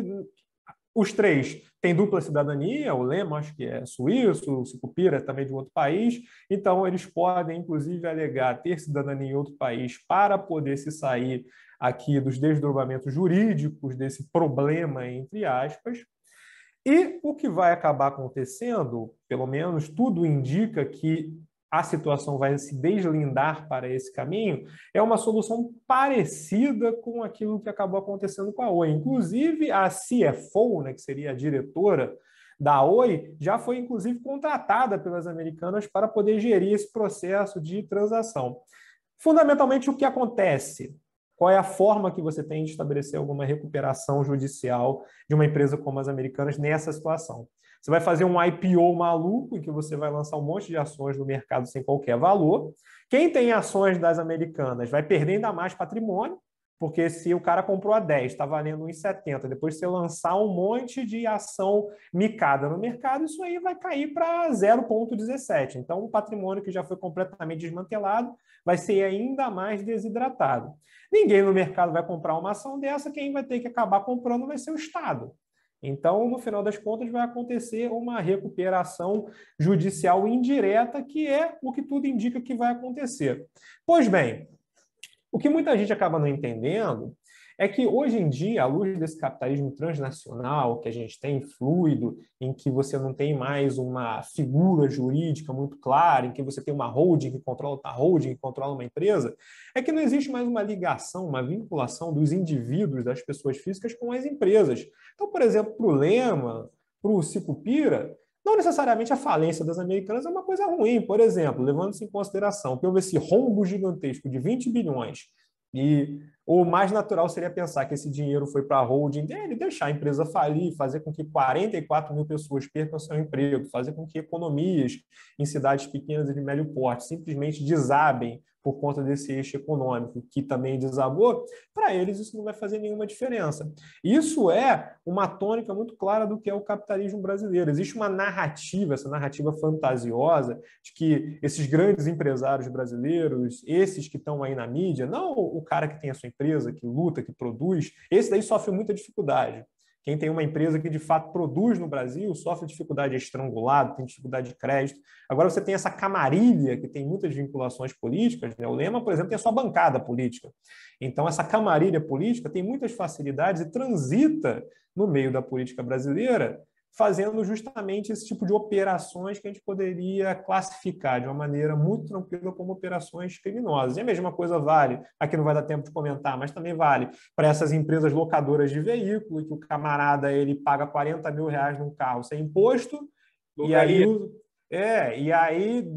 os três têm dupla cidadania, o Lema acho que é suíço, o Sicupira é também de outro país, então eles podem, inclusive, alegar ter cidadania em outro país para poder se sair aqui dos desdobramentos jurídicos desse problema, entre aspas. E o que vai acabar acontecendo, pelo menos tudo indica que a situação vai se deslindar para esse caminho, é uma solução parecida com aquilo que acabou acontecendo com a Oi. Inclusive, a CFO, né, que seria a diretora da Oi, já foi, inclusive, contratada pelas Americanas para poder gerir esse processo de transação. Fundamentalmente, o que acontece? Qual é a forma que você tem de estabelecer alguma recuperação judicial de uma empresa como as Americanas nessa situação? Você vai fazer um IPO maluco, em que você vai lançar um monte de ações no mercado sem qualquer valor. Quem tem ações das Americanas vai perder ainda mais patrimônio, porque se o cara comprou a 10, está valendo 1,70, depois você lançar um monte de ação micada no mercado, isso aí vai cair para 0,17. Então, o patrimônio que já foi completamente desmantelado vai ser ainda mais desidratado. Ninguém no mercado vai comprar uma ação dessa, quem vai ter que acabar comprando vai ser o Estado. Então, no final das contas, vai acontecer uma recuperação judicial indireta, que é o que tudo indica que vai acontecer. Pois bem, o que muita gente acaba não entendendo é que, hoje em dia, à luz desse capitalismo transnacional que a gente tem, fluido, em que você não tem mais uma figura jurídica muito clara, em que você tem uma holding que controla outra holding, que controla uma empresa, é que não existe mais uma ligação, uma vinculação dos indivíduos, das pessoas físicas com as empresas. Então, por exemplo, para o Lema, para o Sicupira, não necessariamente a falência das Americanas é uma coisa ruim. Por exemplo, levando-se em consideração que houve esse rombo gigantesco de 20 bilhões e o mais natural seria pensar que esse dinheiro foi para a holding dele, deixar a empresa falir, fazer com que 44 mil pessoas percam seu emprego, fazer com que economias em cidades pequenas e de médio porte simplesmente desabem por conta desse eixo econômico, que também desabou. Para eles isso não vai fazer nenhuma diferença. Isso é uma tônica muito clara do que é o capitalismo brasileiro. Existe uma narrativa, essa narrativa fantasiosa, de que esses grandes empresários brasileiros, esses que estão aí na mídia, não o cara que tem a sua empresa, que luta, que produz, esse daí sofre muita dificuldade. Quem tem uma empresa que de fato produz no Brasil sofre dificuldade de estrangulado, tem dificuldade de crédito. Agora você tem essa camarilha que tem muitas vinculações políticas, né? O Lema, por exemplo, tem a sua bancada política. Então essa camarilha política tem muitas facilidades e transita no meio da política brasileira fazendo justamente esse tipo de operações que a gente poderia classificar de uma maneira muito tranquila como operações criminosas. E a mesma coisa vale, aqui não vai dar tempo de comentar, mas também vale para essas empresas locadoras de veículo, que o camarada ele paga 40 mil reais num carro sem imposto, e aí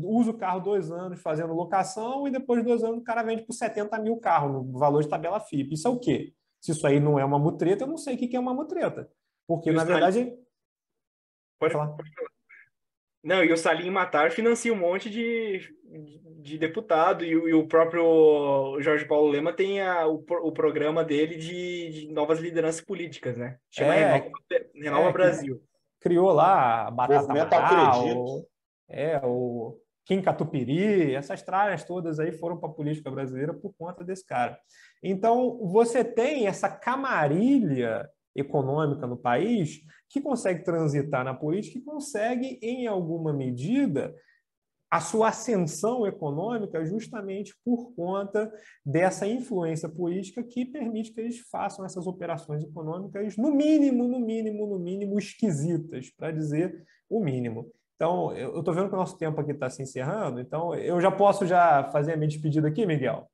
usa o carro 2 anos fazendo locação e depois de 2 anos o cara vende por 70 mil carro no valor de tabela FIP. Isso é o quê? Se isso aí não é uma mutreta, eu não sei o que é uma mutreta. Porque, na verdade...
Pode falar. Não, e o Salim Matar financia um monte de deputado, e o próprio Jorge Paulo Lema tem o programa dele de novas lideranças políticas, né? Chama Renova Brasil.
Criou lá a Batata
Movimento
Amaral, o Kim Catupiry, essas tralhas todas aí foram para a política brasileira por conta desse cara. Então, você tem essa camarilha econômica no país que consegue transitar na política e consegue, em alguma medida, a sua ascensão econômica justamente por conta dessa influência política que permite que eles façam essas operações econômicas, no mínimo, esquisitas, para dizer o mínimo. Então, eu estou vendo que o nosso tempo aqui está se encerrando, então eu já posso fazer a minha despedida aqui, Miguel?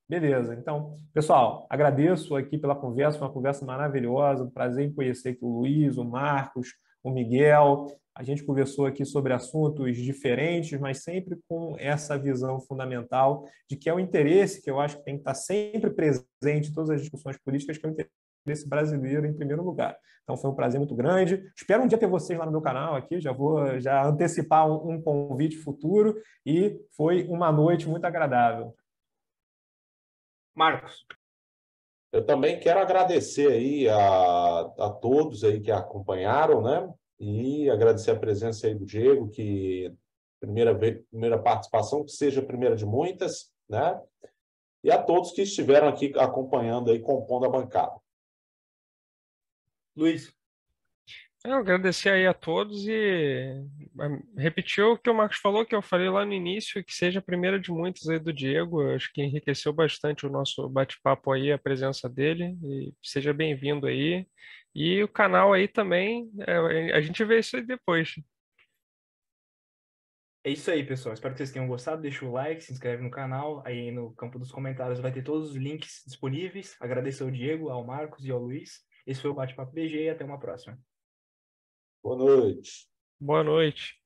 Beleza. Então, pessoal, agradeço aqui pela conversa, foi uma conversa maravilhosa, um prazer em conhecer aqui o Luiz, o Marcos, o Miguel. A gente conversou aqui sobre assuntos diferentes, mas sempre com essa visão fundamental de que é o interesse que eu acho que tem que estar sempre presente em todas as discussões políticas, que é o interesse brasileiro em primeiro lugar. Então, foi um prazer muito grande. Espero um dia ter vocês lá no meu canal aqui, já vou antecipar um convite futuro, e foi uma noite muito agradável.
Marcos.
Eu também quero agradecer aí a todos aí que acompanharam, né? E agradecer a presença aí do Diego, que primeira participação, que seja a primeira de muitas, né? E a todos que estiveram aqui acompanhando aí, compondo a bancada.
Luiz.
Eu agradecer aí a todos e repetir o que o Marcos falou, que eu falei lá no início, que seja a primeira de muitos aí do Diego. Eu acho que enriqueceu bastante o nosso bate-papo aí, a presença dele, e seja bem-vindo aí. E o canal aí também, a gente vê isso aí depois.
É isso aí, pessoal. Espero que vocês tenham gostado. Deixa o like, se inscreve no canal. Aí no campo dos comentários vai ter todos os links disponíveis. Agradecer ao Diego, ao Marcos e ao Luiz. Esse foi o Bate-Papo BG e até uma próxima.
Boa noite.
Boa noite.